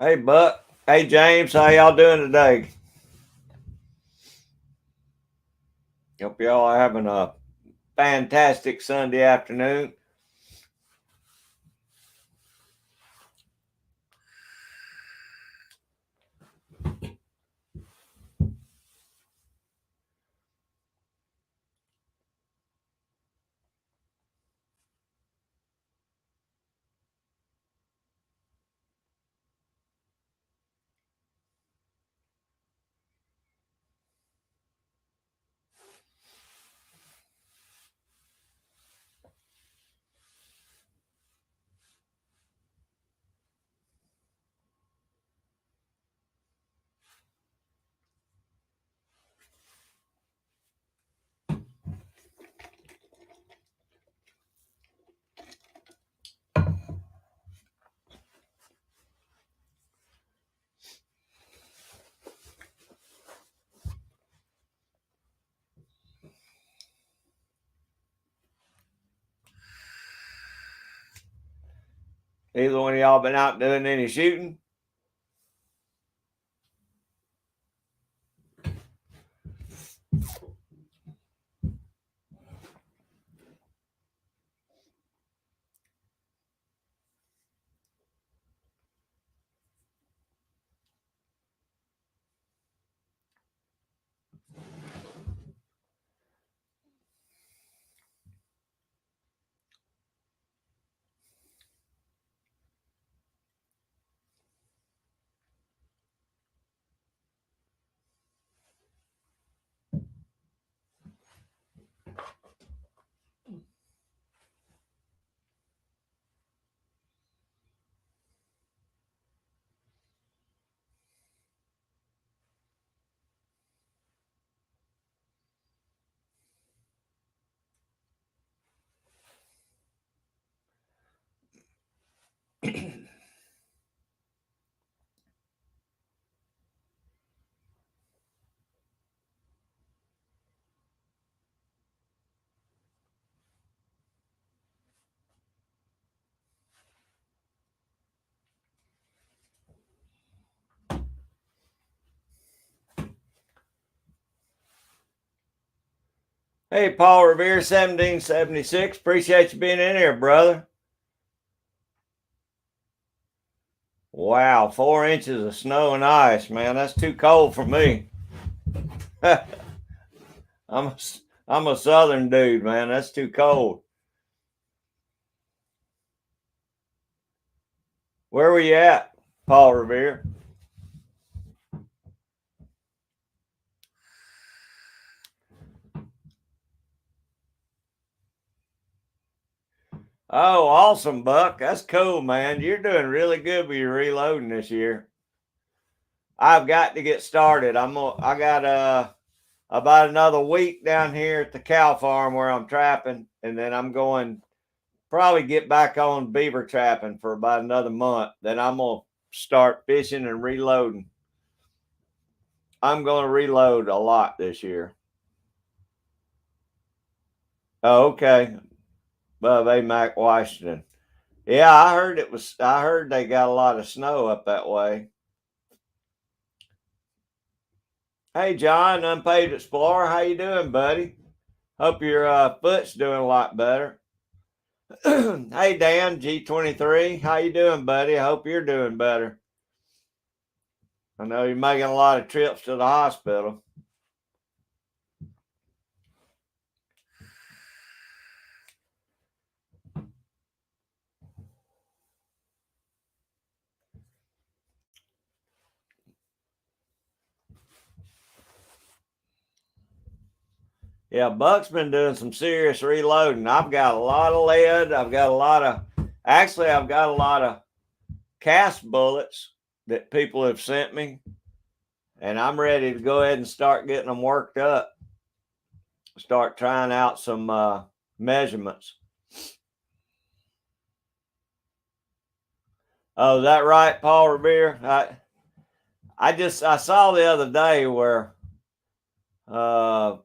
Hey, Buck. Hey, James. How y'all doing today? Hope y'all are having a fantastic Sunday afternoon. Either one of y'all been out doing any shooting? Hey, Paul Revere, 1776. Appreciate you being in here, brother. Wow, 4 inches of snow and ice, man. That's too cold for me. I'm a, I'm a southern dude, man. That's too cold. Where were you at, Paul Revere? Oh, awesome, Buck. That's cool, man. You're doing really good with your reloading this year. I've got to get started. I got about another week down here at the cow farm where I'm trapping, and then I'm going probably get back on beaver trapping for about another month. Then I'm gonna start fishing and reloading. I'm gonna reload a lot this year. Oh, okay. Above Mac, Washington. Yeah, I heard it was. I heard they got a lot of snow up that way. Hey, John, Unpaid Explorer, how you doing, buddy? Hope your foot's doing a lot better. Hey, Dan, G23, how you doing, buddy? I hope you're doing better. I know you're making a lot of trips to the hospital. Yeah, Buck's been doing some serious reloading. I've got a lot of lead. I've got a lot of cast bullets that people have sent me, and I'm ready to go ahead and start getting them worked up. Start trying out some measurements. Oh, is that right, Paul Revere? I saw the other day where uh,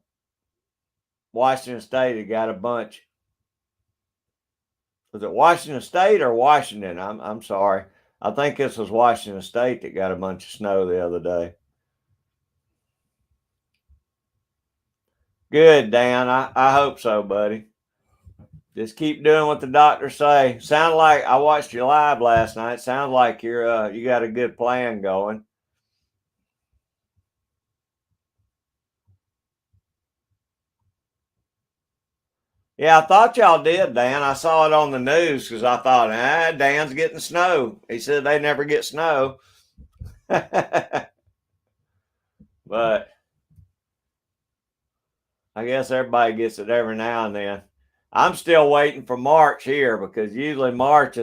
Washington State had got a bunch. Was it Washington State or Washington? I'm sorry. I think this was Washington State that got a bunch of snow the other day. Good, Dan. I hope so, buddy. Just keep doing what the doctors say. Sound like I watched you live last night. Sounds like you got a good plan going. Yeah, I thought y'all did, Dan. I saw it on the news because I thought, Dan's getting snow. He said they never get snow. But I guess everybody gets it every now and then. I'm still waiting for March here because usually March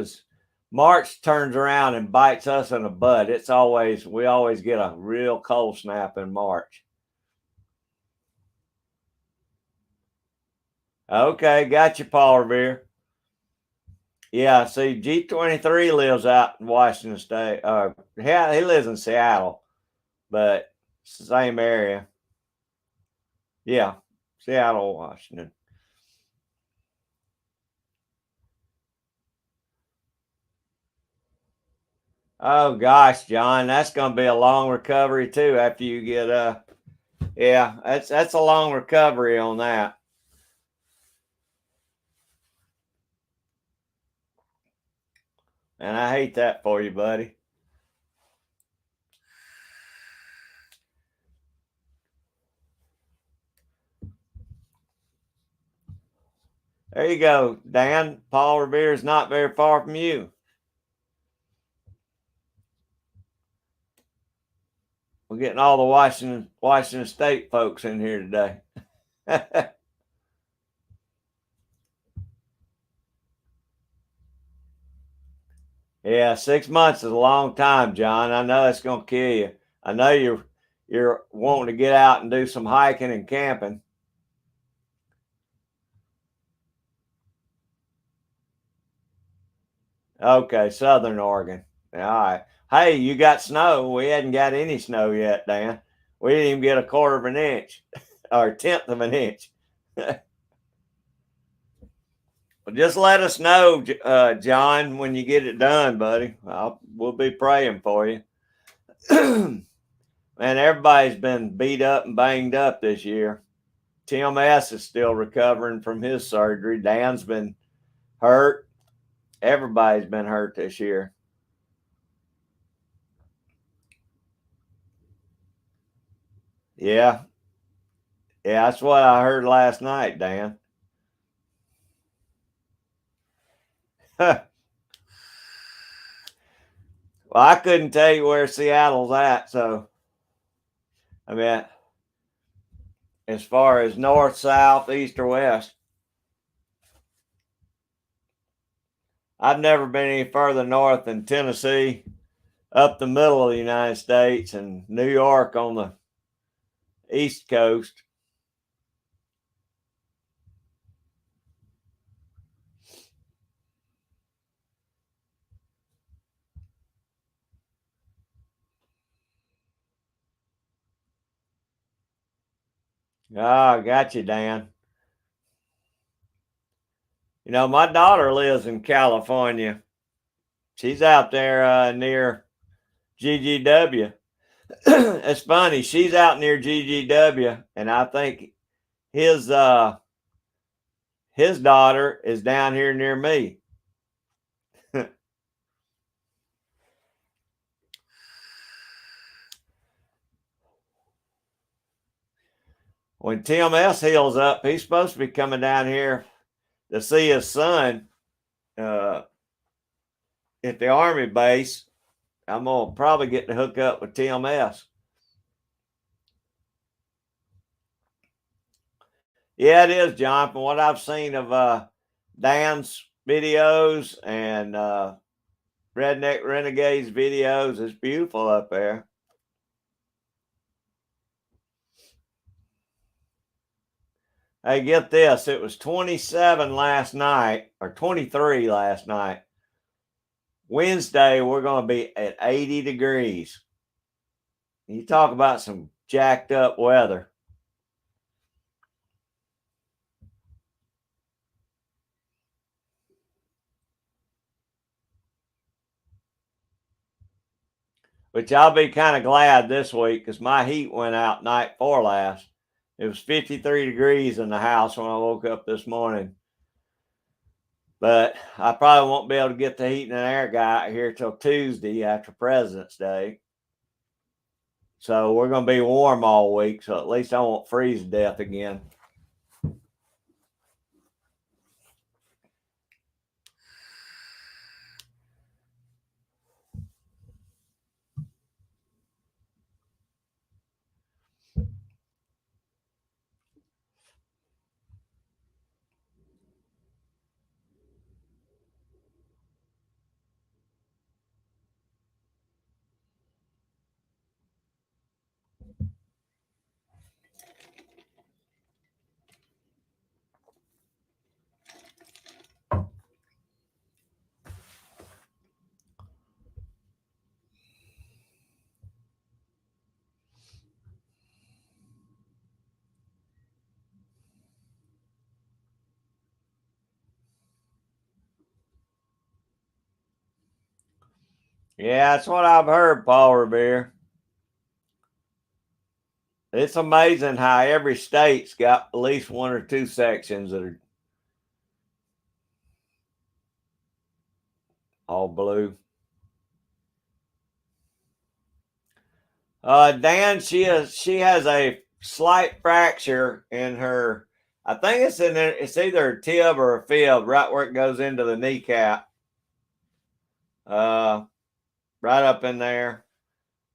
turns around and bites us in the butt. We always get a real cold snap in March. Okay, got you, Paul Revere. Yeah, see, G23 lives out in Washington State. Yeah, he lives in Seattle, but same area. Yeah, Seattle, Washington. Oh gosh, John, that's gonna be a long recovery too after you get yeah, that's a long recovery on that. And I hate that for you, buddy. There you go, Dan. Paul Revere is not very far from you. We're getting all the Washington State folks in here today. Yeah, 6 months is a long time, John. I know it's gonna kill you. I know you're wanting to get out and do some hiking and camping. Okay, Southern Oregon. All right. Hey, you got snow. We hadn't got any snow yet, Dan. We didn't even get a quarter of an inch or a tenth of an inch. Well, just let us know, John, when you get it done, buddy. We'll be praying for you. Man, everybody's been beat up and banged up this year. Tim S is still recovering from his surgery. Dan's been hurt. Everybody's been hurt this year. Yeah. Yeah, that's what I heard last night, Dan. Well, I couldn't tell you where Seattle's at. So, I mean, as far as north, south, east, or west, I've never been any further north than Tennessee, up the middle of the United States, and New York on the east coast. Ah, got you, Dan. You know, my daughter lives in California. She's out there near GGW. It's funny. She's out near GGW, and I think his uh his daughter is down here near me. When Tim S heals up, he's supposed to be coming down here to see his son uh, at the Army base. I'm gonna probably get to hook up with Tim S. Yeah, it is, John. From what I've seen of Dan's videos and Redneck Renegades videos, it's beautiful up there. Hey, get this. It was 27 last night, or 23 last night. Wednesday, we're going to be at 80 degrees. You talk about some jacked up weather. which I'll be kind of glad this week because my heat went out night before last. It was 53 degrees in the house when I woke up this morning. But I probably won't be able to get the heat and air guy out here till Tuesday after President's Day. So we're going to be warm all week, so at least I won't freeze to death again. Yeah, that's what I've heard, Paul Revere. It's amazing how every state's got at least one or two sections that are all blue. Dan, she has a slight fracture in her. I think it's in there. It's either a tib or a fib, right where it goes into the kneecap. Right up in there.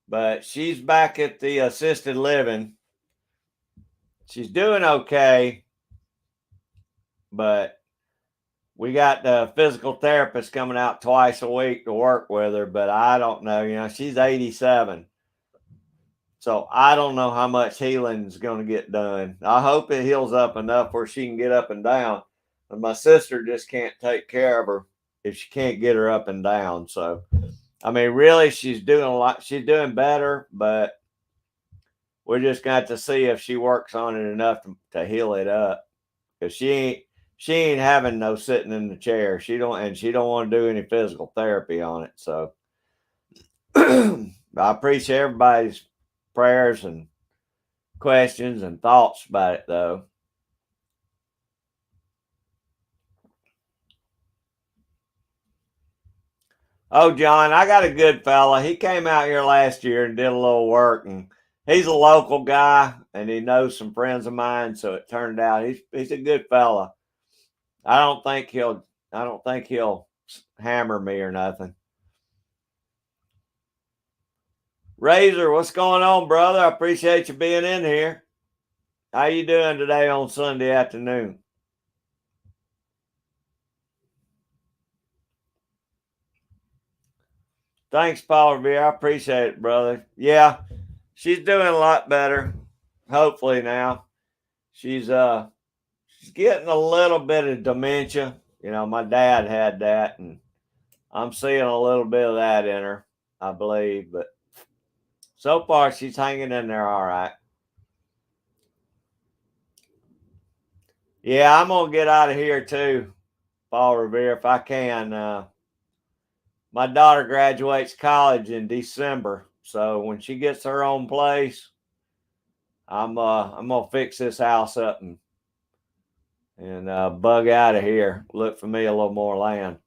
But she's back at the assisted living. She's doing okay, but we got the physical therapist coming out twice a week to work with her. But I don't know. You know, she's 87. So I don't know how much healing is going to get done. I hope it heals up enough where she can get up and down. But my sister just can't take care of her if she can't get her up and down. So, I mean, really, she's doing a lot. She's doing better, but we're just going to have to see if she works on it enough to heal it up. Because she ain't having no sitting in the chair. She don't want to do any physical therapy on it. So I appreciate everybody's prayers and questions and thoughts about it, though. Oh, John, I got a good fella. He came out here last year and did a little work, and he's a local guy, and he knows some friends of mine. So it turned out he's a good fella. I don't think he'll hammer me or nothing. Razor, what's going on, brother? I appreciate you being in here. How you doing today on Sunday afternoon? Thanks, Paul Revere. I appreciate it, brother. Yeah, she's doing a lot better. Hopefully now. She's getting a little bit of dementia. You know, my dad had that, and I'm seeing a little bit of that in her, I believe. But so far, she's hanging in there all right. Yeah, I'm gonna get out of here too, Paul Revere, if I can. My daughter graduates college in December, so when she gets her own place, I'm gonna fix this house up and bug out of here. Look for me a little more land.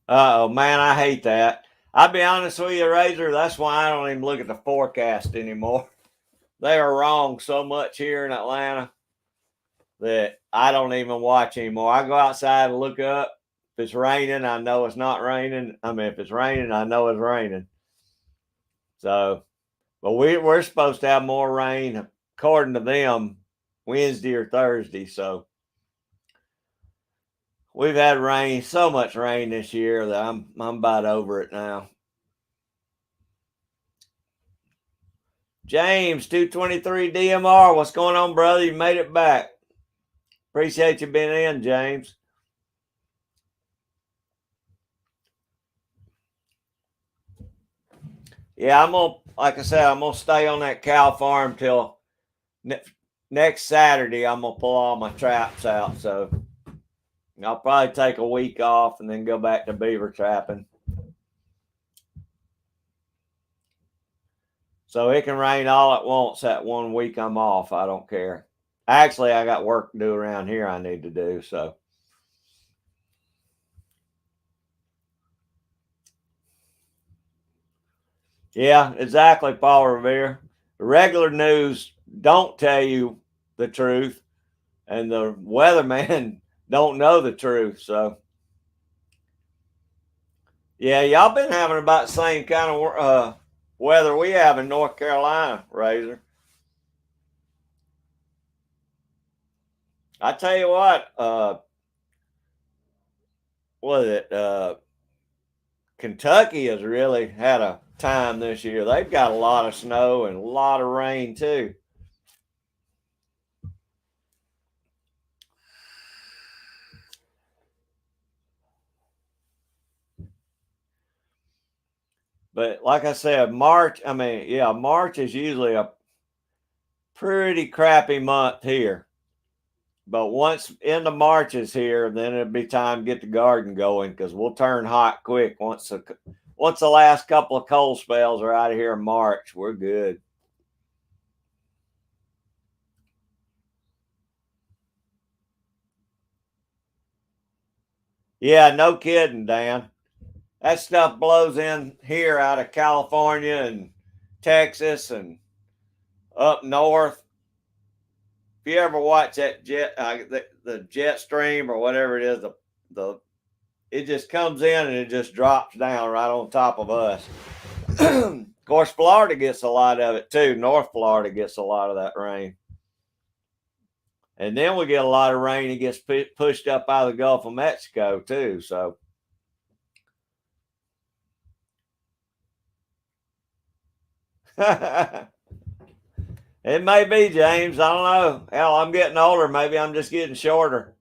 Oh man, I hate that. I'll be honest with you, Razor. That's why I don't even look at the forecast anymore. They are wrong so much here in Atlanta that I don't even watch anymore. I go outside and look up. If it's raining, I know it's not raining. I mean, if it's raining, I know it's raining. So, but we're supposed to have more rain according to them Wednesday or Thursday. So we've had rain, so much rain this year that I'm about over it now. James 223 DMR, what's going on, brother? You made it back. Appreciate you being in, James. Yeah, like I said, I'm gonna stay on that cow farm till next Saturday, I'm going to pull all my traps out. So I'll probably take a week off and then go back to beaver trapping. So it can rain all at once that 1 week I'm off. I don't care. Actually, I got work to do around here I need to do. So, yeah, exactly, Paul Revere. The regular news don't tell you the truth, and the weatherman don't know the truth. So, yeah, y'all been having about the same kind of weather we have in North Carolina, Razor. I tell you what is it? Kentucky has really had a time this year. They've got a lot of snow and a lot of rain too. But like I said, March is usually a pretty crappy month here. But once into March is here, then it'll be time to get the garden going because we'll turn hot quick once the last couple of cold spells are out of here in March. We're good. Yeah, no kidding, Dan. That stuff blows in here out of California and Texas and up north. If you ever watch that the jet stream or whatever it is, the it just comes in and it just drops down right on top of us. Of course, Florida gets a lot of it too. North Florida gets a lot of that rain. And then we get a lot of rain. It gets pushed up out of the Gulf of Mexico too. So, it may be, James. I don't know. Hell, I'm getting older. Maybe I'm just getting shorter.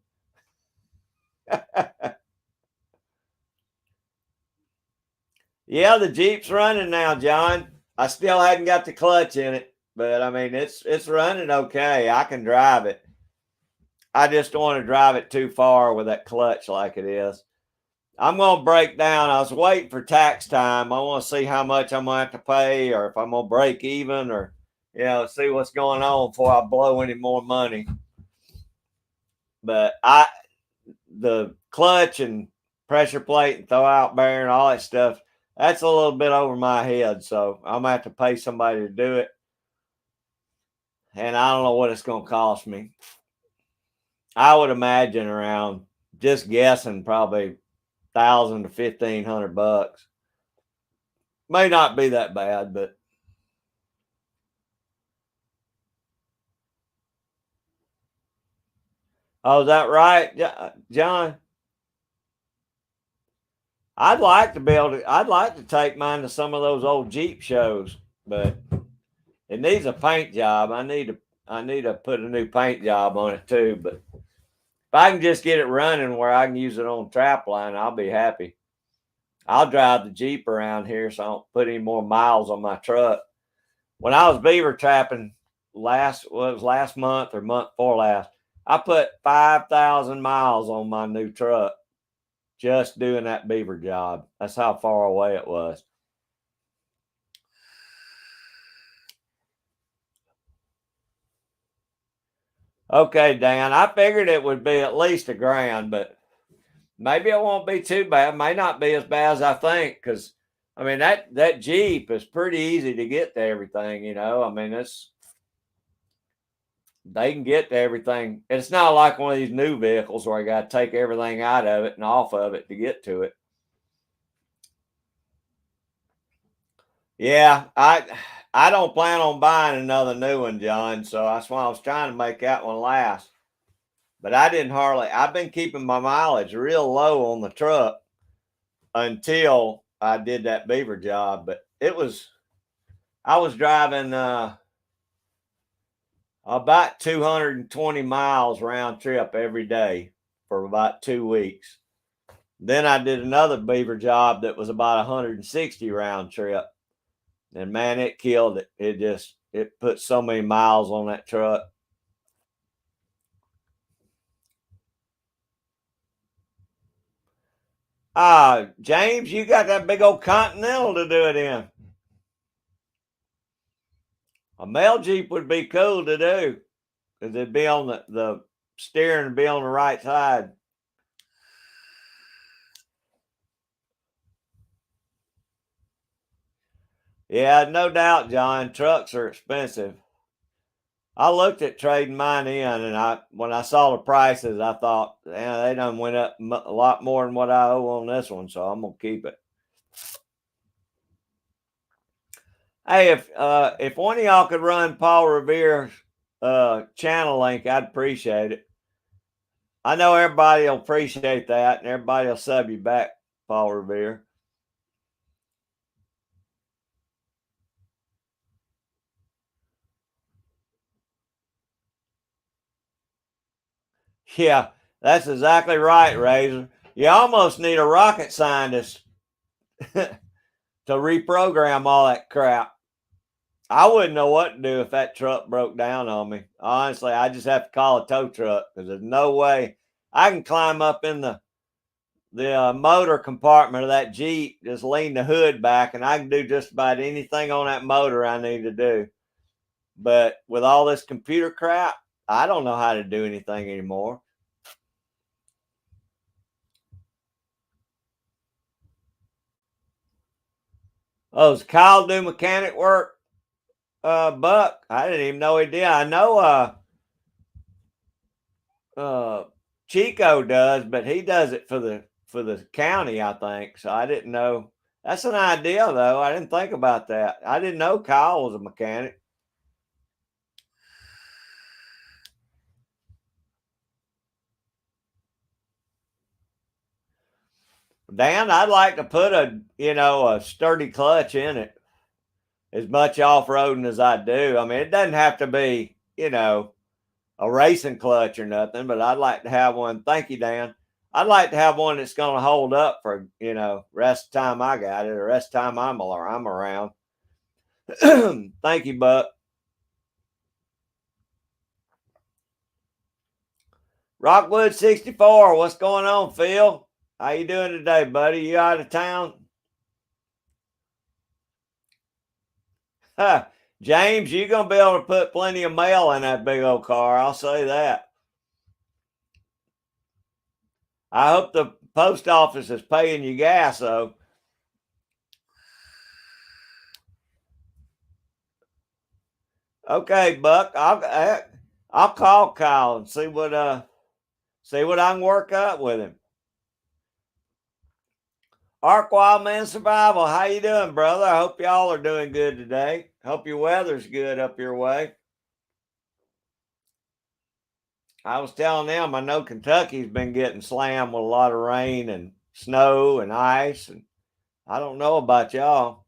Yeah, the Jeep's running now, John. I still hadn't got the clutch in it, but I mean it's running okay. I can drive it. I just don't want to drive it too far with that clutch like it is. I'm going to break down. I was waiting for tax time. I want to see how much I'm going to have to pay or if I'm going to break even or, see what's going on before I blow any more money. But the clutch and pressure plate and throw out bearing, all that stuff, that's a little bit over my head. So I'm going to have to pay somebody to do it. And I don't know what it's going to cost me. I would imagine around, just guessing, probably $1,000 to $1,500. May not be that bad, but oh, is that right, John? I'd like to be able to. I'd like to take mine to some of those old Jeep shows, but it needs a paint job. I need to put a new paint job on it too. But if I can just get it running where I can use it on trap line, I'll be happy. I'll drive the Jeep around here so I don't put any more miles on my truck. When I was beaver trapping last month or month before last, I put 5,000 miles on my new truck just doing that beaver job. That's how far away it was. Okay, Dan, I figured it would be at least $1,000, but maybe it won't be too bad. It may not be as bad as I think because I mean that Jeep is pretty easy to get to everything. I mean they can get to everything. It's not like one of these new vehicles where I got to take everything out of it and off of it to get to it. Yeah, I don't plan on buying another new one, John. So that's why I was trying to make that one last. But I didn't hardly. I've been keeping my mileage real low on the truck until I did that beaver job. But I was driving about 220 miles round trip every day for about 2 weeks. Then I did another beaver job that was about 160 round trip. And man, it killed it. It put so many miles on that truck. James, you got that big old Continental to do it in. A mail Jeep would be cool to do because it'd be on the steering would be on the right side. Yeah, no doubt, John. Trucks are expensive. I looked at trading mine in, and when I saw the prices, I thought, yeah, they done went up a lot more than what I owe on this one, so I'm gonna keep it. Hey, if one of y'all could run Paul Revere's channel link, I'd appreciate it. I know everybody will appreciate that, and everybody will sub you back, Paul Revere. Yeah, that's exactly right, Razor. You almost need a rocket scientist to reprogram all that crap. I wouldn't know what to do if that truck broke down on me. Honestly, I just have to call a tow truck because there's no way I can climb up in the motor compartment of that Jeep, just lean the hood back, and I can do just about anything on that motor I need to do. But with all this computer crap, I don't know how to do anything anymore. Oh, does Kyle do mechanic work? Buck, I didn't even know he did. I know uh Chico does, but he does it for the county, I think. So I didn't know. That's an idea though. I didn't think about that. I didn't know Kyle was a mechanic. Dan, I'd like to put a sturdy clutch in it. As much off-roading as I do. I mean, it doesn't have to be, a racing clutch or nothing, but I'd like to have one. Thank you, Dan. I'd like to have one that's going to hold up for, rest of the time I got it, or rest of the time I'm around. Thank you, Buck. Rockwood 64, what's going on, Phil? How you doing today, buddy? You out of town? Huh. James, you're going to be able to put plenty of mail in that big old car. I'll say that. I hope the post office is paying you gas, though. Okay, Buck. I'll call Kyle and see what I can work out with him. Ark Wildman Survival, how you doing, brother? I hope y'all are doing good today. Hope your weather's good up your way. I was telling them I know Kentucky's been getting slammed with a lot of rain and snow and ice, and I don't know about y'all.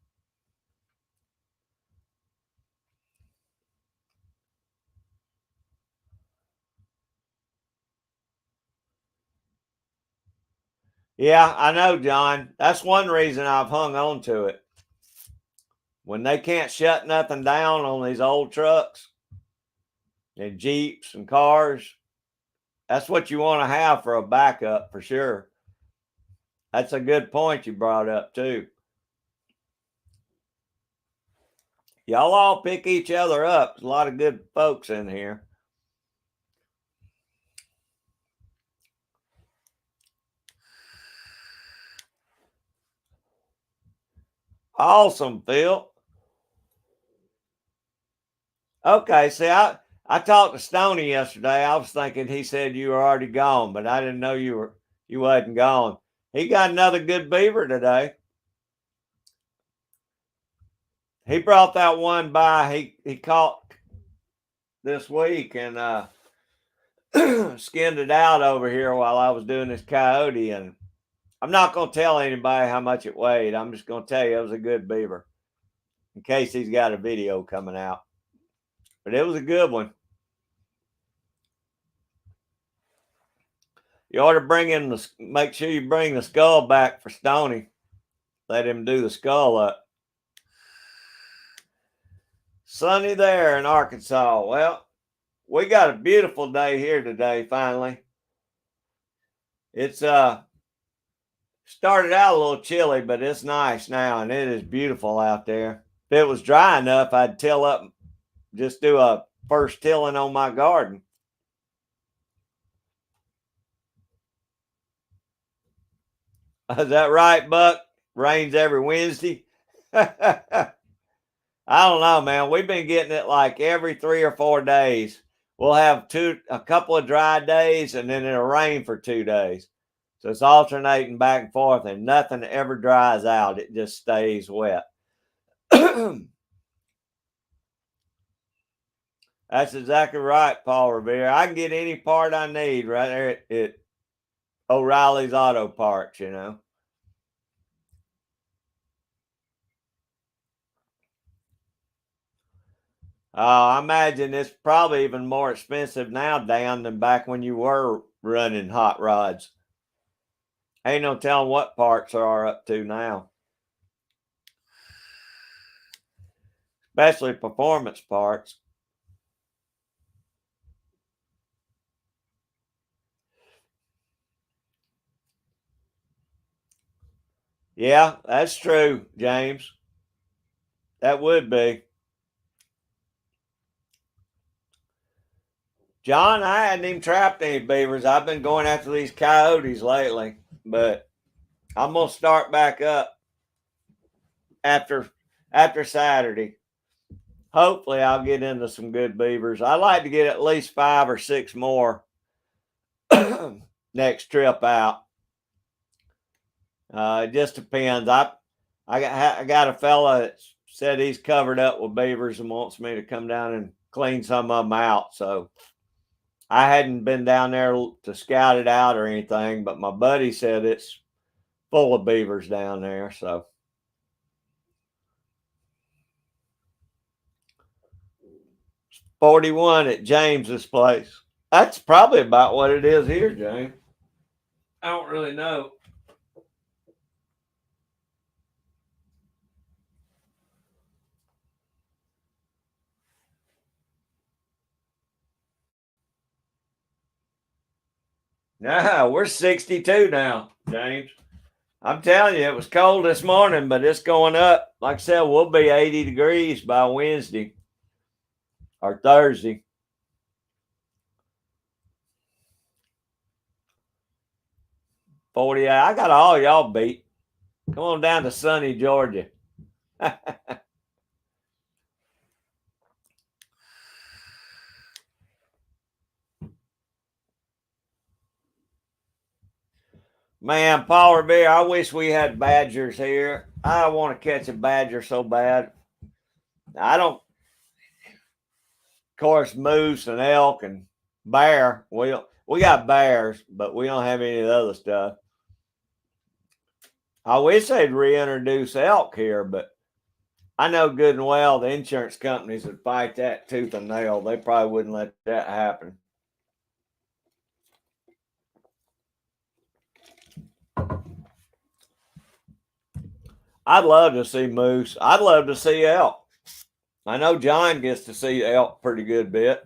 Yeah, I know, John. That's one reason I've hung on to it. When they can't shut nothing down on these old trucks and Jeeps and cars, that's what you want to have for a backup for sure. That's a good point you brought up too. Y'all all pick each other up. There's a lot of good folks in here. Awesome, Phil. Okay, see, I talked to Stoney yesterday. I was thinking he said you were already gone, but I didn't know you wasn't gone. He got another good beaver today. He brought that one by he caught this week and skinned it out over here while I was doing this coyote. And I'm not going to tell anybody how much it weighed. I'm just going to tell you it was a good beaver in case he's got a video coming out. But it was a good one. You ought to make sure you bring the skull back for Stoney. Let him do the skull up. Sunny there in Arkansas. Well, we got a beautiful day here today, finally. It's Started out a little chilly, but it's nice now, and it is beautiful out there. If it was dry enough, I'd till up, just do a first tilling on my garden. Is that right, Buck? Rains every Wednesday. I don't know, man. We've been getting it like every 3 or 4 days. We'll have a couple of dry days, and then it'll rain for 2 days. So it's alternating back and forth, and nothing ever dries out. It just stays wet. That's exactly right, Paul Revere. I can get any part I need right there at O'Reilly's Auto Parts, you know. I imagine it's probably even more expensive now, Dan, than back when you were running hot rods. Ain't no telling what parts are up to now, especially performance parts. Yeah, that's true, James. That would be. John, I hadn't even trapped any beavers. I've been going after these coyotes lately, but I'm gonna start back up after Saturday. Hopefully, I'll get into some good beavers. I like to get at least 5 or 6 more next trip out. It just depends. I got a fella that said he's covered up with beavers and wants me to come down and clean some of them out. So I hadn't been down there to scout it out or anything, but my buddy said it's full of beavers down there. So 41 at James's place. That's probably about what it is here, James. I don't really know. Nah, we're 62 now, James. I'm telling you, it was cold this morning, but it's going up. Like I said, we'll be 80 degrees by Wednesday or Thursday. 48. I got all y'all beat. Come on down to sunny Georgia. Man, Paul Revere, I wish we had badgers here. I want to catch a badger so bad. I don't, of course, moose and elk and bear. We got bears, but we don't have any of the other stuff. I wish they'd reintroduce elk here, but I know good and well the insurance companies would fight that tooth and nail. They probably wouldn't let that happen. I'd love to see moose. I'd love to see elk. I know John gets to see elk pretty good bit.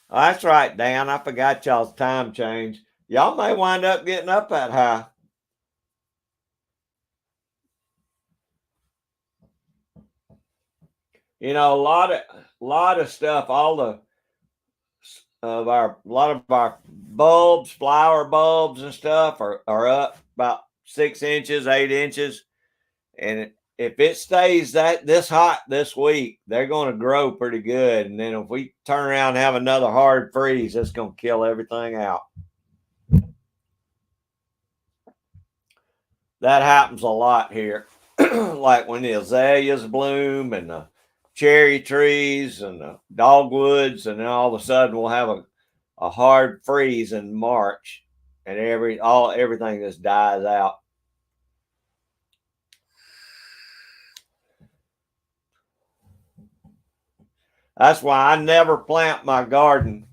Oh, that's right, Dan. I forgot y'all's time change. Y'all may wind up getting up that high. You know, a lot of stuff. All the of our a lot of our bulbs, flower bulbs and stuff are up about 6 inches, 8 inches, and if it stays this hot this week, they're going to grow pretty good. And then if we turn around and have another hard freeze, it's going to kill everything out. That happens a lot here, like when the azaleas bloom and the cherry trees and the dogwoods, and then all of a sudden we'll have a hard freeze in March, and everything just dies out. That's why I never plant my garden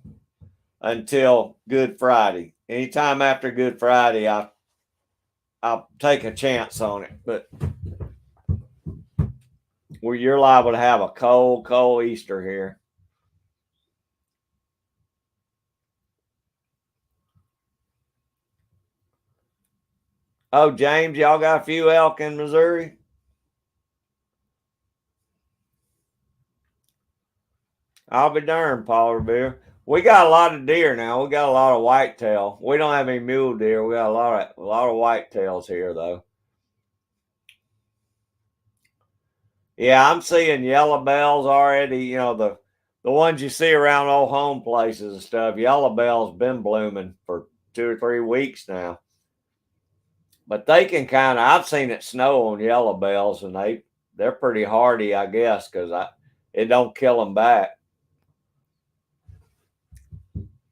until Good Friday. Anytime after Good Friday, I'll take a chance on it. But where you're liable to have a cold Easter here. Oh, James, y'all got a few elk in Missouri? I'll be darned, Paul Revere. We got a lot of deer now. We got a lot of whitetail. We don't have any mule deer. We got a lot of whitetails here, though. Yeah, I'm seeing yellow bells already. You know, the ones you see around old home places and stuff. Yellow bells been blooming for 2 or 3 weeks now. But they can kind of, I've seen it snow on yellow bells, and they're pretty hardy, I guess, because it don't kill them back.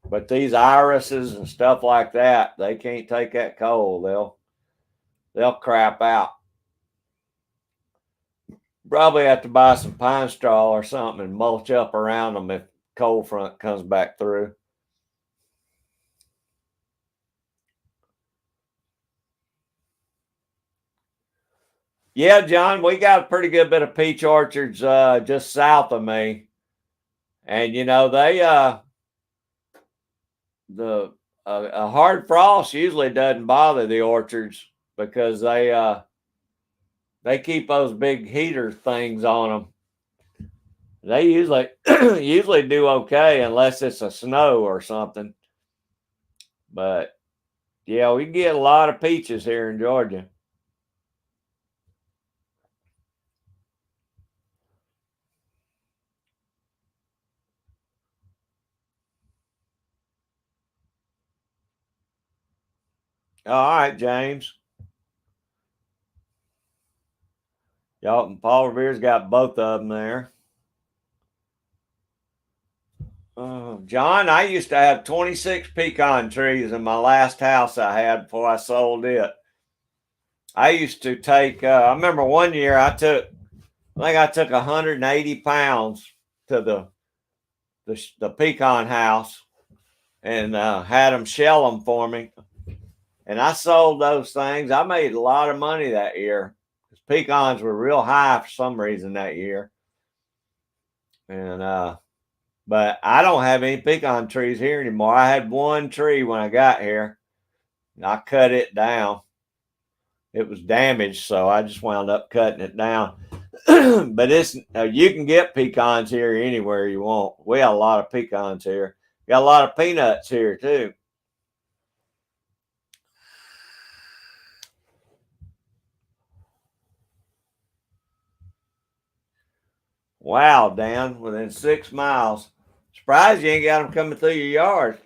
But these irises and stuff like that, they can't take that cold. They'll crap out. Probably have to buy some pine straw or something and mulch up around them if cold front comes back through. Yeah, John, we got a pretty good bit of peach orchards just south of me, and you know a hard frost usually doesn't bother the orchards because they keep those big heater things on them. They usually usually do okay unless it's a snow or something. But yeah, we get a lot of peaches here in Georgia. All right, James. Y'all, Paul Revere's got both of them there. John, I used to have 26 pecan trees in my last house I had before I sold it. I used to take, I remember one year I think I took 180 pounds to the pecan house and had them shell them for me. And I sold those things. I made a lot of money that year. Pecans were real high for some reason that year. And but I don't have any pecan trees here anymore. I had one tree when I got here, and I cut it down. It was damaged, so I just wound up cutting it down. But it's you can get pecans here anywhere you want. We got a lot of pecans here. Got a lot of peanuts here too. Wow, Dan, within 6 miles. Surprised you ain't got them coming through your yard.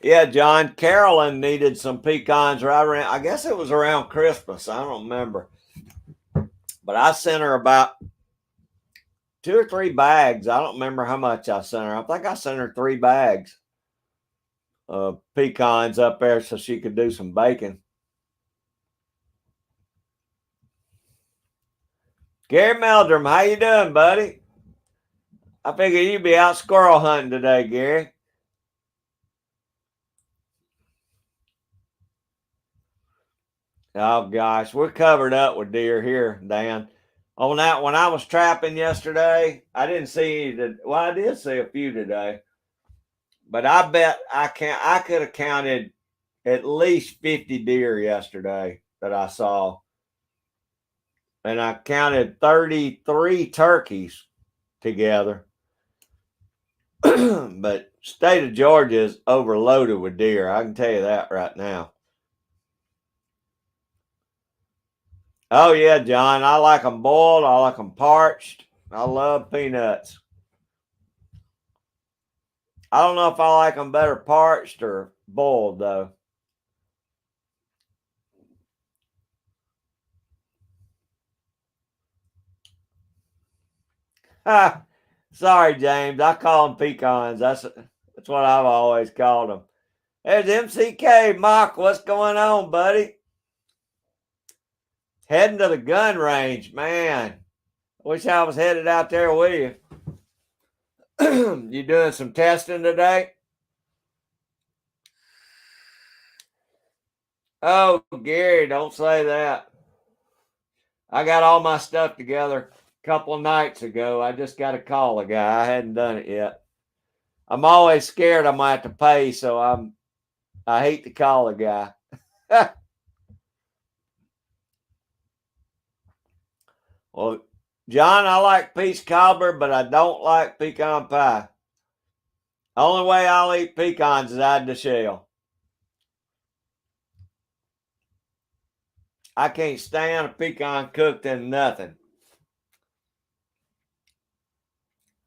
Yeah, John, Carolyn needed some pecans right around, I guess it was around Christmas. I don't remember. But I sent her about 2 or 3 bags. I don't remember how much I sent her. I think I sent her 3 bags of pecans up there so she could do some baking. Gary Meldrum, how you doing, buddy? I figure you'd be out squirrel hunting today, Gary. Oh gosh, we're covered up with deer here, Dan. On that, when I was trapping yesterday, I didn't see any. Well, I did see a few today, but I bet I could have counted at least 50 deer yesterday that I saw, and I counted 33 turkeys together. But state of Georgia is overloaded with deer. I can tell you that right now. Oh yeah, John. I like them boiled. I like them parched. I love peanuts. I don't know if I like them better parched or boiled though. Sorry, James. I call them pecans. That's what I've always called them. There's MCK. Mock, what's going on, buddy? Heading to the gun range, man. Wish I was headed out there with you. You doing some testing today? Oh, Gary, don't say that. I got all my stuff together a couple of nights ago. I just got to call a guy. I hadn't done it yet. I'm always scared I might have to pay, so I hate to call a guy. Well, John, I like peach cobbler, but I don't like pecan pie. Only way I'll eat pecans is out of the shell. I can't stand a pecan cooked in nothing.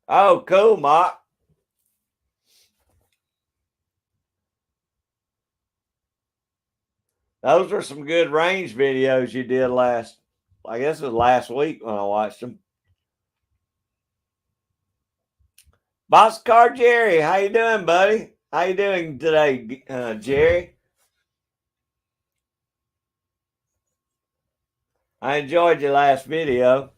Oh, cool, Mark. Those were some good range videos you did I guess it was last week when I watched them. Boxcar Jerry, how you doing, buddy? How you doing today, Jerry? I enjoyed your last video.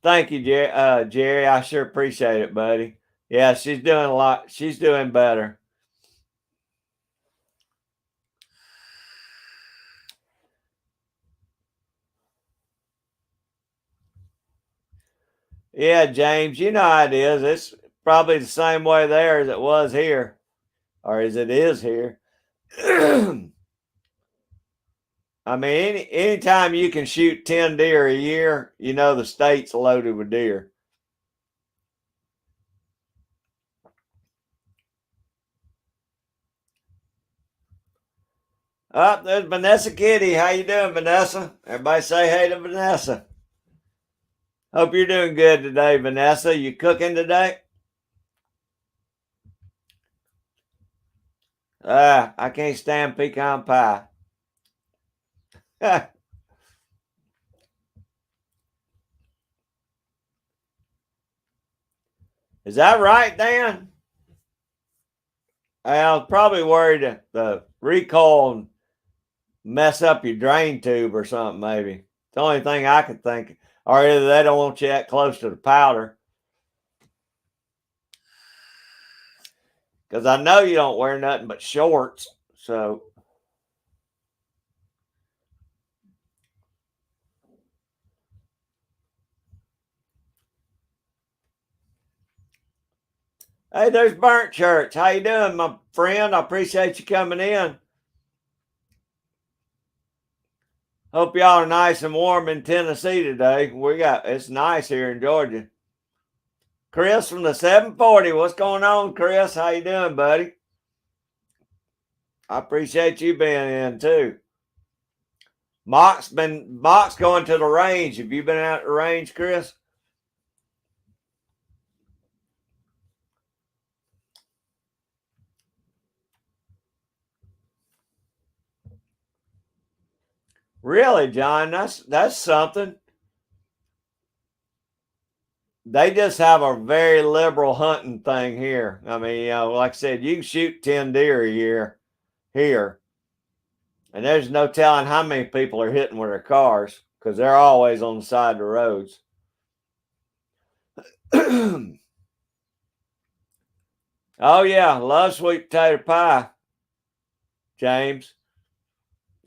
Thank you, Jerry. I sure appreciate it, buddy. Yeah, she's doing a lot. She's doing better. Yeah, James, you know how it is. It's probably the same way there as it was here, or as it is here. I mean, anytime you can shoot 10 deer a year, you know the state's loaded with deer. Oh, there's Vanessa Kitty. How you doing, Vanessa? Everybody say hey to Vanessa. Hope you're doing good today, Vanessa. You cooking today? I can't stand pecan pie. Is that right, Dan? I was probably worried that the recoil mess up your drain tube or something, maybe. It's the only thing I could think. Or either they don't want you that close to the powder. Because I know you don't wear nothing but shorts. So, hey, there's Burnt Church. How you doing, my friend? I appreciate you coming in. Hope y'all are nice and warm in Tennessee today. It's nice here in Georgia. Chris from the 740. What's going on, Chris? How you doing, buddy? I appreciate you being in too. Mock's going to the range. Have you been out at the range, Chris? Really, John? That's something. They just have a very liberal hunting thing here. I mean, like I said, you can shoot 10 deer a year here, and there's no telling how many people are hitting with their cars because they're always on the side of the roads. Oh yeah, love sweet potato pie, James.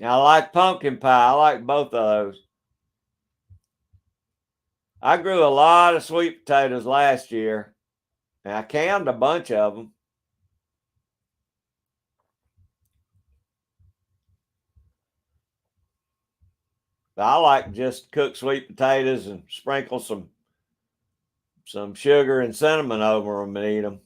I like pumpkin pie. I like both of those. I grew a lot of sweet potatoes last year, and I canned a bunch of them. But I like just cook sweet potatoes and sprinkle some sugar and cinnamon over them and eat them.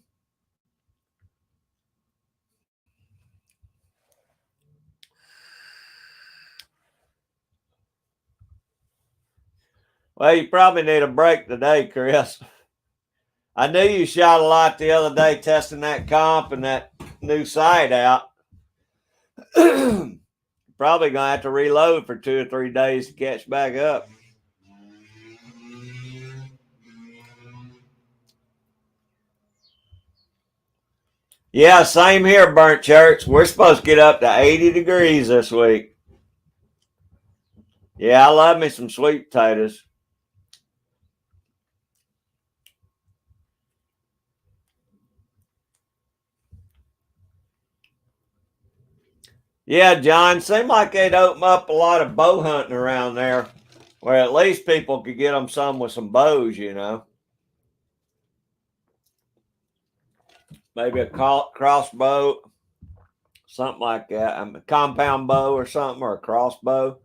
Well, you probably need a break today, Chris. I knew you shot a lot the other day testing that comp and that new sight out. Probably gonna have to reload for 2 or 3 days to catch back up. Yeah, same here, Burnt Church. We're supposed to get up to 80 degrees this week. Yeah, I love me some sweet potatoes. Yeah, John, seemed like they'd open up a lot of bow hunting around there where at least people could get them some with some bows, you know. Maybe a crossbow, something like that. A compound bow or something, or a crossbow.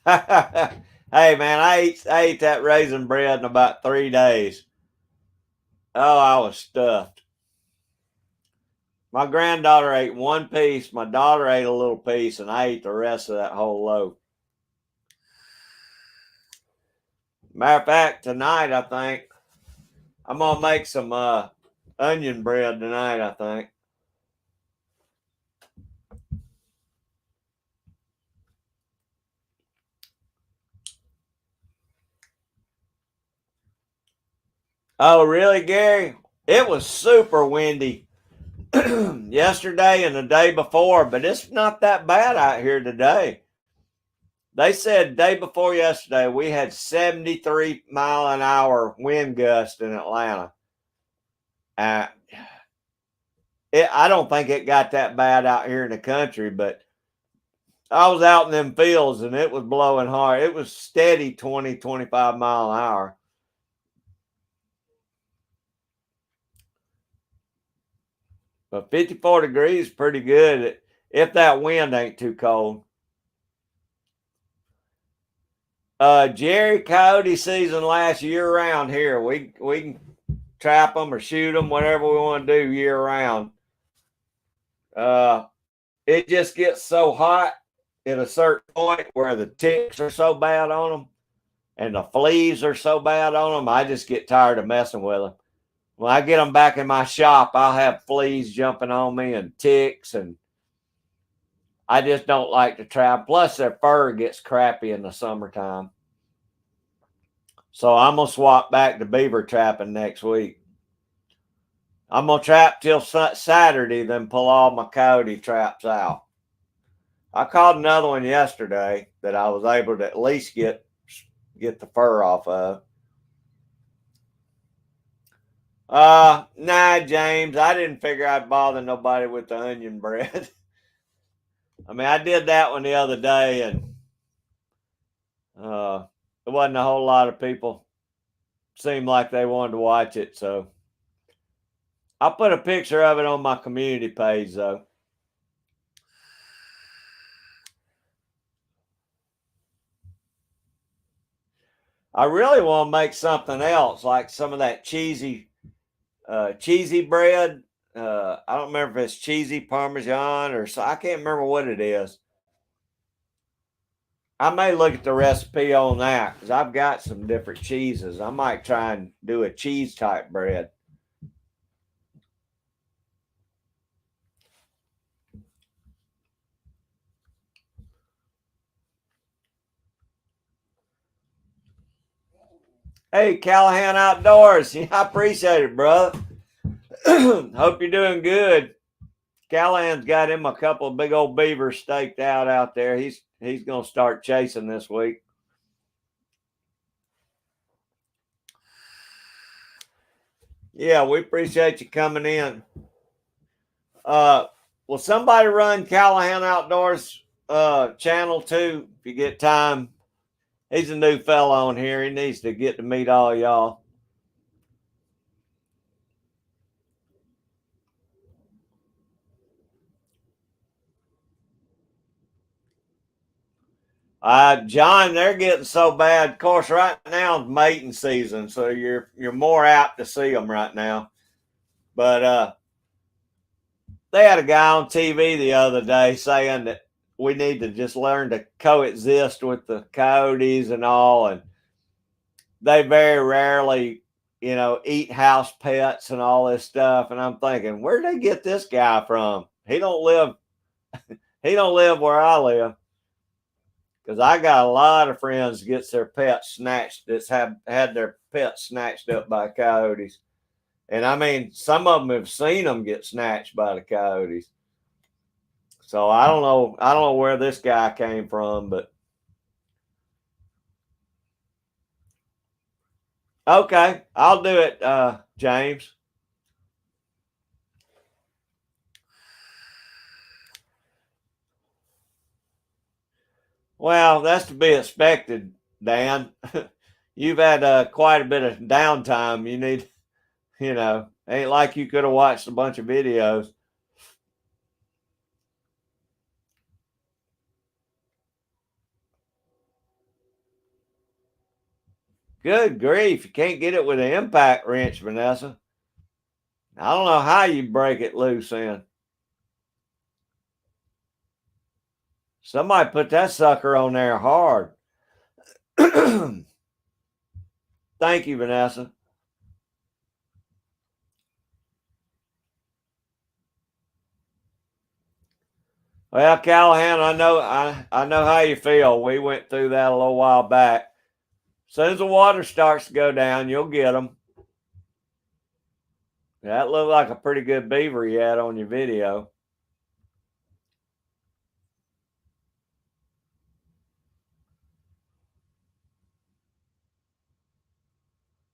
Hey, man, I ate that raisin bread in about 3 days. Oh, I was stuffed. My granddaughter ate one piece. My daughter ate a little piece, and I ate the rest of that whole loaf. Matter of fact, tonight I think I'm gonna make some onion bread tonight. I think. Oh, really, Gary? It was super windy yesterday and the day before, but it's not that bad out here today. They said day before yesterday we had 73-mile-an-hour wind gust in Atlanta. Uh, I don't think it got that bad out here in the country, but I was out in them fields and it was blowing hard. It was steady 20, 25 mile an hour. But 54 degrees is pretty good if that wind ain't too cold. Jerry coyote season lasts year round here. We can trap them or shoot them, whatever we want to do year round. It just gets so hot at a certain point where the ticks are so bad on them and the fleas are so bad on them. I just get tired of messing with them. When I get them back in my shop, I'll have fleas jumping on me and ticks, and I just don't like to trap. Plus, their fur gets crappy in the summertime. So I'm going to swap back to beaver trapping next week. I'm going to trap till Saturday, then pull all my coyote traps out. I caught another one yesterday that I was able to at least get the fur off of. Nah, James, I didn't figure I'd bother nobody with the onion bread. I mean, I did that one the other day, and there wasn't a whole lot of people seemed like they wanted to watch it. So I'll put a picture of it on my community page, though. I really want to make something else, like some of that cheesy bread. I don't remember if it's cheesy Parmesan or so. I can't remember what it is. I may look at the recipe on that because I've got some different cheeses. I might try and do a cheese type bread. Hey, Callahan Outdoors. Yeah, I appreciate it, brother. Hope you're doing good. Callahan's got him a couple of big old beavers staked out there. He's going to start chasing this week. Yeah, we appreciate you coming in. Will somebody run Callahan Outdoors channel too if you get time? He's a new fella on here. He needs to get to meet all y'all. John, they're getting so bad. Of course, right now it's mating season, so you're more apt to see them right now. But they had a guy on TV the other day saying that we need to just learn to coexist with the coyotes and all, and they very rarely, eat house pets and all this stuff. And I'm thinking, where'd they get this guy from? He don't live where I live. Because I got a lot of friends gets their pets snatched that's had their pets snatched up by coyotes. And I mean, some of them have seen them get snatched by the coyotes. So I don't know where this guy came from, but okay, I'll do it, James. Well, that's to be expected, Dan. You've had quite a bit of downtime. You need, ain't like you could have watched a bunch of videos. Good grief. You can't get it with an impact wrench, Vanessa. I don't know how you break it loose in. Somebody put that sucker on there hard. Thank you, Vanessa. Well, Callahan, I know how you feel. We went through that a little while back. As soon as the water starts to go down, you'll get them. That looked like a pretty good beaver you had on your video.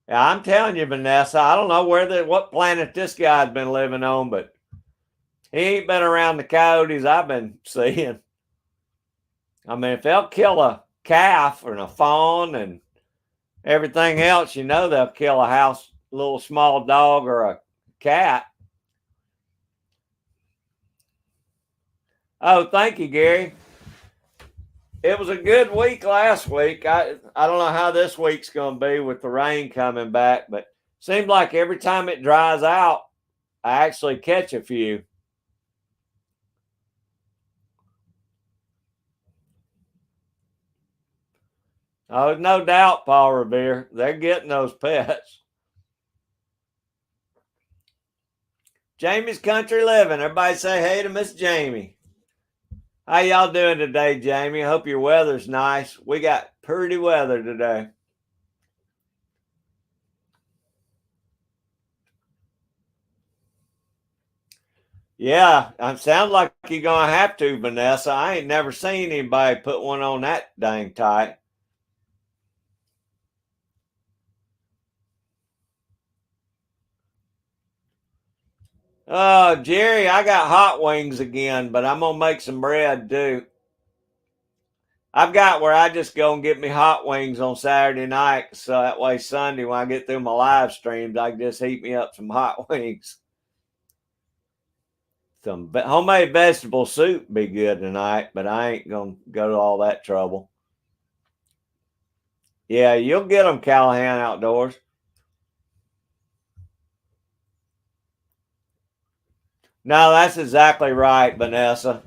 Yeah, I'm telling you, Vanessa, I don't know what planet this guy's been living on, but he ain't been around the coyotes I've been seeing. I mean, if they'll kill a calf or a fawn and everything else, they'll kill a little small dog or a cat. Oh, thank you, Gary. It was a good week last week. I don't know how this week's going to be with the rain coming back, but seems like every time it dries out, I actually catch a few. Oh, no doubt, Paul Revere. They're getting those pets. Jamie's Country Living. Everybody say hey to Miss Jamie. How y'all doing today, Jamie? I hope your weather's nice. We got pretty weather today. Yeah, it sounds like you're going to have to, Vanessa. I ain't never seen anybody put one on that dang tight. Oh, Jerry, I got hot wings again, but I'm going to make some bread too. I've got where I just go and get me hot wings on Saturday night. So that way Sunday, when I get through my live streams, I can just heat me up some hot wings. Some homemade vegetable soup be good tonight, but I ain't going to go to all that trouble. Yeah, you'll get them, Callahan Outdoors. No, that's exactly right, Vanessa.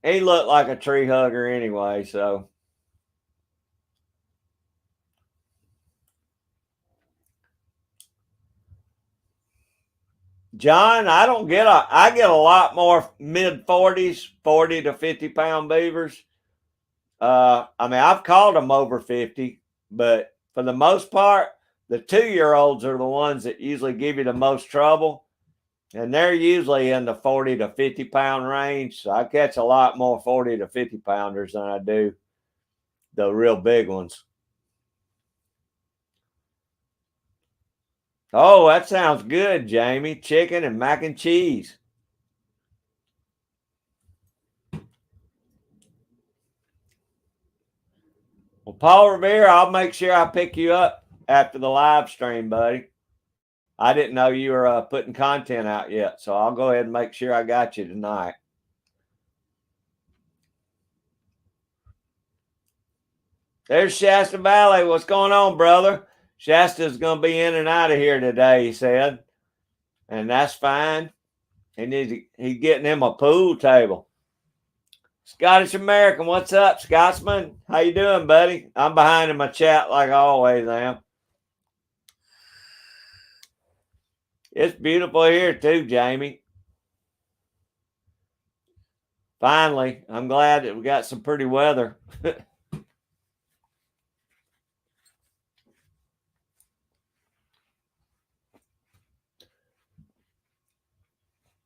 He looked like a tree hugger anyway, so. John, I get a lot more mid 40s, 40 to 50 pound beavers. I mean, I've caught them over 50, but for the most part, the 2 year olds are the ones that usually give you the most trouble. And they're usually in the 40 to 50 pound range. So I catch a lot more 40 to 50 pounders than I do the real big ones. Oh, that sounds good, Jamie. Chicken and mac and cheese. Well, Paul Revere, I'll make sure I pick you up after the live stream, buddy. I didn't know you were putting content out yet, so I'll go ahead and make sure I got you tonight. There's Shasta Valley. What's going on, brother? Shasta's going to be in and out of here today, he said, and that's fine. He's getting him a pool table. Scottish American, what's up, Scotsman? How you doing, buddy? I'm behind in my chat like I always am. It's beautiful here too, Jamie. Finally, I'm glad that we got some pretty weather.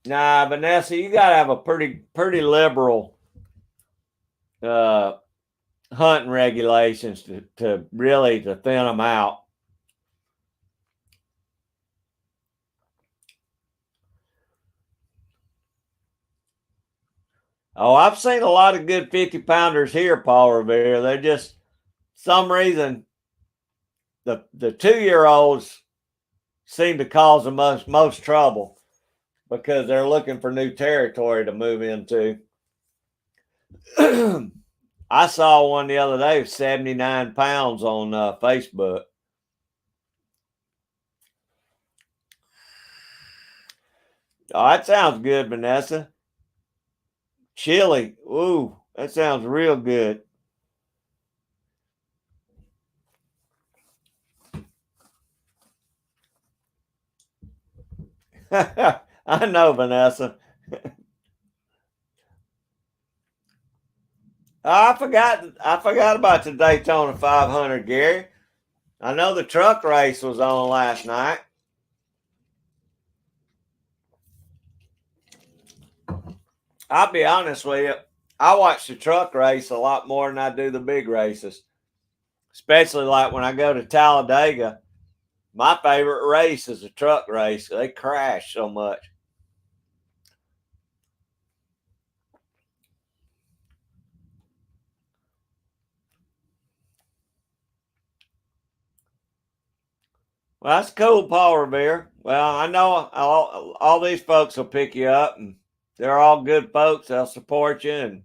Nah, Vanessa, you got to have a pretty liberal hunting regulations to really to thin them out. Oh, I've seen a lot of good 50 pounders here, Paul Revere. They're just some reason the 2 year olds seem to cause the most trouble because they're looking for new territory to move into. I saw one the other day, 79 pounds on Facebook. Oh, that sounds good, Vanessa. Chili. Ooh, that sounds real good. I know, Vanessa. I forgot about the Daytona 500, Gary. I know the truck race was on last night. I'll be honest with you. I watch the truck race a lot more than I do the big races, especially like when I go to Talladega. My favorite race is a truck race. They crash so much. Well, that's cool, Paul Revere. Well, I know all these folks will pick you up, and they're all good folks. They'll support you, and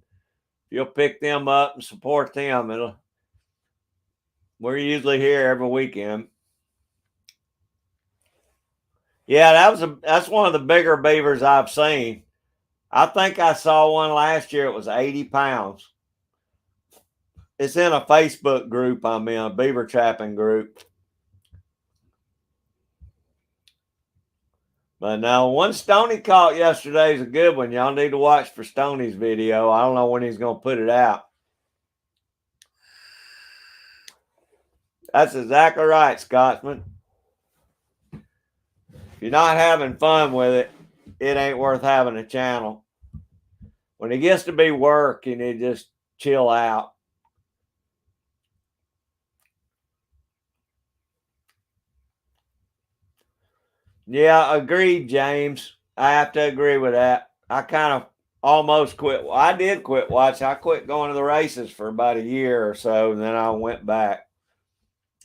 you'll pick them up and support them. We're usually here every weekend. Yeah, that's one of the bigger beavers I've seen. I think I saw one last year. It was 80 pounds. It's in a Facebook group I'm in, a beaver trapping group. But now, one Stoney caught yesterday is a good one. Y'all need to watch for Stoney's video. I don't know when he's going to put it out. That's exactly right, Scotsman. If you're not having fun with it, it ain't worth having a channel. When it gets to be work, you need to just chill out. Yeah, agreed, James. I have to agree with that. I kind of almost quit. Well, I did quit watching. I quit going to the races for about a year or so, and then I went back.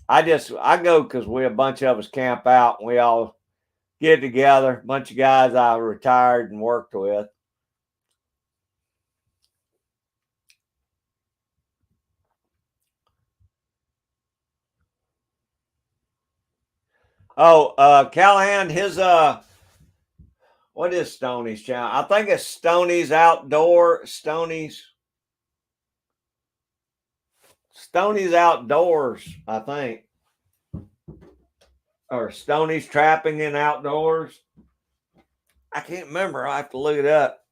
I go because we a bunch of us camp out and we all get together. A bunch of guys I retired and worked with. Oh, Callahan, his what is Stoney's channel? I think it's Stoney's Outdoors, I think. Or Stoney's Trapping and Outdoors. I can't remember. I have to look it up.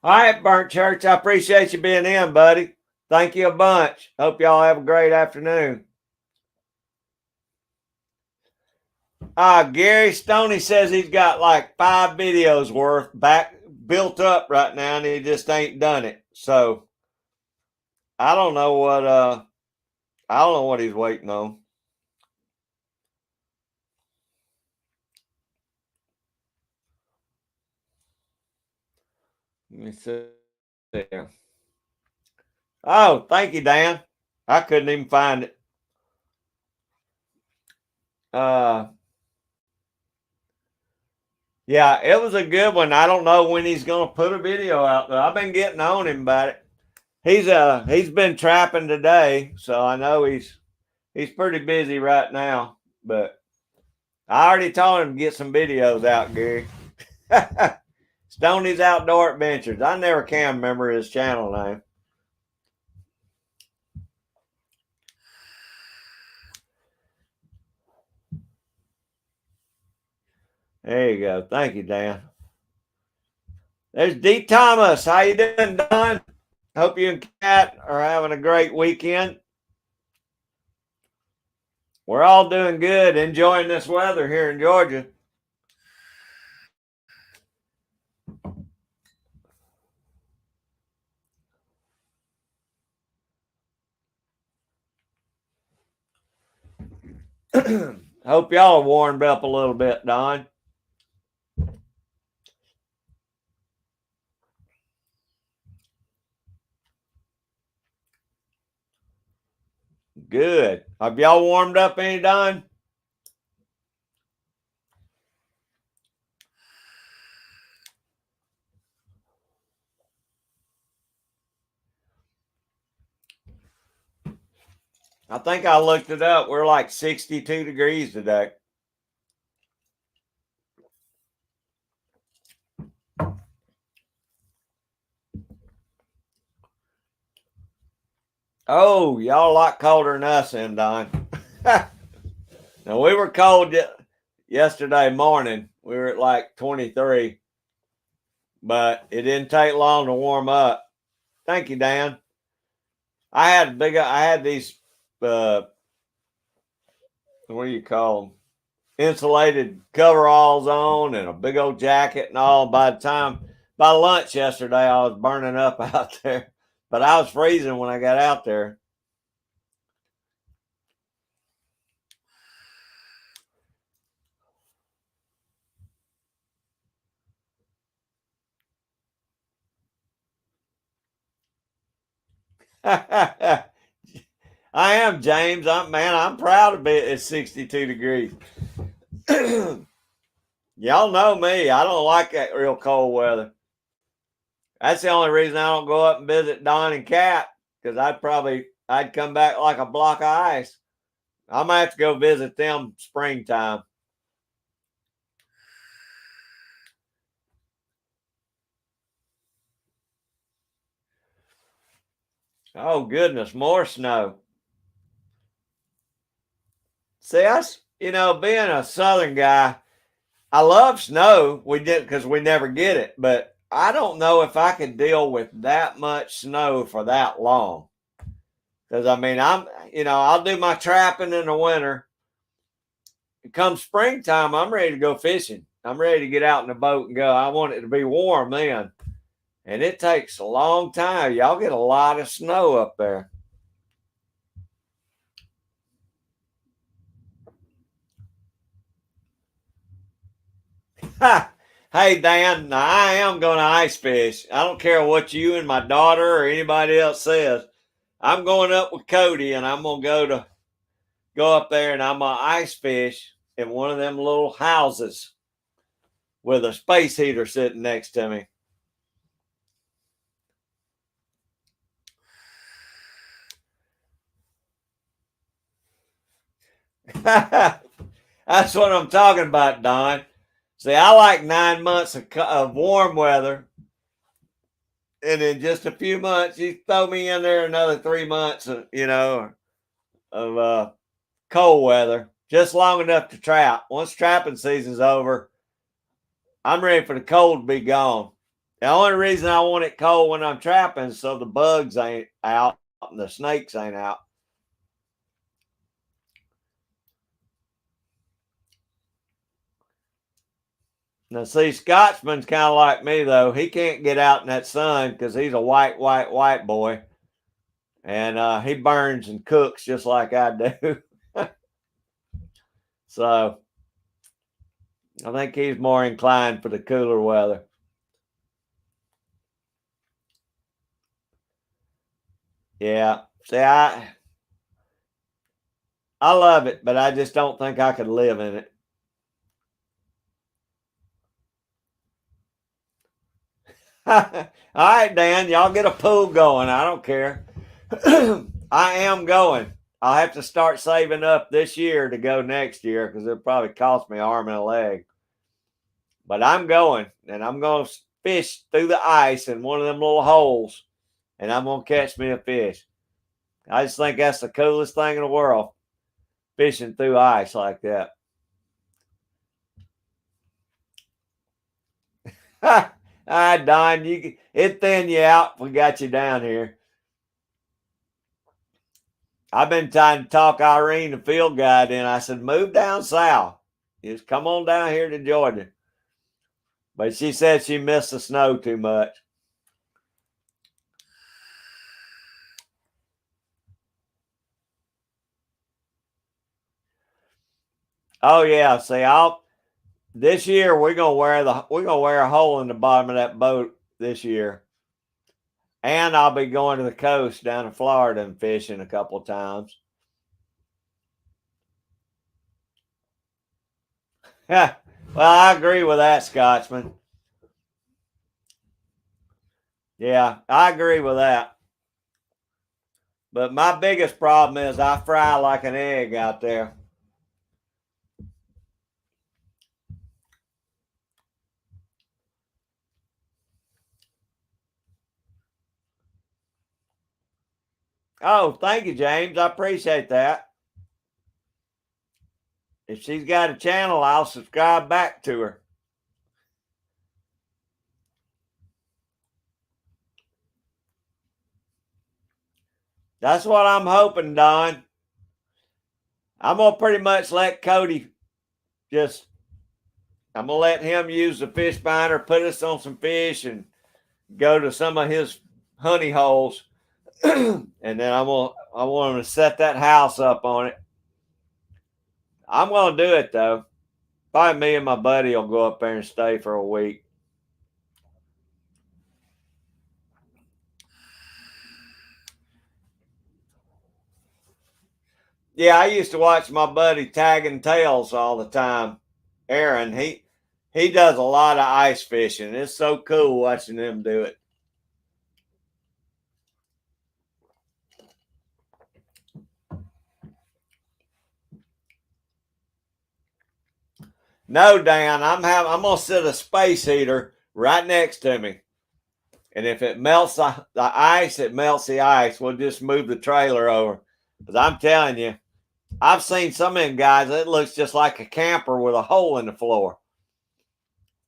All right, Burnt Church. I appreciate you being in, buddy. Thank you a bunch. Hope y'all have a great afternoon. Gary Stoney says he's got like 5 videos worth back built up right now, and he just ain't done it. So I don't know what he's waiting on. Let me see there. Oh, thank you, Dan. I couldn't even find it. Yeah, it was a good one. I don't know when he's gonna put a video out though. I've been getting on him about it. He's been trapping today, so I know he's pretty busy right now. But I already told him to get some videos out, Gary. Stoney's Outdoor Adventures. I never can remember his channel name. There you go. Thank you, Dan. There's D. Thomas. How you doing, Don? Hope you and Kat are having a great weekend. We're all doing good, enjoying this weather here in Georgia. Hope y'all are warmed up a little bit, Don. Good. Have y'all warmed up any, Don? I think I looked it up. We're like 62 degrees today. Oh, y'all a lot colder than us, then, Don. Now, we were cold yesterday morning. We were at like 23, but it didn't take long to warm up. Thank you, Dan. I had these, what do you call them? Insulated coveralls on and a big old jacket and all. By lunch yesterday, I was burning up out there, but I was freezing when I got out there. I am, James. I'm proud to be at 62 degrees. Y'all know me. I don't like that real cold weather. That's the only reason I don't go up and visit Don and Kat, because I'd come back like a block of ice. I might have to go visit them springtime. Oh goodness, more snow. See, us, being a southern guy, I love snow. We did because we never get it, but I don't know if I could deal with that much snow for that long. Because I'll do my trapping in the winter. Come springtime, I'm ready to go fishing. I'm ready to get out in the boat and go. I want it to be warm then. And it takes a long time. Y'all get a lot of snow up there. Hey, Dan, now I am going to ice fish. I don't care what you and my daughter or anybody else says. I'm going up with Cody and I'm going to go up there and I'm going to ice fish in one of them little houses with a space heater sitting next to me. That's what I'm talking about, Don. See, I like 9 months of warm weather, and in just a few months, you throw me in there another 3 months, of cold weather, just long enough to trap. Once trapping season's over, I'm ready for the cold to be gone. The only reason I want it cold when I'm trapping is so the bugs ain't out and the snakes ain't out. Now, see, Scotsman's kind of like me, though. He can't get out in that sun because he's a white boy. And he burns and cooks just like I do. So I think he's more inclined for the cooler weather. Yeah. See, I love it, but I just don't think I could live in it. All right, Dan, y'all get a pool going. I don't care. I am going. I'll have to start saving up this year to go next year because it'll probably cost me an arm and a leg. But I'm going, and I'm going to fish through the ice in one of them little holes, and I'm going to catch me a fish. I just think that's the coolest thing in the world, fishing through ice like that. All right, Don, it thin you out. We got you down here. I've been trying to talk Irene, the field guide, in. I said, move down south. Just come on down here to Georgia. But she said she missed the snow too much. Oh yeah. See, this year we're gonna wear a hole in the bottom of that boat this year. And I'll be going to the coast down in Florida and fishing a couple of times. Yeah. Well, I agree with that, Scotsman. Yeah, I agree with that. But my biggest problem is I fry like an egg out there. Oh, thank you, James. I appreciate that. If she's got a channel, I'll subscribe back to her. That's what I'm hoping, Don. I'm gonna pretty much let Cody just. I'm gonna let him use the fish finder, put us on some fish, and go to some of his honey holes, and then I want him to set that house up on it. I'm gonna do it though. Probably me and my buddy will go up there and stay for a week. Yeah, I used to watch my buddy tagging tails all the time. Aaron, he does a lot of ice fishing. It's so cool watching him do it. No, Dan, I'm gonna set a space heater right next to me. And if it melts the ice, it melts the ice. We'll just move the trailer over. Because I'm telling you, I've seen some of them guys, it looks just like a camper with a hole in the floor.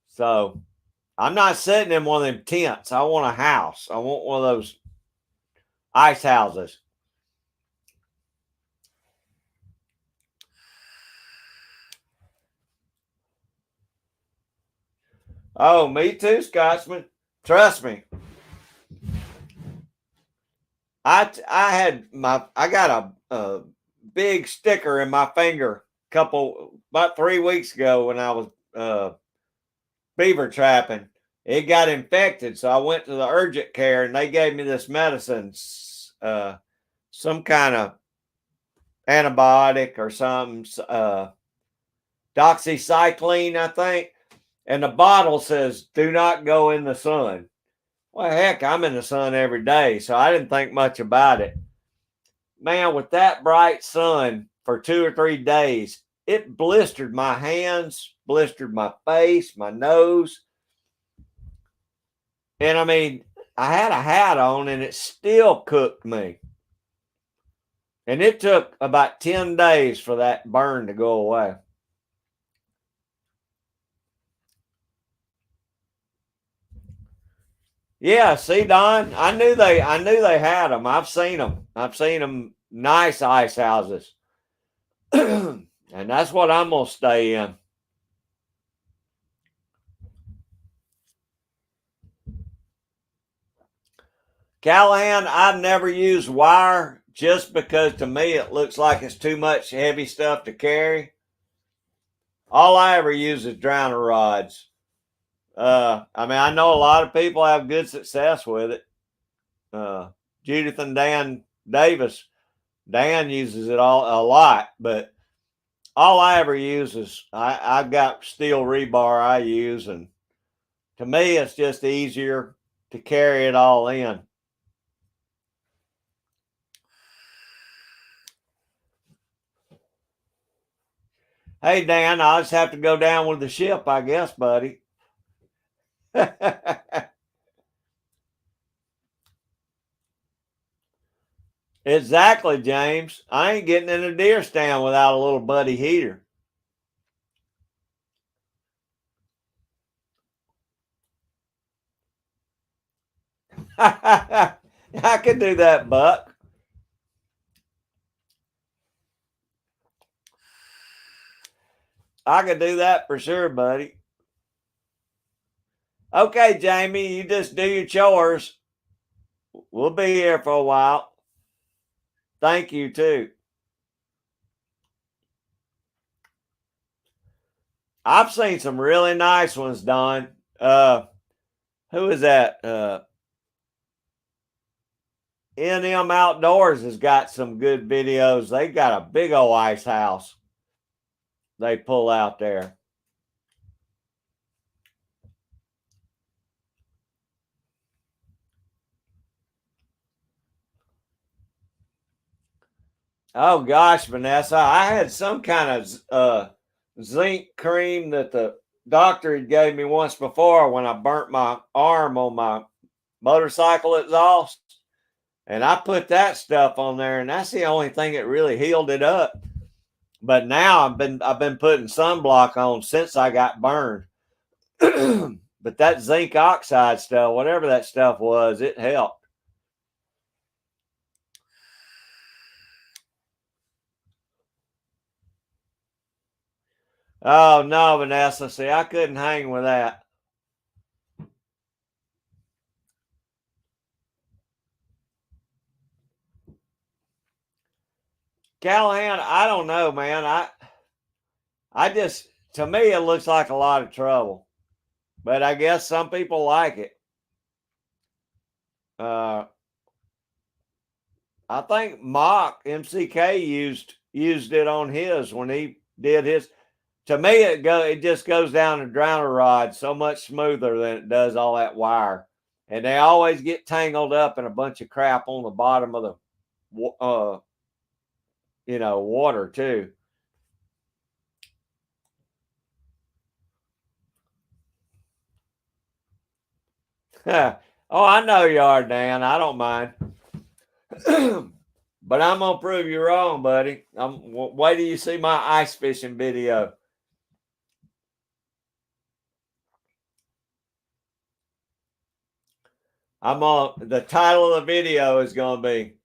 So I'm not sitting in one of them tents. I want a house. I want one of those ice houses. Oh, me too, Scotsman. Trust me. I got a big sticker in my finger about 3 weeks ago when I was beaver trapping. It got infected, so I went to the urgent care and they gave me this medicine, some kind of antibiotic or something, doxycycline, I think. And the bottle says, "Do not go in the sun." Well, heck, I'm in the sun every day, so I didn't think much about it. Man, with that bright sun for 2 or 3 days, it blistered my hands, blistered my face, my nose. And I mean, I had a hat on and it still cooked me. And it took about 10 days for that burn to go away. Yeah, see, Don, I knew they had them. I've seen them. I've seen them nice ice houses. And that's what I'm gonna stay in. Callahan, I've never used wire just because to me it looks like it's too much heavy stuff to carry. All I ever use is drowner rods. I mean, I know a lot of people have good success with it. Uh, Judith and Dan Davis, Dan uses it all a lot, but all I ever use is I've got steel rebar I use, and to me it's just easier to carry it all in. Hey Dan, I'll just have to go down with the ship, I guess, buddy. Exactly, James. I ain't getting in a deer stand without a little buddy heater. I could do that, Buck. I could do that for sure, buddy. Okay, Jamie, you just do your chores. We'll be here for a while. Thank you, too. I've seen some really nice ones, Don. Who is that? NM Outdoors has got some good videos. They got a big old ice house they pull out there. Oh gosh, Vanessa, I had some kind of zinc cream that the doctor had gave me once before when I burnt my arm on my motorcycle exhaust, and I put that stuff on there, and that's the only thing that really healed it up. But now I've been putting sunblock on since I got burned. But that zinc oxide stuff, whatever that stuff was, it helped. Oh no, Vanessa. See, I couldn't hang with that. Callahan, I don't know, man. I just, to me it looks like a lot of trouble. But I guess some people like it. Uh I think Mock MCK used it on his when he did his. To me, it just goes down the drowner rod so much smoother than it does all that wire, and they always get tangled up in a bunch of crap on the bottom of the water too. Oh, I know you are, Dan. I don't mind. But I'm gonna prove you wrong, buddy. Wait till you see my ice fishing video. The title of the video is gonna be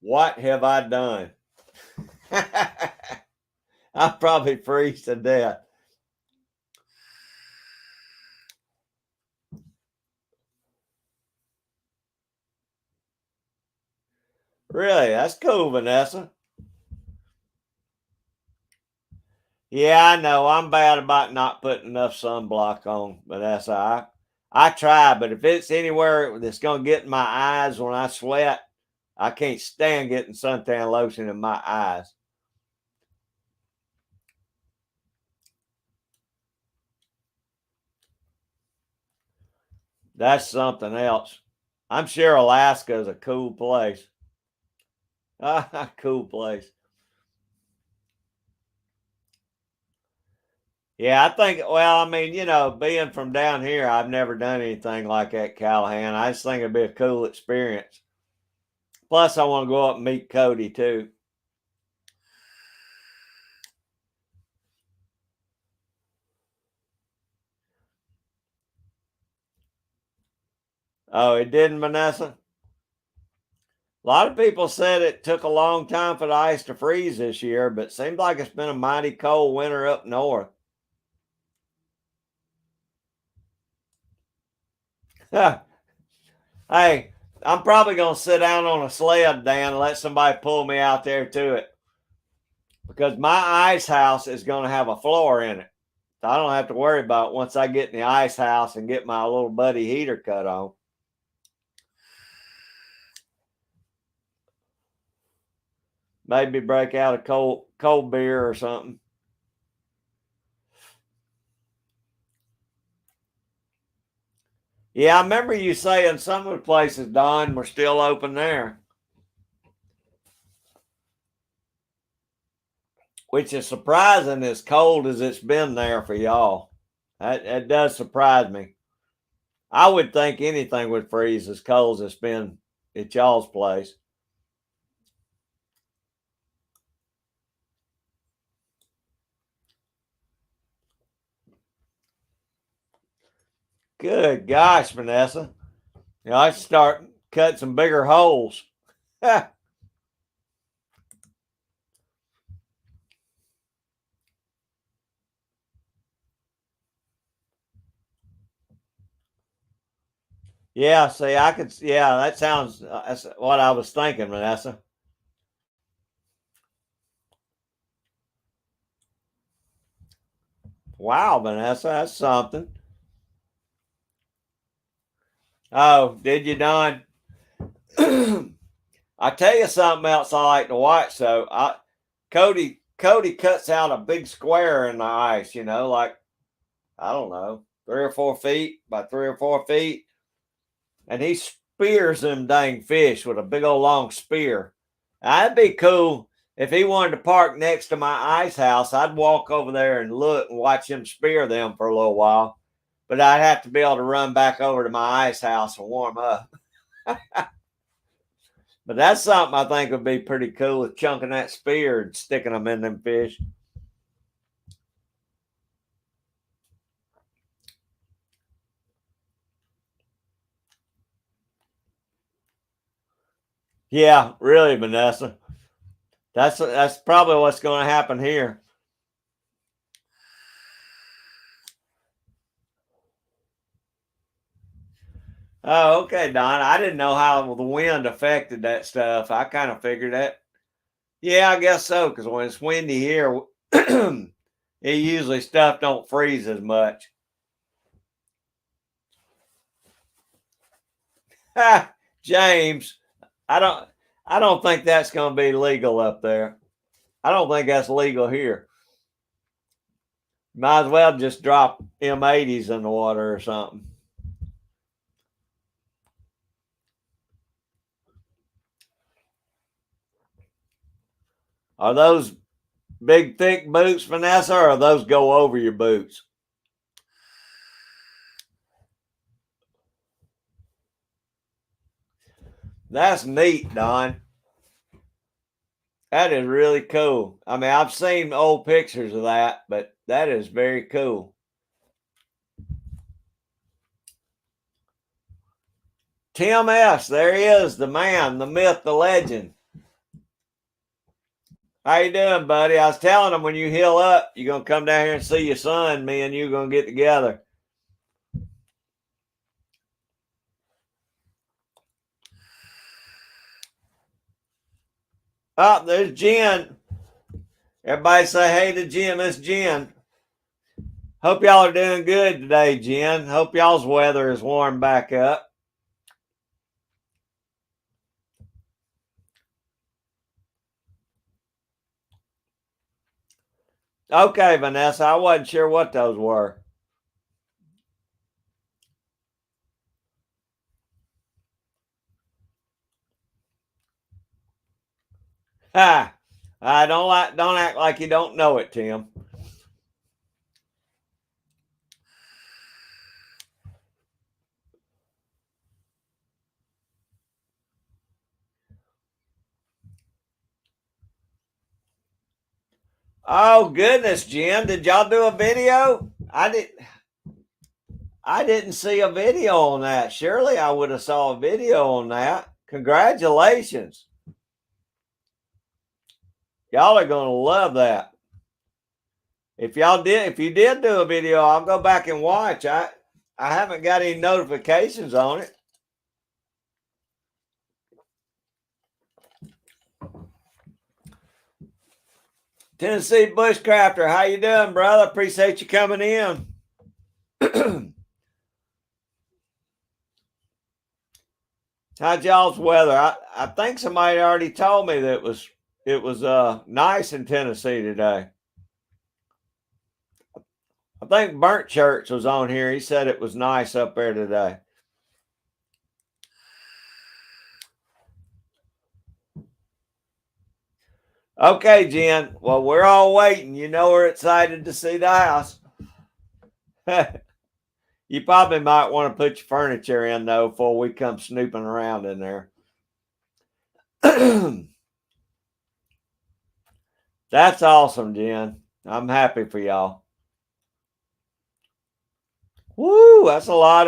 "What Have I Done?" I'll probably freeze to death. Really, that's cool, Vanessa. Yeah, I know. I'm bad about not putting enough sunblock on, Vanessa. I try, but if it's anywhere that's gonna get in my eyes when I sweat, I can't stand getting suntan lotion in my eyes. That's something else. I'm sure Alaska is a cool place. Cool place. Yeah, I think. Well, I mean, being from down here, I've never done anything like that, Callahan. I just think it'd be a cool experience. Plus, I want to go up and meet Cody too. Oh, it didn't, Vanessa? A lot of people said it took a long time for the ice to freeze this year, but it seems like it's been a mighty cold winter up north. Hey, I'm probably going to sit down on a sled, Dan, and let somebody pull me out there to it because my ice house is going to have a floor in it. So I don't have to worry about it once I get in the ice house and get my little buddy heater cut on. Maybe break out a cold beer or something. Yeah, I remember you saying some of the places, Don, were still open there, which is surprising as cold as it's been there for y'all. That does surprise me. I would think anything would freeze as cold as it's been at y'all's place. Good gosh, Vanessa. I start cutting some bigger holes. Yeah, see, I could. Yeah, that sounds. That's what I was thinking, Vanessa. Wow, Vanessa, that's something. Oh, did you, Don? I tell you something else I like to watch. Cody cuts out a big square in the ice. Like I don't know, 3 or 4 feet by 3 or 4 feet, and he spears them dang fish with a big old long spear. That'd be cool if he wanted to park next to my ice house. I'd walk over there and look and watch him spear them for a little while, but I'd have to be able to run back over to my ice house and warm up. But that's something I think would be pretty cool, with chunking that spear and sticking them in them fish. Yeah, really, Vanessa. That's probably what's going to happen here. Oh, okay, Don. I didn't know how the wind affected that stuff. I kind of figured that. Yeah, I guess so. Because when it's windy here, it usually stuff don't freeze as much. Ha, James, I don't. I don't think that's going to be legal up there. I don't think that's legal here. Might as well just drop M80s in the water or something. Are those big, thick boots, Vanessa, or those go over your boots? That's neat, Don. That is really cool. I mean, I've seen old pictures of that, but that is very cool. Tim S., there he is, the man, the myth, the legend. How you doing, buddy? I was telling him when you heal up, you're gonna come down here and see your son. Me and you gonna get together. Oh, there's Jen. Everybody say hey to Jen. It's Jen. Hope y'all are doing good today, Jen. Hope y'all's weather is warm back up. Okay, Vanessa, I wasn't sure what those were. Ha! I don't act like you don't know it, Tim. Oh goodness, Jen, did y'all do a video? I didn't see a video on that. Surely I would have saw a video on that. Congratulations. Y'all are gonna love that. If you did do a video, I'll go back and watch. I haven't got any notifications on it. Tennessee Bushcrafter, how you doing, brother? Appreciate you coming in. How's y'all's weather? I think somebody already told me that it was nice in Tennessee today. I think Burnt Church was on here. He said it was nice up there today. Okay, Jen. Well, we're all waiting. We're excited to see the house. You probably might want to put your furniture in, though, before we come snooping around in there. That's awesome, Jen. I'm happy for y'all. Woo, it's a lot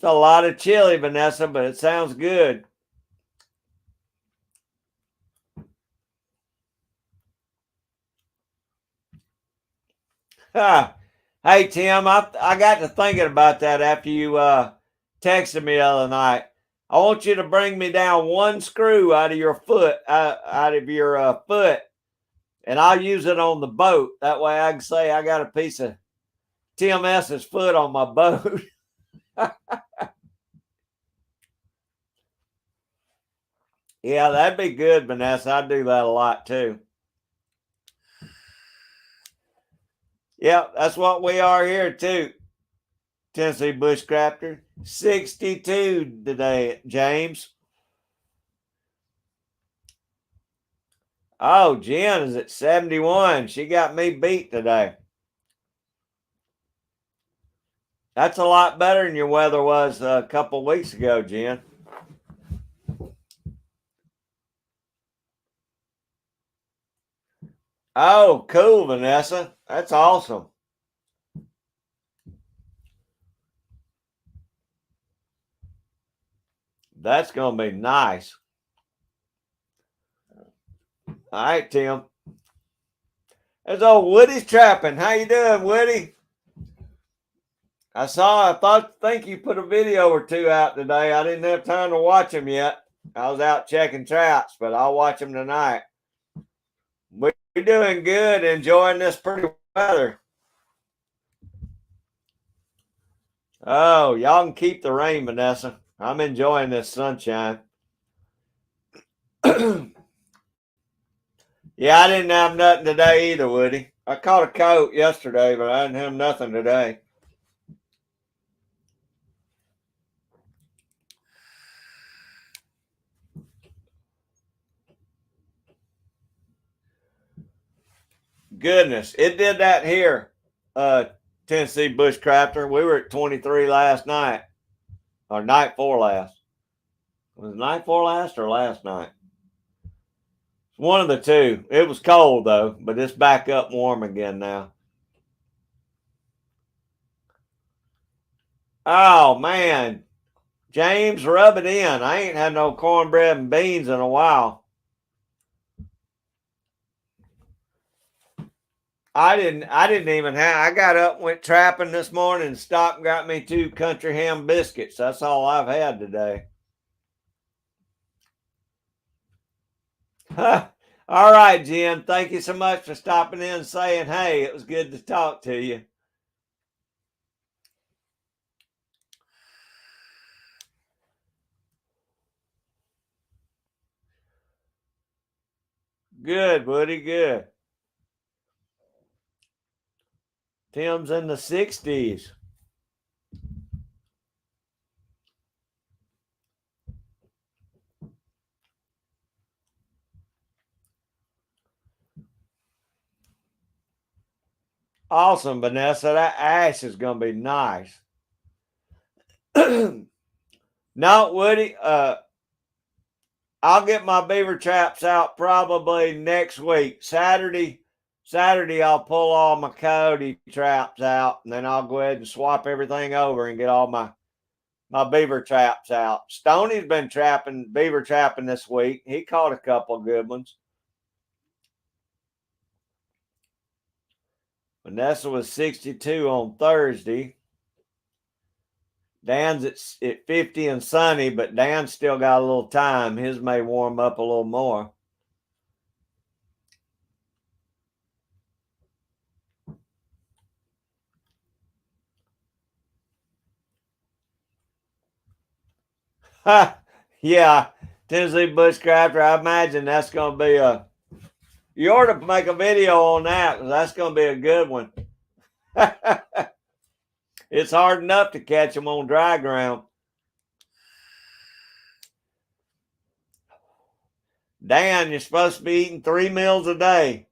of chili, Vanessa, but it sounds good. Hey, Tim, I got to thinking about that after you texted me the other night. I want you to bring me down one screw out of your foot, and I'll use it on the boat. That way I can say I got a piece of Tim S's foot on my boat. Yeah, that'd be good, Vanessa. I do that a lot too. Yeah, that's what we are here too. Tennessee Bushcrafter. 62 today, James. Oh, Jen is at 71. She got me beat today. That's a lot better than your weather was a couple weeks ago, Jen. Oh, cool, Vanessa. That's awesome. That's going to be nice. All right, Tim. There's old Woody's trapping. How you doing, Woody? Think you put a video or two out today. I didn't have time to watch them yet. I was out checking traps, but I'll watch them tonight. We're doing good, enjoying this pretty weather. Oh, y'all can keep the rain, Vanessa. I'm enjoying this sunshine. Yeah, I didn't have nothing today either, Woody. I caught a coat yesterday, but I didn't have nothing today. Goodness, it did that here, Tennessee Bushcrafter. We were at 23 last night, or night before last. Was it night before last or last night? One of the two. It was cold though, but it's back up warm again now. Oh man, James, rub it in. I ain't had no cornbread and beans in a while. I didn't even have. I got up, went trapping this morning, and stopped and got me 2 country ham biscuits. That's all I've had today. All right, Jen. Thank you so much for stopping in and saying, hey, it was good to talk to you. Good, Woody. Good. Tim's in the 60s. Awesome, Vanessa. That ash is going to be nice. No, Woody, I'll get my beaver traps out probably next week. Saturday, I'll pull all my coyote traps out, and then I'll go ahead and swap everything over and get all my beaver traps out. Stoney's been beaver trapping this week. He caught a couple good ones. Vanessa was 62 on Thursday. Dan's at 50 and sunny, but Dan's still got a little time. His may warm up a little more. Yeah, Tennessee Bushcrafter. I imagine that's going to be you ought to make a video on that because that's going to be a good one. It's hard enough to catch them on dry ground. Dan, you're supposed to be eating 3 meals a day.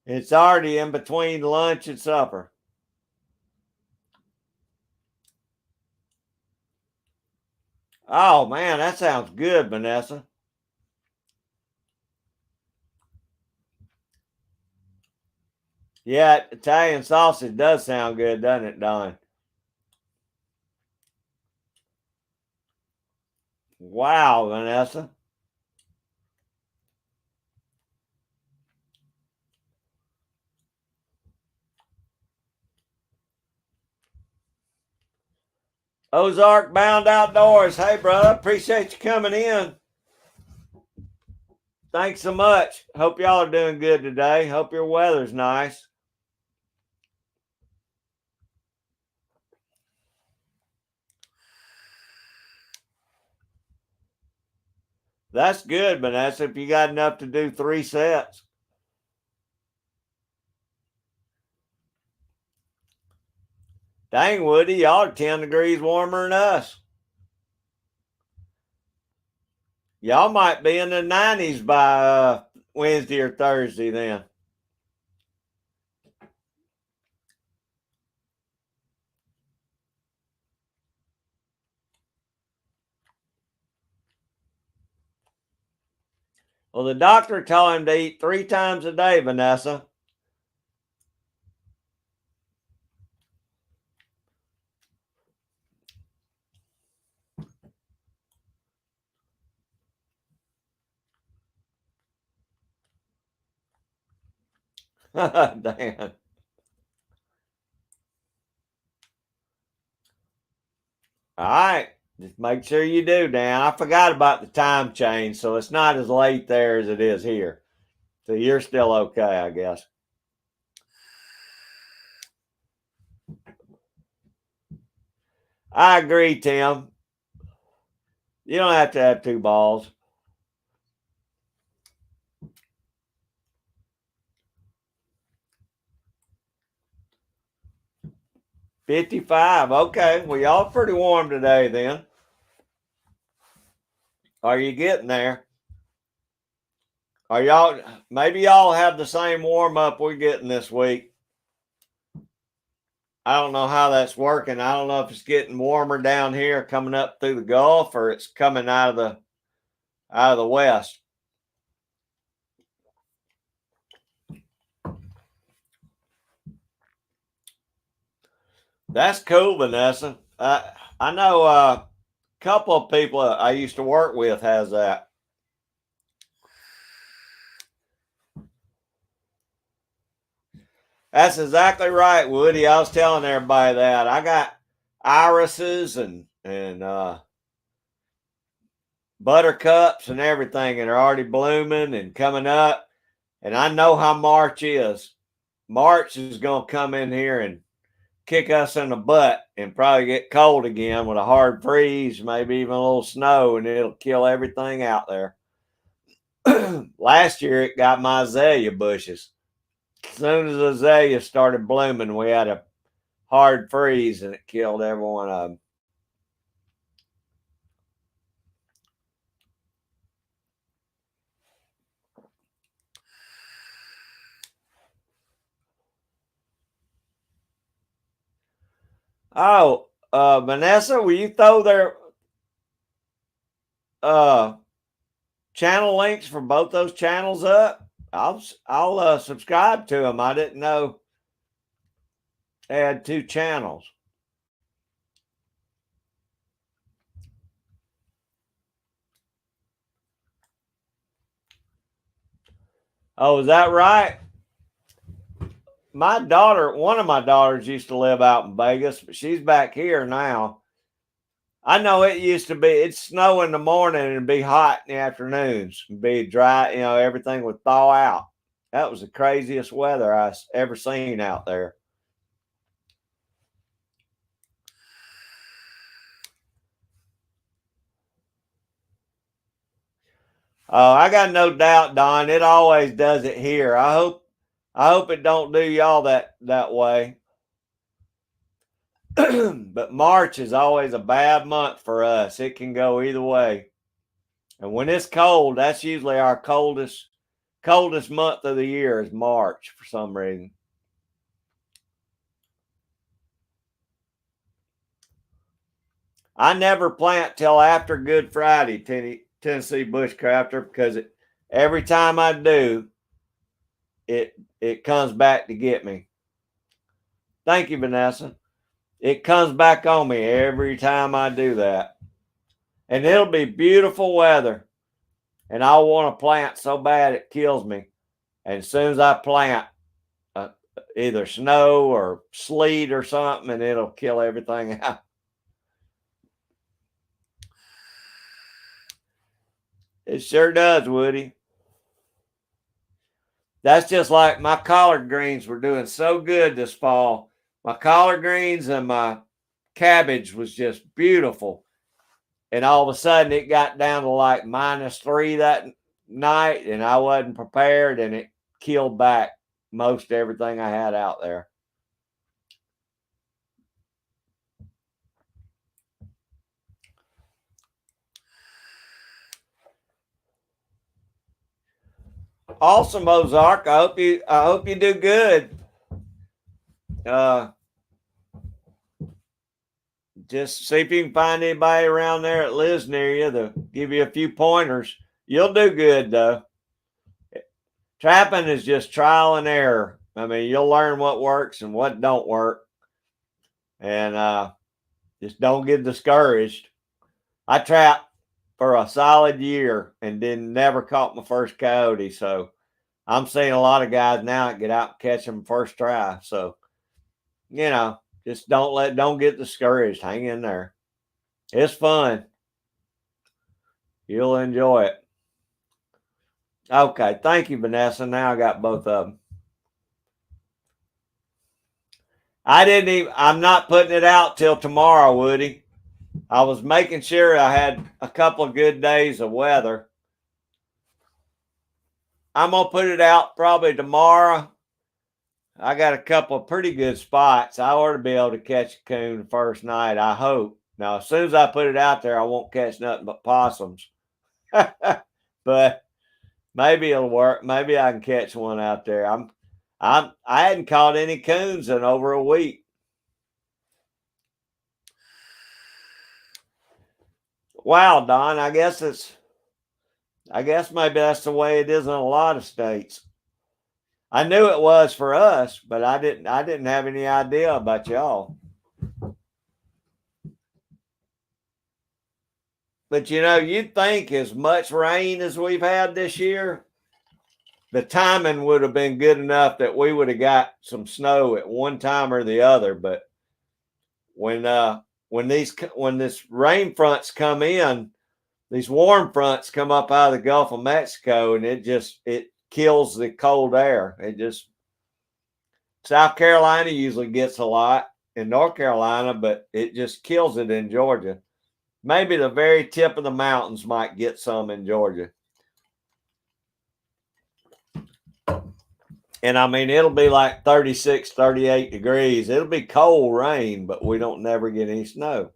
It's already in between lunch and supper. Oh, man, that sounds good, Vanessa. Yeah, Italian sausage does sound good, doesn't it, Don? Wow, Vanessa. Ozark Bound Outdoors. Hey, brother, appreciate you coming in. Thanks so much. Hope y'all are doing good today. Hope your weather's nice. That's good, Vanessa, if you got enough to do 3 sets. Dang, Woody, y'all are 10 degrees warmer than us. Y'all might be in the 90s by Wednesday or Thursday then. Well, the doctor told him to eat 3 times a day, Vanessa. Damn. All right. Just make sure you do, Dan. I forgot about the time change, so it's not as late there as it is here. So you're still okay, I guess. I agree, Tim. You don't have to have 2 balls. $55. Okay. Well, y'all pretty warm today then. Are you getting there? Are y'all maybe y'all have the same warm up we're getting this week? I don't know how that's working. I don't know if it's getting warmer down here coming up through the Gulf or it's coming out of the west. That's cool, Vanessa. I know a couple of people I used to work with has that. That's exactly right, Woody. I was telling everybody that I got irises and buttercups and everything, and they're already blooming and coming up. And I know how March is. March is going to come in here and kick us in the butt and probably get cold again with a hard freeze, maybe even a little snow, and it'll kill everything out there. Last year, it got my azalea bushes. As soon as azalea started blooming, we had a hard freeze and it killed every one of them. Oh, Vanessa, will you throw their uh, channel links for both those channels up? I'll subscribe to them. I didn't know they had 2 channels. Oh, is that right? My daughter, one of my daughters used to live out in Vegas, but she's back here now. I know it used to be, it'd snow in the morning and be hot in the afternoons, and be dry, everything would thaw out. That was the craziest weather I ever seen out there. Oh, I got no doubt, Don. It always does it here. I hope it don't do y'all that way. But March is always a bad month for us. It can go either way. And when it's cold, that's usually our coldest month of the year is March for some reason. I never plant till after Good Friday, Tennessee Bushcrafter, because every time I do, it comes back to get me. Thank you, Vanessa. It comes back on me every time I do that. And it'll be beautiful weather. And I want to plant so bad it kills me. And as soon as I plant, uh, either snow or sleet or something, and it'll kill everything out. It sure does, Woody. That's just like my collard greens were doing so good this fall. My collard greens and my cabbage was just beautiful. And all of a sudden it got down to like -3 that night, and I wasn't prepared, and it killed back most everything I had out there. Awesome, Ozark. I hope you do good. Uh, just see if you can find anybody around there that lives near you to give you a few pointers. You'll do good though. Trapping is just trial and error. I mean, you'll learn what works and what don't work, and just don't get discouraged. I trapped for a solid year and then never caught my first coyote, so I'm seeing a lot of guys now that get out and catch them first try. So just don't get discouraged. Hang in there. It's fun. You'll enjoy it. Okay, thank you, Vanessa. Now I got both of them. I'm not putting it out till tomorrow, Woody. I was making sure I had a couple of good days of weather. I'm going to put it out probably tomorrow. I got a couple of pretty good spots. I ought to be able to catch a coon the first night, I hope. Now, as soon as I put it out there, I won't catch nothing but possums. But maybe it'll work. Maybe I can catch one out there. I hadn't caught any coons in over a week. Wow, Don, I guess maybe that's the way it is in a lot of states. I knew it was for us, but I didn't have any idea about y'all. But you'd think as much rain as we've had this year, the timing would have been good enough that we would have got some snow at one time or the other. But when this rain fronts come in, these warm fronts come up out of the Gulf of Mexico, and it kills the cold air. South Carolina usually gets a lot in North Carolina, but it just kills it in Georgia. Maybe the very tip of the mountains might get some in Georgia. And I mean, it'll be like 36, 38 degrees. It'll be cold rain, but we don't never get any snow.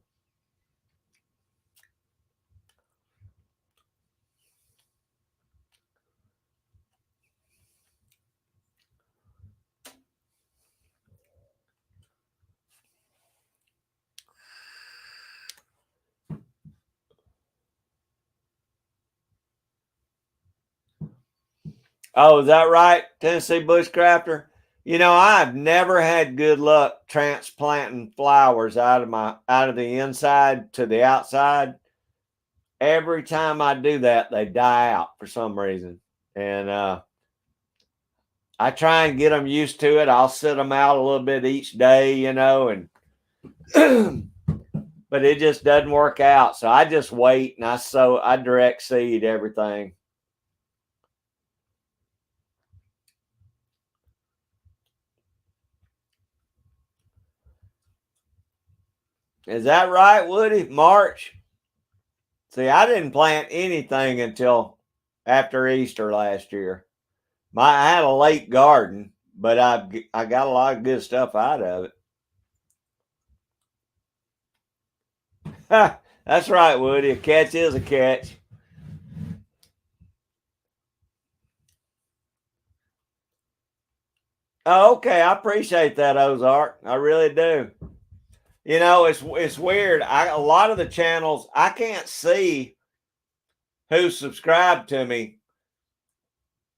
Oh, is that right, Tennessee Bushcrafter? I've never had good luck transplanting flowers out of the inside to the outside. Every time I do that, they die out for some reason, and I try and get them used to it. I'll sit them out a little bit each day, and but it just doesn't work out. So I just wait and I direct seed everything. Is that right, Woody? March? See, I didn't plant anything until after Easter last year. I had a late garden, but I got a lot of good stuff out of it. That's right, Woody. A catch is a catch. Oh, okay. I appreciate that, Ozark. I really do. It's weird. A lot of the channels I can't see who subscribed to me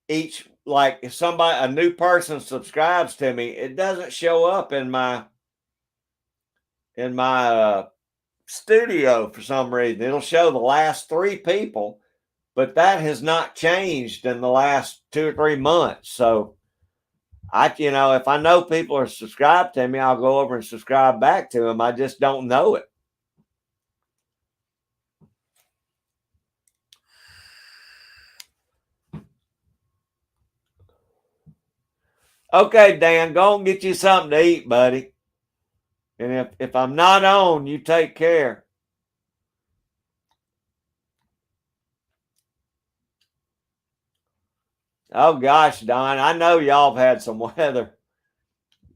each. Like if a new person subscribes to me, it doesn't show up in my studio for some reason. It'll show the last 3 people, but that has not changed in the last 2 or 3 months. So if I know people are subscribed to me, I'll go over and subscribe back to them. I just don't know it. Okay, Dan, go and get you something to eat, buddy. And if I'm not on, you take care. Oh gosh, Don, I know y'all have had some weather.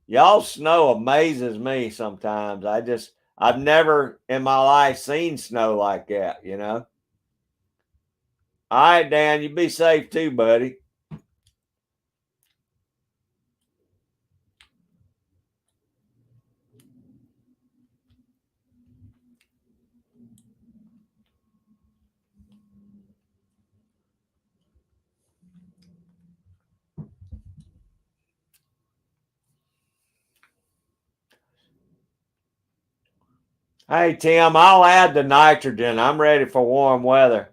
Y'all snow amazes me sometimes. I've never in my life seen snow like that, you know. All right, Dan, you be safe too, buddy. Hey, Tim, I'll add the nitrogen. I'm ready for warm weather.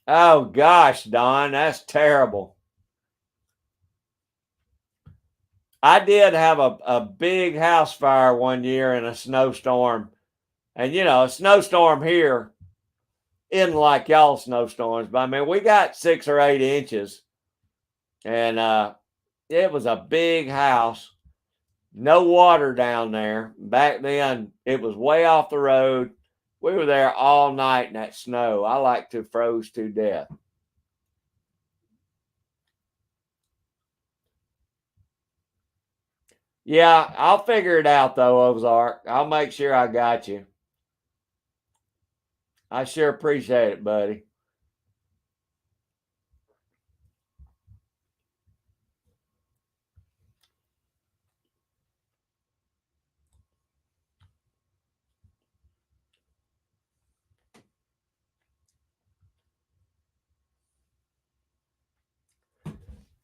Oh gosh, Don, that's terrible. I did have a big house fire one year in a snowstorm. And you know, a snowstorm here isn't like y'all snowstorms, but I mean, we got 6 or 8 inches, and it was a big house, no water down there. Back then, it was way off the road. We were there all night in that snow. I like to froze to death. Yeah, I'll figure it out though, Ozark. I'll make sure I got you. I sure appreciate it, buddy.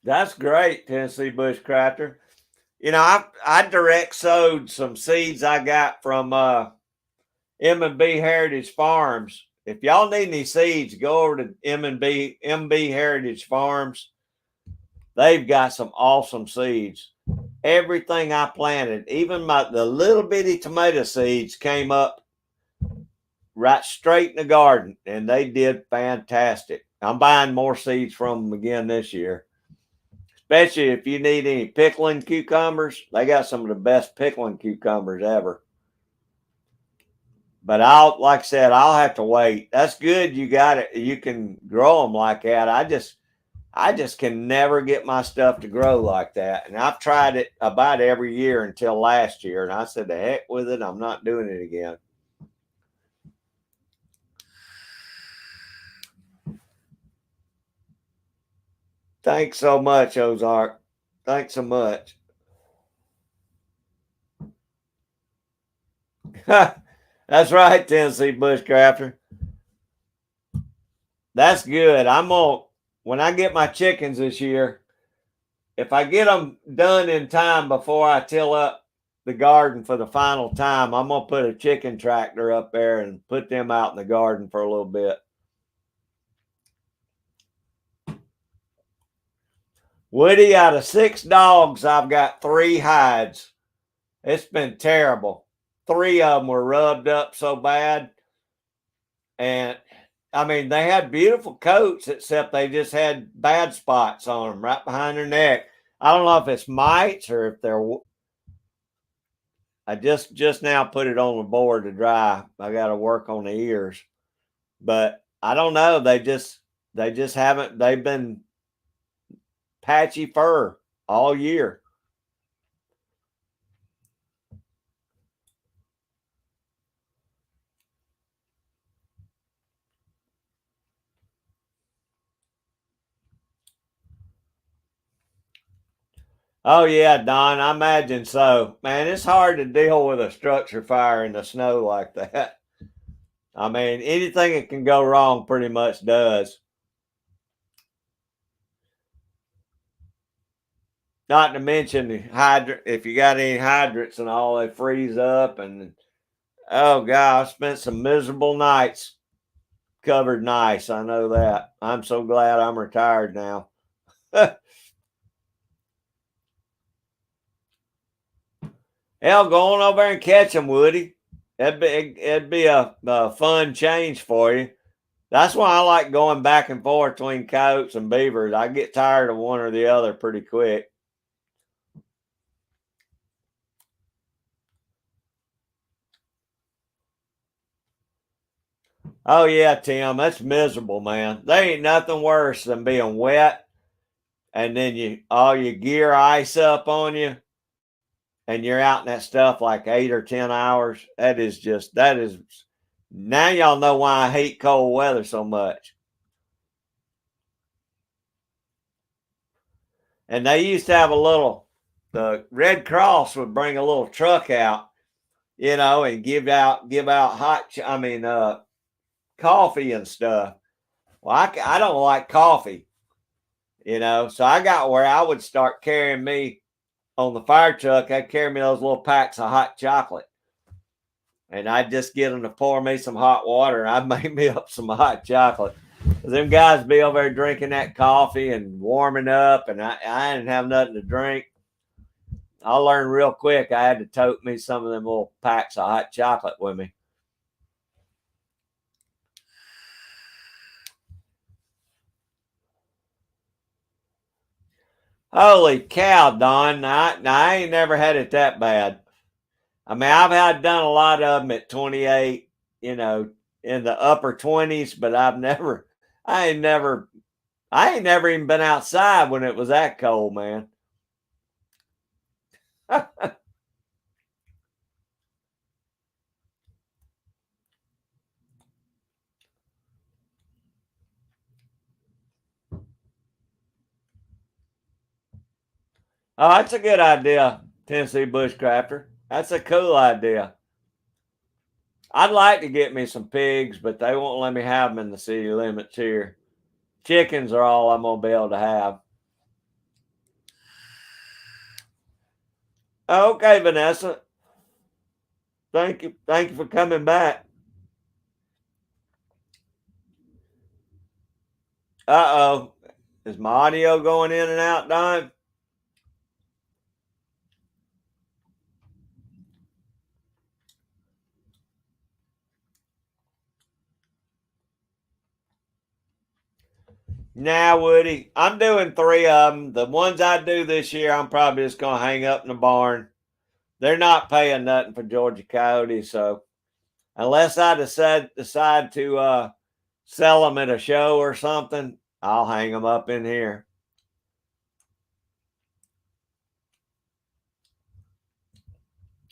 That's great, Tennessee Bushcrafter. You know, I direct sowed some seeds I got from M&B Heritage Farms. If y'all need any seeds, go over to M&B MB Heritage Farms. They've got some awesome seeds. Everything I planted, even the little bitty tomato seeds, came up right straight in the garden, and they did fantastic. I'm buying more seeds from them again this year. Especially if you need any pickling cucumbers, they got some of the best pickling cucumbers ever. But like I said, I'll have to wait. That's good. You got it. You can grow them like that. I just can never get my stuff to grow like that. And I've tried it about every year until last year. And I said, the heck with it. I'm not doing it again. Thanks so much, Ozark. Thanks so much. That's right, Tennessee Bushcrafter. That's good. When I get my chickens this year, if I get them done in time before I till up the garden for the final time, I'm going to put a chicken tractor up there and put them out in the garden for a little bit. Woody, out of 6 dogs, I've got 3 hides. It's been terrible. 3 of them were rubbed up so bad. And I mean, they had beautiful coats, except they just had bad spots on them right behind their neck. I don't know if it's mites or if they're. I just now put it on the board to dry. I got to work on the ears, but I don't know. They just haven't. They've been patchy fur all year. Oh yeah, Don, I imagine so. Man, it's hard to deal with a structure fire in the snow like that. I mean, anything that can go wrong pretty much does. Not to mention the hydrant. If you got any hydrants and all, they freeze up. And oh god, I spent some miserable nights covered in ice. I know that. I'm so glad I'm retired now. Hell, go on over and catch them, Woody. it'd be a fun change for you. That's why I like going back and forth between coyotes and beavers. I get tired of one or the other pretty quick. Oh yeah, Tim, that's miserable, man. There ain't nothing worse than being wet and then all your gear ice up on you and you're out in that stuff like 8 or 10 hours. That is now y'all know why I hate cold weather so much. And they used to have the Red Cross would bring a little truck out, and give out coffee and stuff. Well, I don't like coffee, so I got where I would start carrying me on the fire truck. I'd carry me those little packs of hot chocolate, and I'd just get them to pour me some hot water, and I'd make me up some hot chocolate. Them guys be over there drinking that coffee and warming up, and I didn't have nothing to drink. I learned real quick I had to tote me some of them little packs of hot chocolate with me. Holy cow, Don. I ain't never had it that bad. I mean, I've had done a lot of them at 28, in the upper 20s, but I ain't never, I ain't never even been outside when it was that cold, man. Oh, that's a good idea, Tennessee Bushcrafter. That's a cool idea. I'd like to get me some pigs, but they won't let me have them in the city limits here. Chickens are all I'm gonna be able to have. Okay, Vanessa. Thank you. Thank you for coming back. Uh-oh. Is my audio going in and out, Don? Nah, Woody. I'm doing three of them. The ones I do this year, I'm probably just gonna hang up in the barn. They're not paying nothing for Georgia Coyote, so unless I decide to sell them at a show or something, I'll hang them up in here.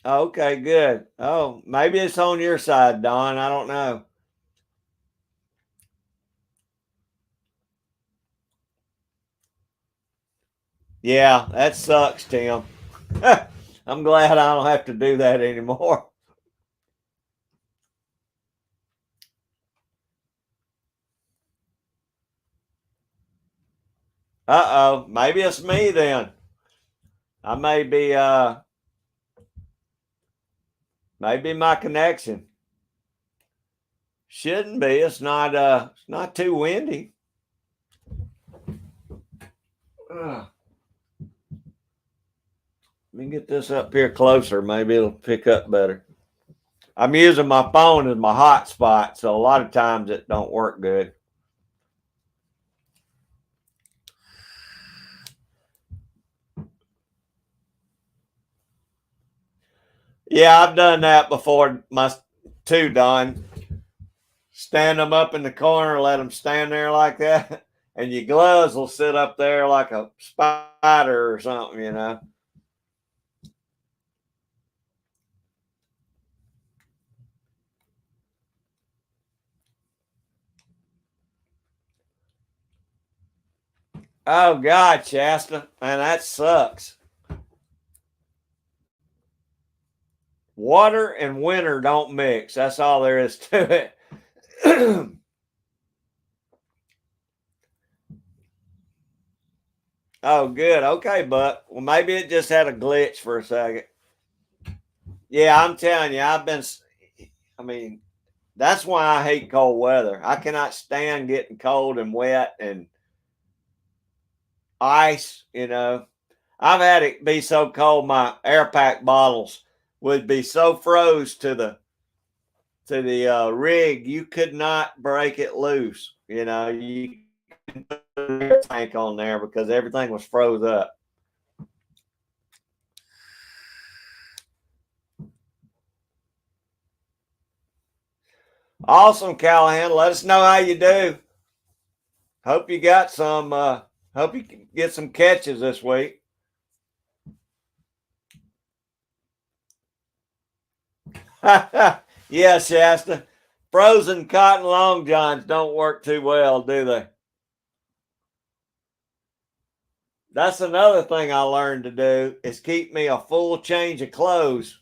Okay, good. Oh, maybe it's on your side, Don. I don't know. Yeah, that sucks, Tim. I'm glad I don't have to do that anymore. Uh oh, maybe it's me then. I may be maybe my connection. Shouldn't be. It's not too windy. Let me get this up here closer. Maybe it'll pick up better. I'm using my phone as my hotspot, so a lot of times it don't work good. Yeah, I've done that before. My two, Don. Stand them up in the corner, let them stand there like that, and your gloves will sit up there like a spider or something. Oh God, Shasta, man, that sucks. Water and winter don't mix. That's all there is to it. Oh, good. Okay, Buck. Well, maybe it just had a glitch for a second. Yeah, I'm telling you, I mean, that's why I hate cold weather. I cannot stand getting cold and wet and ice. I've had it be so cold, my air pack bottles would be so froze to the to the rig, you could not break it loose. You know, you couldn't put an air tank on there because everything was froze up. Awesome, Callahan. Let us know how you do. Hope you got some. Hope you can get some catches this week. Yeah, Shasta. Frozen cotton long johns don't work too well, do they? That's another thing I learned to do is keep me a full change of clothes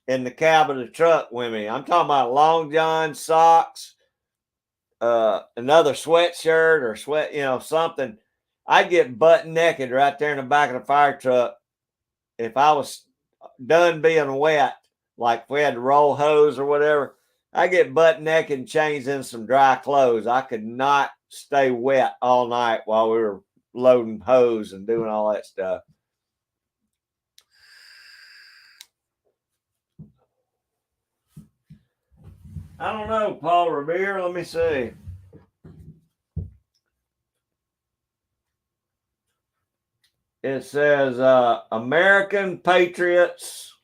in the cab of the truck with me. I'm talking about long john, socks, another sweatshirt or something. I'd get butt naked right there in the back of the fire truck if I was done being wet, like if we had to roll hose or whatever. I get butt naked and change in some dry clothes. I could not stay wet all night while we were loading hose and doing all that stuff. I don't know, Paul Revere. Let me see. It says American Patriots.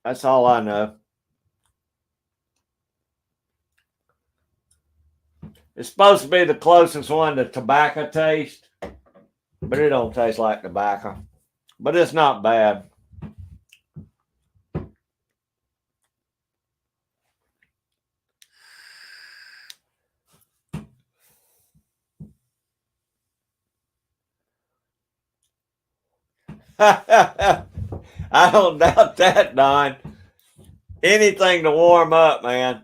That's all I know. It's supposed to be the closest one to tobacco taste, but it don't taste like tobacco. But it's not bad. I don't doubt that, Don. Anything to warm up, man.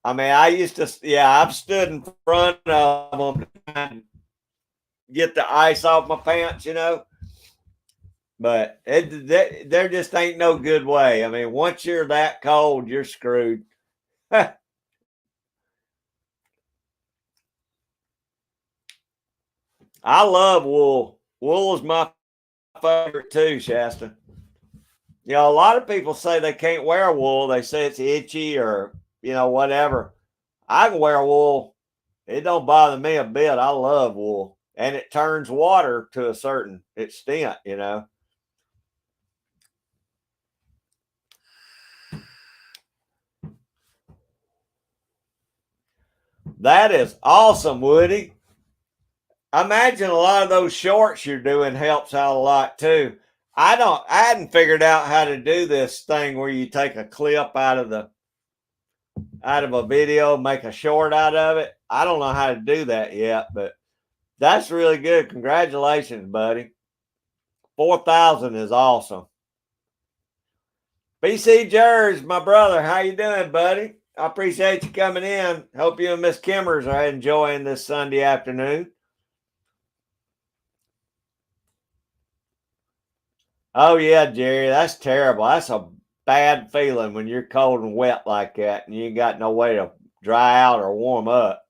I mean, I used to, yeah, I've stood in front of them and get the ice off my pants, but there just ain't no good way. I mean, once you're that cold, you're screwed. I love wool. Wool is my favorite too, Shasta. A lot of people say they can't wear wool. They say it's itchy or, whatever. I can wear wool. It don't bother me a bit. I love wool. And it turns water to a certain extent. That is awesome, Woody. I imagine a lot of those shorts you're doing helps out a lot too. I hadn't figured out how to do this thing where you take a clip out of a video, make a short out of it. I don't know how to do that yet, but that's really good. Congratulations, buddy. 4,000 is awesome. BC Jers, my brother, how you doing, buddy? I appreciate you coming in. Hope you and Miss Kimmers are enjoying this Sunday afternoon. Oh yeah, Jerry, that's terrible. That's a bad feeling when you're cold and wet like that and you ain't got no way to dry out or warm up.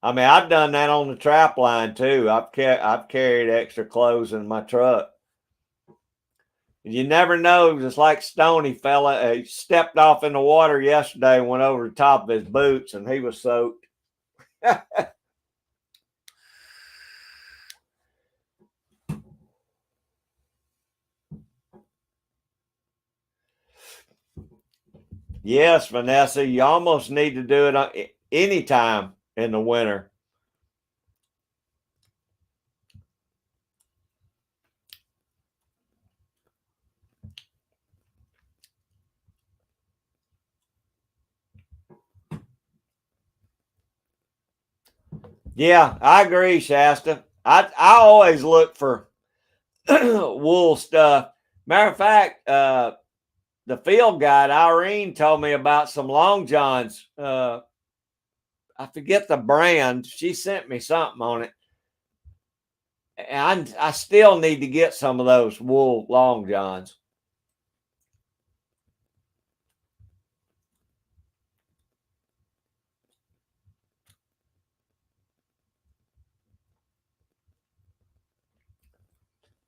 I mean, I've done that on the trap line too. I've carried extra clothes in my truck. You never know. Just like Stoney fella, he stepped off in the water yesterday and went over the top of his boots, and he was soaked. Yes, Vanessa, you almost need to do it anytime in the winter. Yeah, I agree, Shasta. I always look for wool stuff. Matter of fact, the field guide Irene told me about some long johns. I forget the brand. She sent me something on it. And I still need to get some of those wool long johns.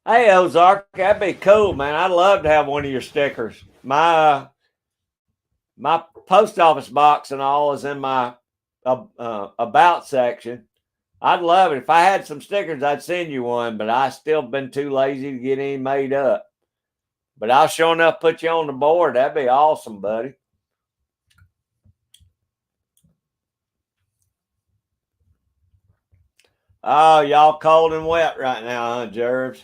Hey, Ozark, that'd be cool, man. I'd love to have one of your stickers. My post office box and all is in my about section. I'd love it. If I had some stickers, I'd send you one, but I still been too lazy to get any made up. But I'll sure enough put you on the board. That'd be awesome, buddy. Oh, y'all cold and wet right now, huh, Jervs?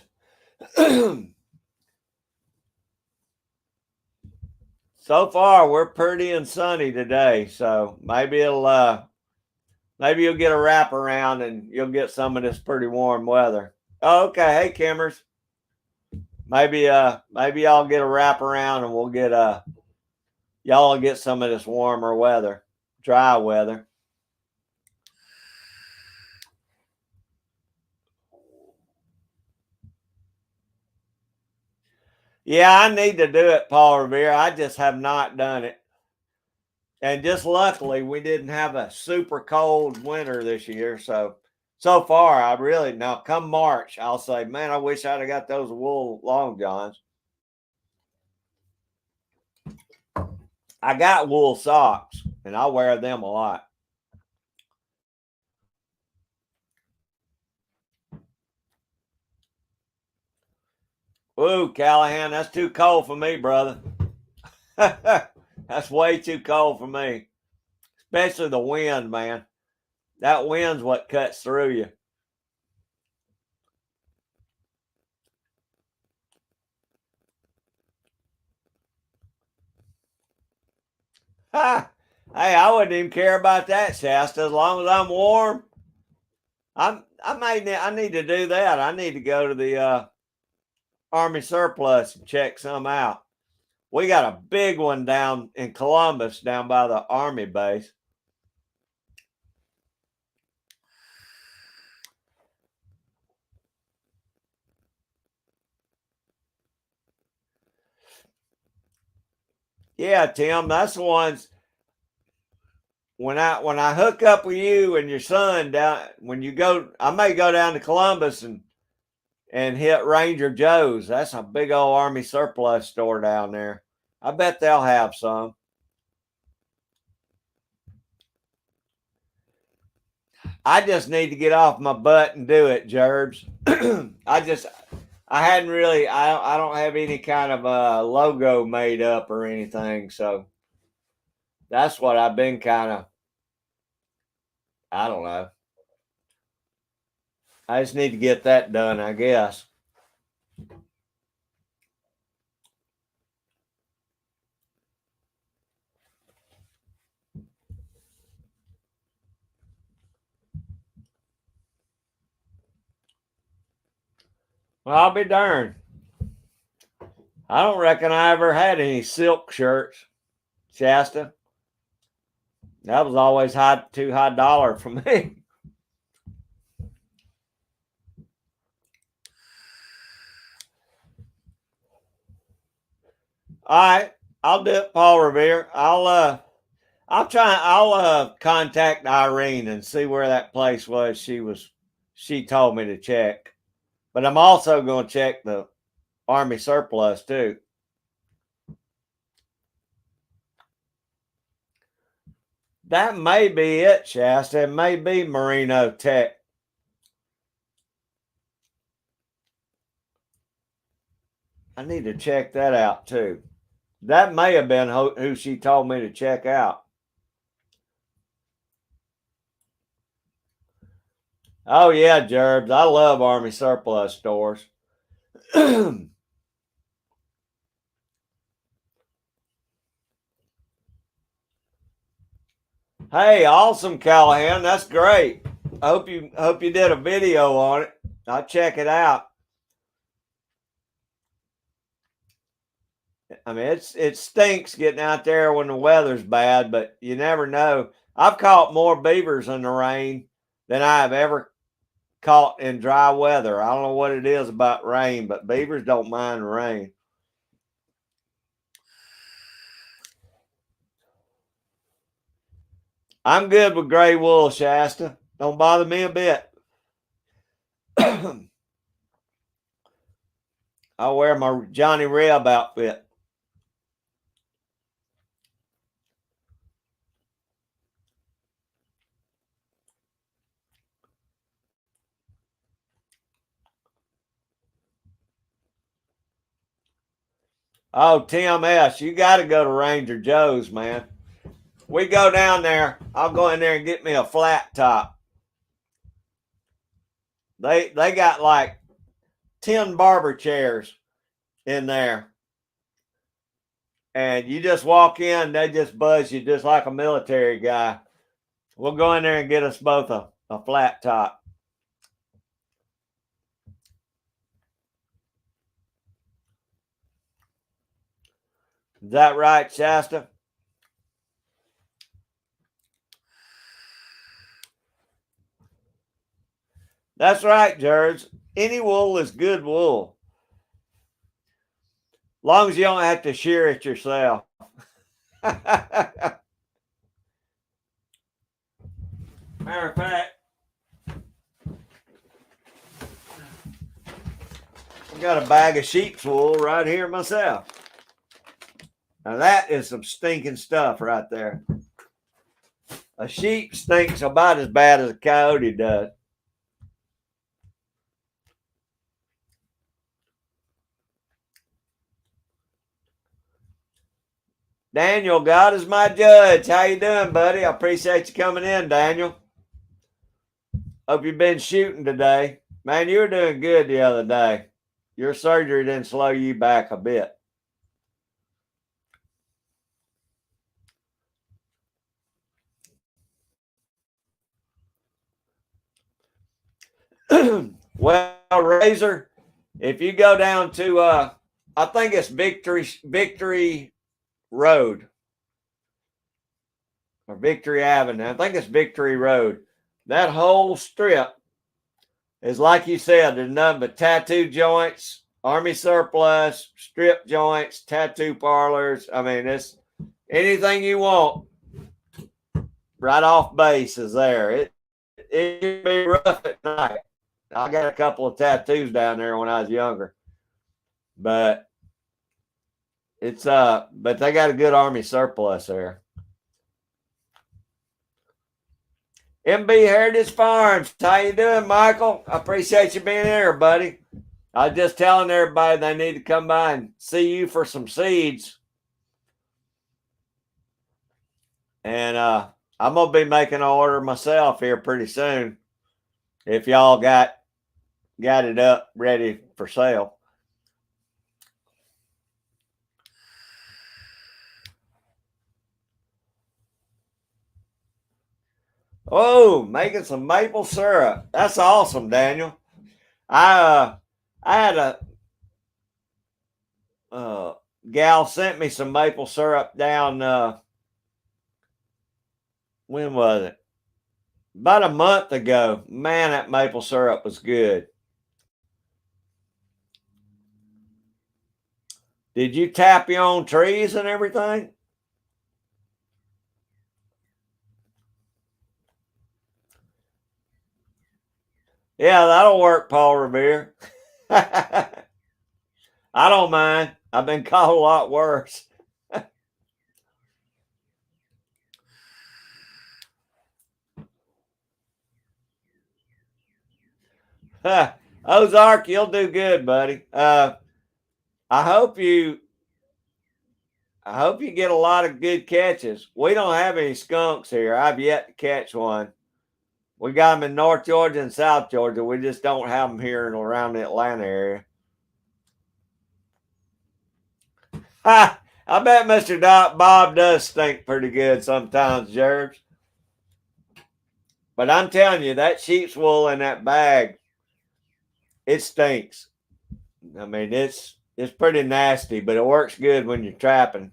So far, we're pretty and sunny today, so maybe you'll get a wrap around and you'll get some of this pretty warm weather. Oh, okay, hey Kimmers, maybe y'all get a wrap around and we'll get y'all will get some of this warmer weather, dry weather. Yeah, I need to do it, Paul Revere. I just have not done it. And just luckily, we didn't have a super cold winter this year. So far, I really, now come March, I'll say, man, I wish I'd have got those wool long johns. I got wool socks and I wear them a lot. Ooh, Callahan, that's too cold for me, brother. That's way too cold for me, especially the wind, man. That wind's what cuts through you. Ha! Hey, I wouldn't even care about that, Shasta, as long as I'm warm. I need to do that. I need to go to the Army surplus and check some out. We got a big one down in Columbus, down by the Army base. Yeah, Tim, that's the ones when I hook up with you and your son down when you go. I may go down to Columbus and hit Ranger Joe's. That's a big old Army surplus store down there. I bet they'll have some. I just need to get off my butt and do it, Gerbs. I hadn't really I don't have any kind of a logo made up or anything, so that's what I've been kind of I don't know. I just need to get that done, I guess. Well, I'll be darned. I don't reckon I ever had any silk shirts, Shasta. That was always too high dollar for me. All right, I'll do it, Paul Revere. I'll contact Irene and see where that place was. She told me to check, but I'm also going to check the Army surplus too. That may be it, Shasta. It may be Merino Tech. I need to check that out too. That may have been who she told me to check out. Oh yeah, Gerbs. I love Army surplus stores. Hey, awesome, Callahan. That's great. I hope you did a video on it. I'll check it out. I mean, it stinks getting out there when the weather's bad, but you never know. I've caught more beavers in the rain than I have ever caught in dry weather. I don't know what it is about rain, but beavers don't mind rain. I'm good with gray wool, Shasta. Don't bother me a bit. I wear my Johnny Reb outfit. Oh, Tim S., you got to go to Ranger Joe's, man. We go down there. I'll go in there and get me a flat top. They got like 10 barber chairs in there. And you just walk in, they just buzz you just like a military guy. We'll go in there and get us both a flat top. Is that right, Shasta? That's right, George. Any wool is good wool. Long as you don't have to shear it yourself. Matter of fact, I got a bag of sheep's wool right here myself. Now that is some stinking stuff right there. A sheep stinks about as bad as a coyote does. Daniel, God is my judge. How you doing, buddy? I appreciate you coming in, Daniel. Hope you've been shooting today. Man, you were doing good the other day. Your surgery didn't slow you back a bit. Well, Razor, if you go down to I think it's Victory Road or Victory Avenue. I think it's Victory Road. That whole strip is like you said, there's nothing but tattoo joints, Army surplus, strip joints, tattoo parlors. I mean, it's anything you want right off base is there. It can be rough at night. I got a couple of tattoos down there when I was younger, but but they got a good Army surplus there. MB Heritage Farms, how you doing, Michael? I appreciate you being here, buddy. I was just telling everybody they need to come by and see you for some seeds. And I'm gonna be making an order myself here pretty soon. If y'all got it up ready for sale. Oh, making some maple syrup. That's awesome, Daniel. I had a gal sent me some maple syrup down when was it? About a month ago. Man, that maple syrup was good. Did you tap your own trees and everything? Yeah, that'll work, Paul Revere. I don't mind. I've been called a lot worse. Ozark, you'll do good, buddy. I hope you get a lot of good catches. We don't have any skunks here. I've yet to catch one. We got them in North Georgia and South Georgia. We just don't have them here and around the Atlanta area. Ha! I bet Mr. Bob does stink pretty good sometimes, Gerbs. But I'm telling you, that sheep's wool in that bag, it stinks. I mean, it's pretty nasty, but it works good when you're trapping.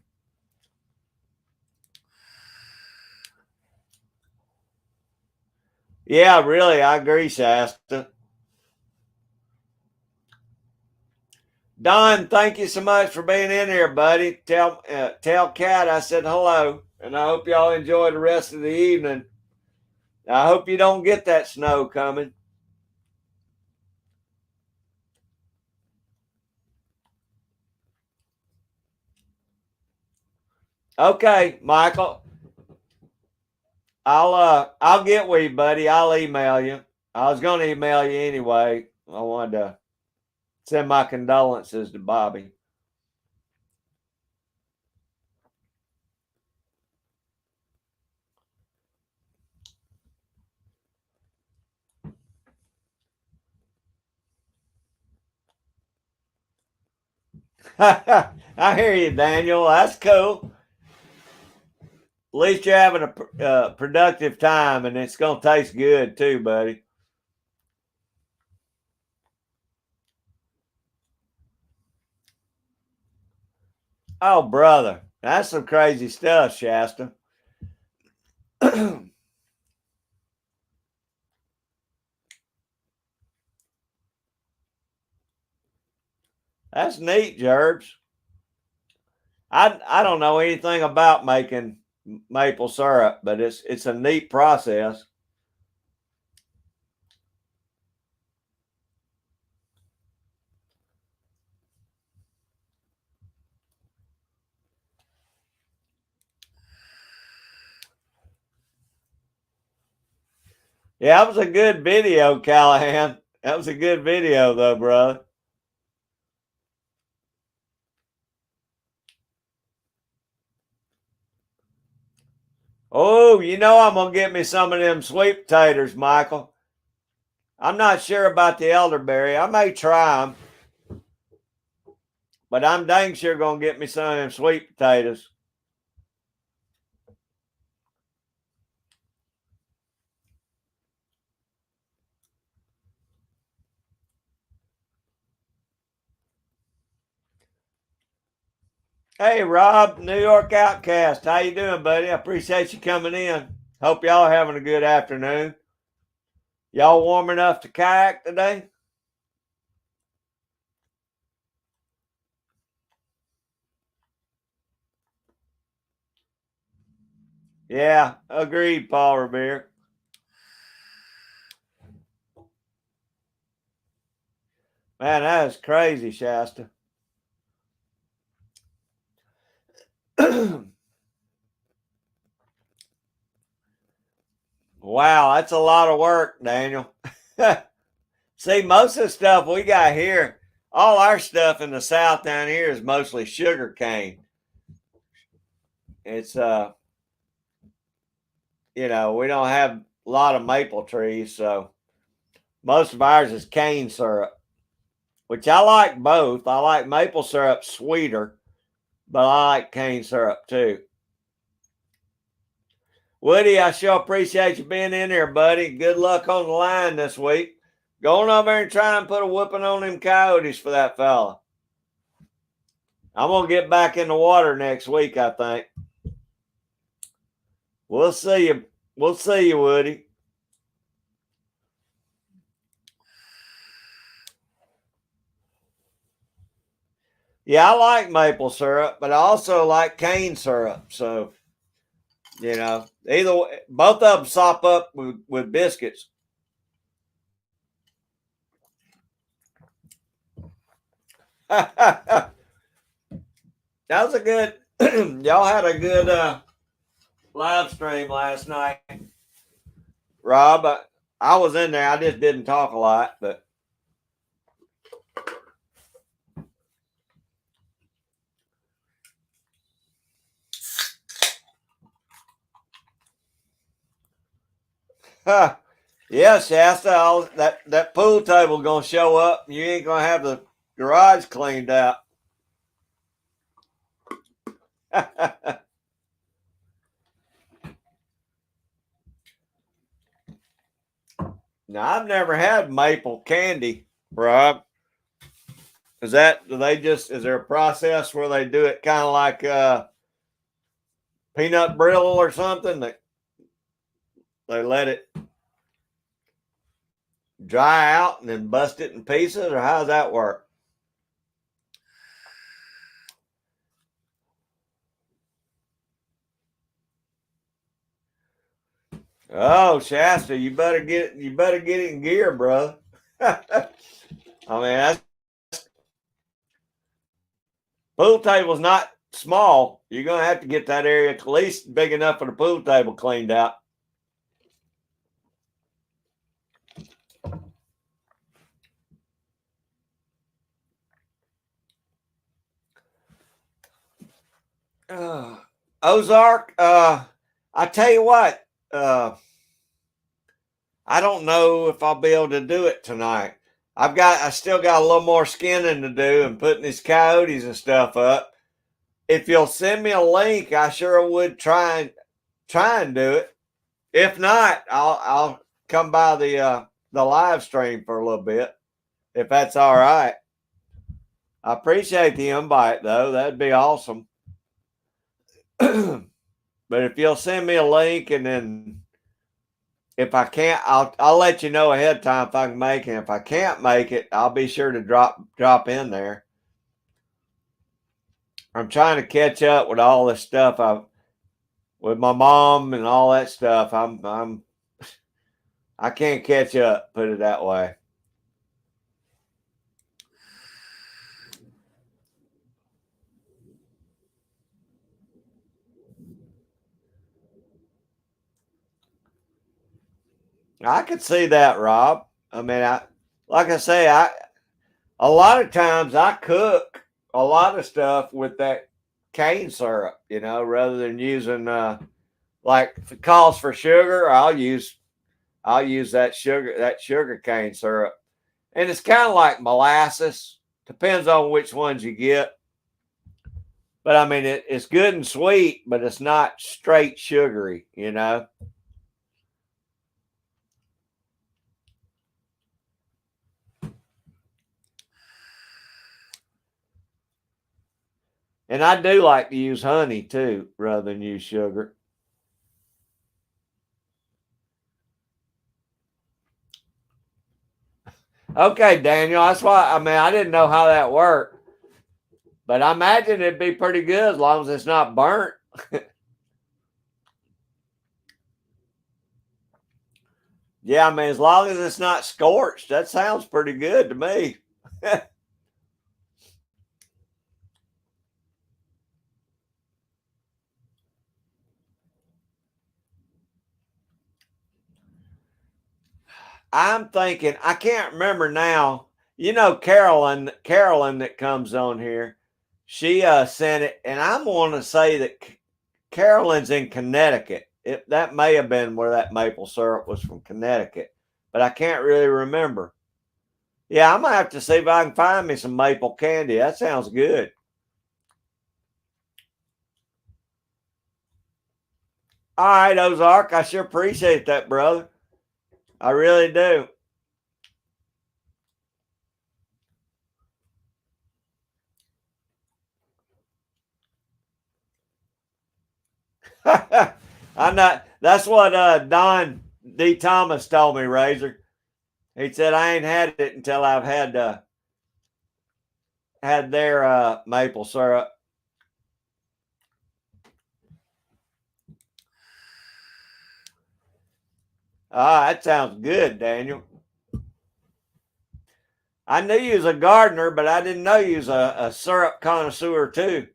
Yeah, really, I agree, Shasta. Don, thank you so much for being in here, buddy. Tell Kat I said hello, and I hope y'all enjoy the rest of the evening. I hope you don't get that snow coming. Okay, Michael. I'll get with you, buddy. I'll email you. I was gonna email you anyway. I wanted to send my condolences to Bobby. I hear you, Daniel. That's cool. At least you're having a productive time, and it's gonna taste good too, buddy. Oh, brother, that's some crazy stuff, Shasta. That's neat, Gerbs. I don't know anything about making maple syrup, but it's a neat process. Yeah, that was a good video, Callahan. That was a good video, though, brother. Oh, you know I'm gonna get me some of them sweet potatoes, Michael. I'm not sure about the elderberry. I may try them, but I'm dang sure gonna get me some of them sweet potatoes. Hey, Rob, New York Outcast, how you doing, buddy? I appreciate you coming in. Hope y'all having a good afternoon. Y'all warm enough to kayak today? Yeah, agreed, Paul Revere. Man, that is crazy, Shasta. Wow, that's a lot of work, Daniel. See, most of the stuff we got here, all our stuff in the South down here is mostly sugar cane. It's we don't have a lot of maple trees, so most of ours is cane syrup, which I like both. I like maple syrup sweeter, but I like cane syrup too. Woody, I sure appreciate you being in here, buddy. Good luck on the line this week. Go on over there and try and put a whooping on them coyotes for that fella. I'm gonna get back in the water next week, I think. We'll see you. We'll see you, Woody. Yeah, I like maple syrup, but I also like cane syrup. So, either way, both of them sop up with biscuits. That was a good, y'all had a good live stream last night. Rob, I was in there. I just didn't talk a lot, but yeah, Shasta, that pool table gonna show up. And you ain't gonna have the garage cleaned out. Now I've never had maple candy, Rob. Is there a process where they do it kind of like peanut brittle or something? They let it dry out and then bust it in pieces, or how does that work? Oh, Shasta, you better get it in gear, bro. I mean, that's pool table's not small, you're going to have to get that area at least big enough for the pool table cleaned out. Ozark, I tell you what, I don't know if I'll be able to do it tonight. I still got a little more skinning to do and putting these coyotes and stuff up. If you'll send me a link, I sure would try and do it. If not, I'll come by the live stream for a little bit, if that's all right. I appreciate the invite though. That'd be awesome. But if you'll send me a link, and then if I can't, I'll let you know ahead of time if I can make it. If I can't make it, I'll be sure to drop in there. I'm trying to catch up with all this stuff with my mom and all that stuff. I can't catch up, put it that way. I could see that, Rob. I mean, like I say, a lot of times I cook a lot of stuff with that cane syrup, rather than using like if it calls for sugar, I'll use that sugar cane syrup. And it's kind of like molasses. Depends on which ones you get. But I mean, it's good and sweet, but it's not straight sugary, And I do like to use honey too, rather than use sugar. Okay, Daniel, that's why, I mean, I didn't know how that worked. But I imagine it'd be pretty good as long as it's not burnt. Yeah, I mean, as long as it's not scorched, that sounds pretty good to me. I'm thinking, I can't remember now. Carolyn that comes on here, she sent it, and I'm going to say that Carolyn's in Connecticut. That may have been where that maple syrup was, from Connecticut, but I can't really remember. Yeah, I'm gonna have to see if I can find me some maple candy. That sounds good. All right, Ozark, I sure appreciate that, brother. I really do. I'm not. That's what Don D. Thomas told me, Razor. He said I ain't had it until I've had their maple syrup. Ah, that sounds good, Daniel. I knew you was a gardener, but I didn't know you was a syrup connoisseur too.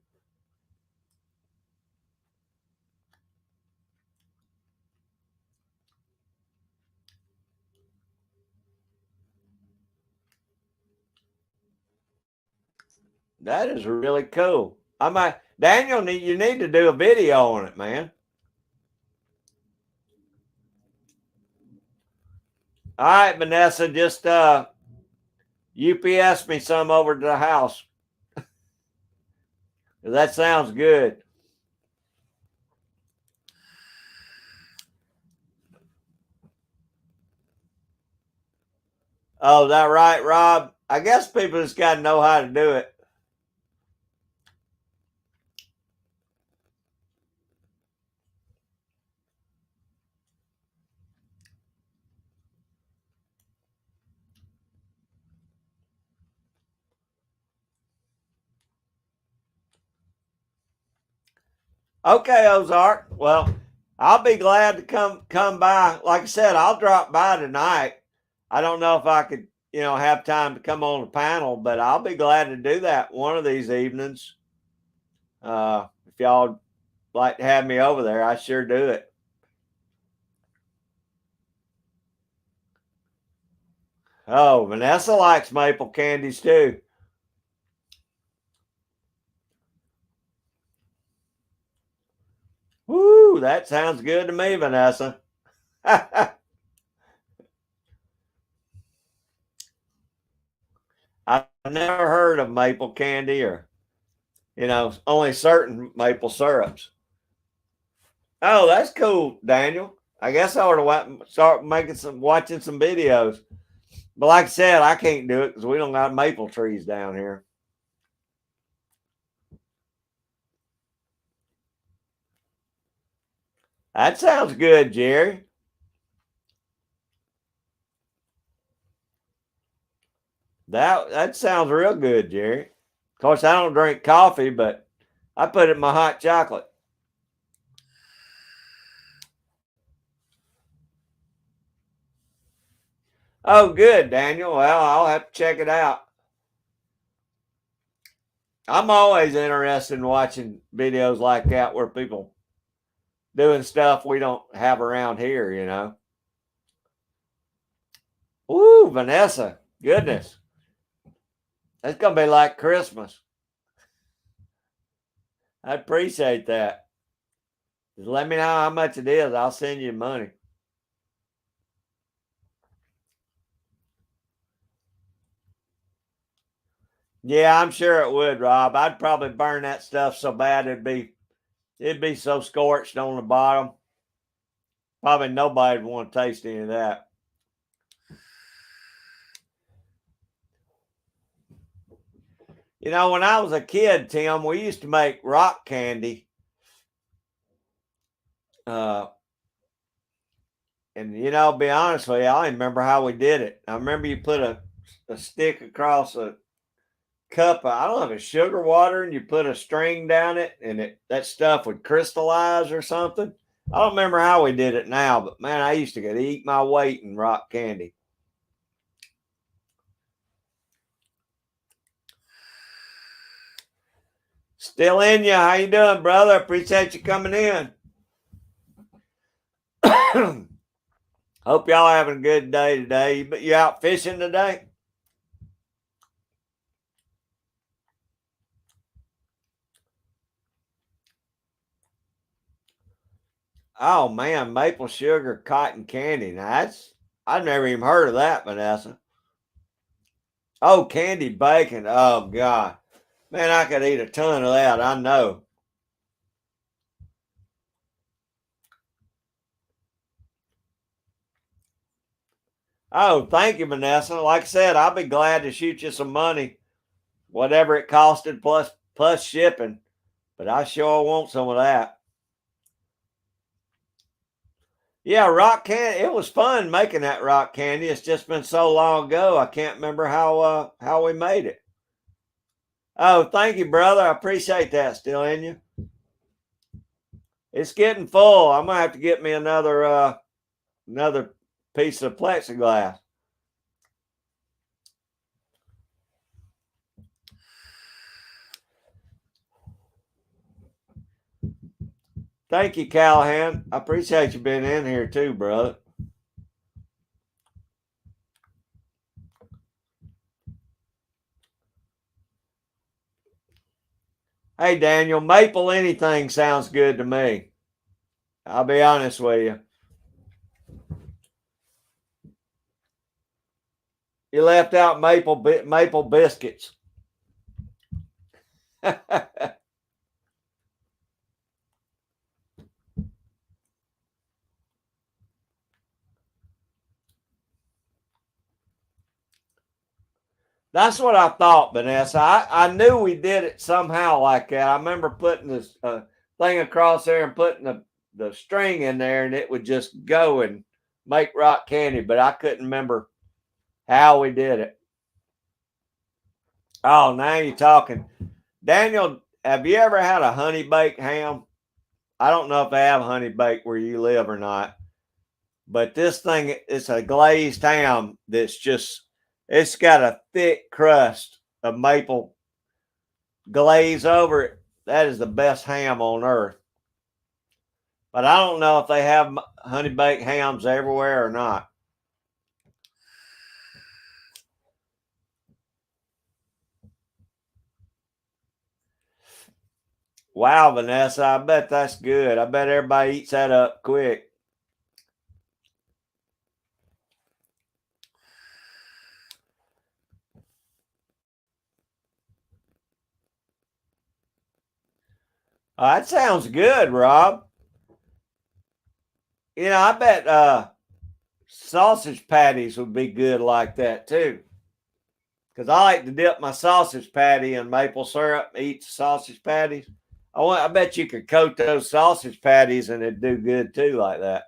That is really cool. I might, Daniel, you need to do a video on it, man. All right, Vanessa, just UPS me some over to the house. That sounds good. Oh, is that right, Rob? I guess people just got to know how to do it. Okay, Ozark. Well, I'll be glad to come by. Like I said, I'll drop by tonight. I don't know if I could, have time to come on the panel, but I'll be glad to do that one of these evenings. If y'all like to have me over there, I sure do it. Oh, Vanessa likes maple candies too. Woo, that sounds good to me, Vanessa. I've never heard of maple candy or, only certain maple syrups. Oh, that's cool, Daniel. I guess I ought to start watching some videos. But like I said, I can't do it because we don't got maple trees down here. That sounds good, Jerry. That sounds real good, Jerry. Of course, I don't drink coffee, but I put it in my hot chocolate. Oh, good, Daniel. Well, I'll have to check it out. I'm always interested in watching videos like that where people doing stuff we don't have around here. Ooh, Vanessa. Goodness. It's going to be like Christmas. I appreciate that. Just let me know how much it is. I'll send you money. Yeah, I'm sure it would, Rob. I'd probably burn that stuff so bad it'd be so scorched on the bottom. Probably nobody would want to taste any of that. When I was a kid, Tim, we used to make rock candy. And be honest with you, I don't remember how we did it. I remember you put a stick across a cup of, I don't know if it's sugar water, and you put a string down it, and that stuff would crystallize or something. I don't remember how we did it now, but man, I used to get eat my weight in rock candy. Still in you. How you doing, brother? Appreciate you coming in. Hope y'all having a good day today. You out fishing today? Oh man, maple sugar cotton candy. Now I've never even heard of that, Vanessa. Oh, candied bacon. Oh God. Man, I could eat a ton of that, I know. Oh, thank you, Vanessa. Like I said, I'll be glad to shoot you some money, whatever it costed plus shipping. But I sure want some of that. Yeah, rock candy. It was fun making that rock candy. It's just been so long ago. I can't remember how we made it. Oh, thank you, brother. I appreciate that. Still in you. It's getting full. I'm gonna have to get me another piece of plexiglass. Thank you, Callahan. I appreciate you being in here too, brother. Hey, Daniel, maple anything sounds good to me. I'll be honest with you. You left out maple biscuits. That's what I thought, Vanessa. I knew we did it somehow like that. I remember putting this thing across there and putting the string in there, and it would just go and make rock candy, but I couldn't remember how we did it. Oh, now you're talking. Daniel, have you ever had a honey baked ham? I don't know if they have honey baked where you live or not, but this thing, it's a glazed ham it's got a thick crust of maple glaze over it. that is the best ham on earth. But I don't know if they have honey baked hams everywhere or not. Wow, Vanessa, I bet that's good. I bet everybody eats that up quick. That sounds good, Rob. I bet sausage patties would be good like that too. Because I like to dip my sausage patty in maple syrup and eat the sausage patties. I bet you could coat those sausage patties and it'd do good too, like that.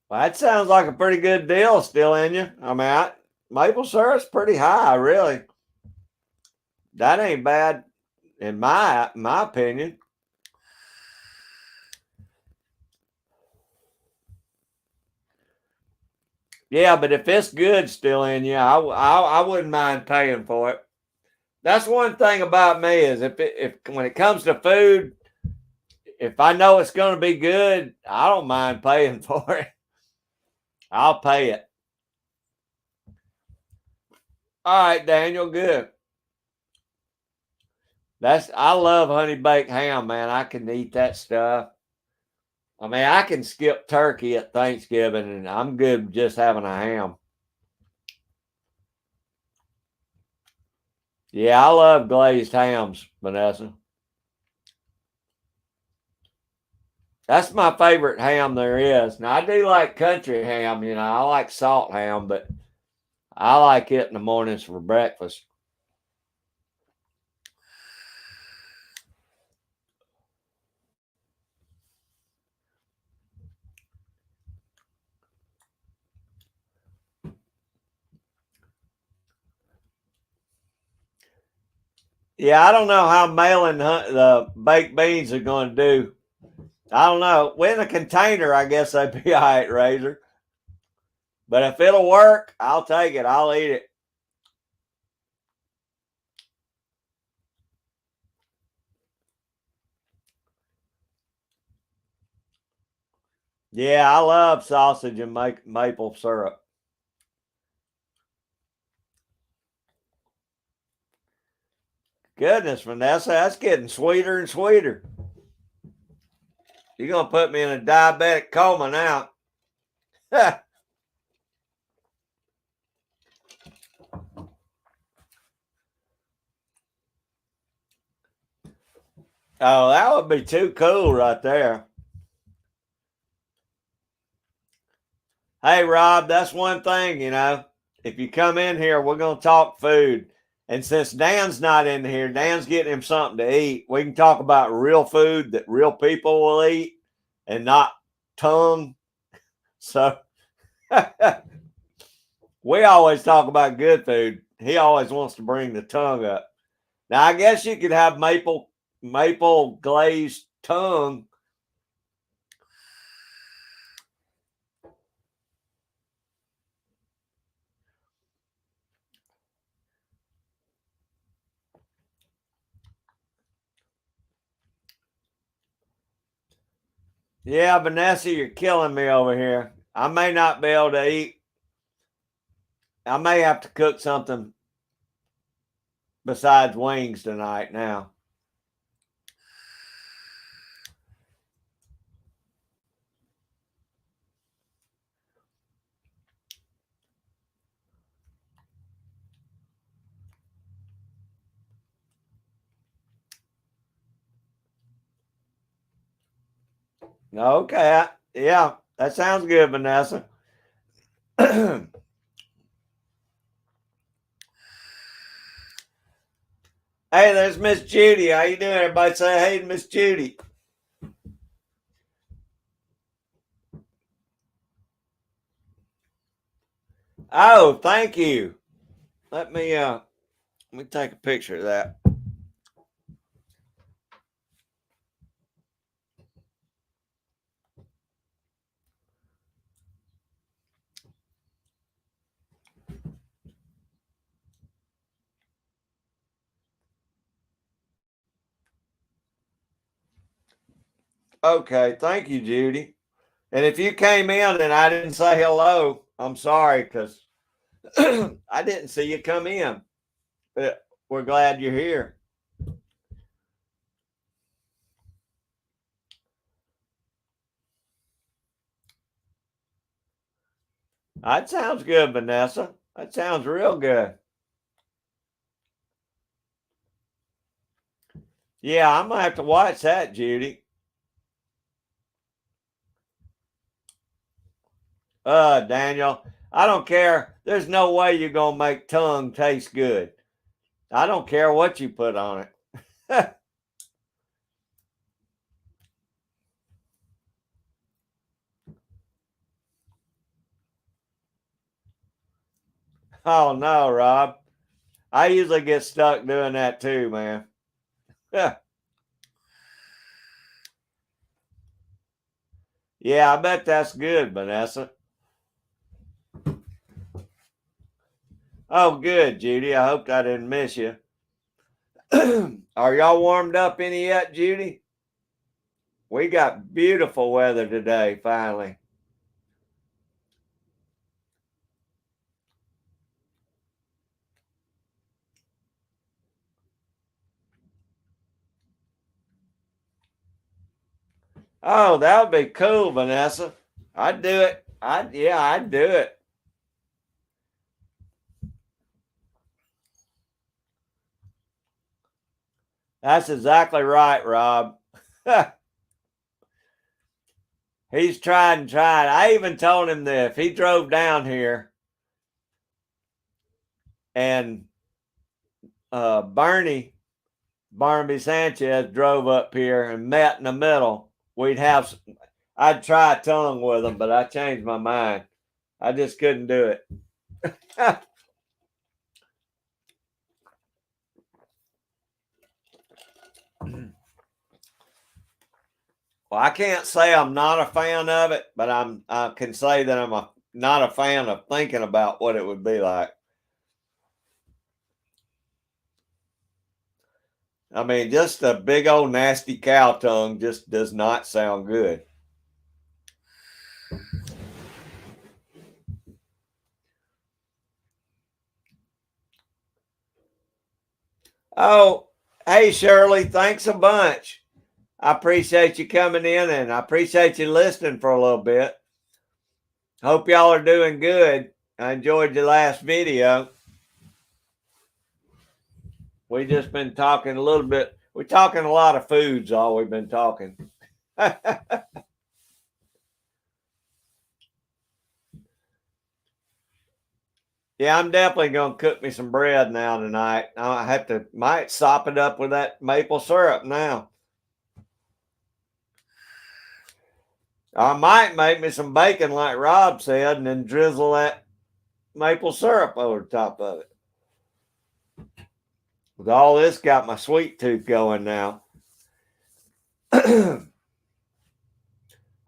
Well, that sounds like a pretty good deal still in you. I mean, maple syrup's pretty high, really. That ain't bad in my opinion. Yeah, but if it's good still in you, I wouldn't mind paying for it. That's one thing about me is if when it comes to food, if I know it's going to be good, I don't mind paying for it. I'll pay it. All right, Daniel, good. I love honey baked ham, man. I can eat that stuff. I mean, I can skip turkey at Thanksgiving, and I'm good just having a ham. Yeah, I love glazed hams, Vanessa. That's my favorite ham there is. Now, I do like country ham, I like salt ham, but I like it in the mornings for breakfast. Yeah, I don't know how mailing the baked beans are going to do. I don't know. In a container, I guess they'd be all right, Razor. But if it'll work, I'll take it. I'll eat it. Yeah, I love sausage and maple syrup. Goodness, Vanessa, that's getting sweeter and sweeter. You're going to put me in a diabetic coma now. Oh, that would be too cool right there. Hey, Rob, that's one thing, If you come in here, we're going to talk food. And since Dan's not in here, Dan's getting him something to eat. We can talk about real food that real people will eat and not tongue. So we always talk about good food. He always wants to bring the tongue up. Now, I guess you could have maple glazed tongue. Yeah, Vanessa, you're killing me over here. I may not be able to eat. I may have to cook something besides wings tonight now. Okay. Yeah, that sounds good, Vanessa. Hey, there's Miss Judy. How you doing? Everybody say hey to Miss Judy. Oh, thank you. Let me take a picture of that. Okay, thank you, Judy. And if you came in and I didn't say hello, I'm sorry because I didn't see you come in. But we're glad you're here. That sounds good, Vanessa. That sounds real good. Yeah, I'm gonna have to watch that, Judy. Daniel, I don't care. There's no way you're gonna make tongue taste good. I don't care what you put on it. Oh no, Rob. I usually get stuck doing that too, man. Yeah, I bet that's good, Vanessa. Oh, good, Judy. I hope I didn't miss you. Are y'all warmed up any yet, Judy? We got beautiful weather today, finally. Oh, that would be cool, Vanessa. I'd do it. I'd do it. That's exactly right, Rob. He's tried and tried. I even told him that if he drove down here and Barnaby Sanchez drove up here and met in the middle, I'd try a tongue with him, but I changed my mind. I just couldn't do it. Well, I can't say I'm not a fan of it, but I can say that not a fan of thinking about what it would be like. I mean, just a big old nasty cow tongue just does not sound good. Oh, hey Shirley, thanks a bunch. I appreciate you coming in and I appreciate you listening for a little bit. Hope y'all are doing good. I enjoyed your last video. We just been talking a little bit. We're talking a lot of foods, all we've been talking. Yeah, I'm definitely gonna cook me some bread now tonight. Might sop it up with that maple syrup now. I might make me some bacon like Rob said and then drizzle that maple syrup over the top of it. With all this got my sweet tooth going now. All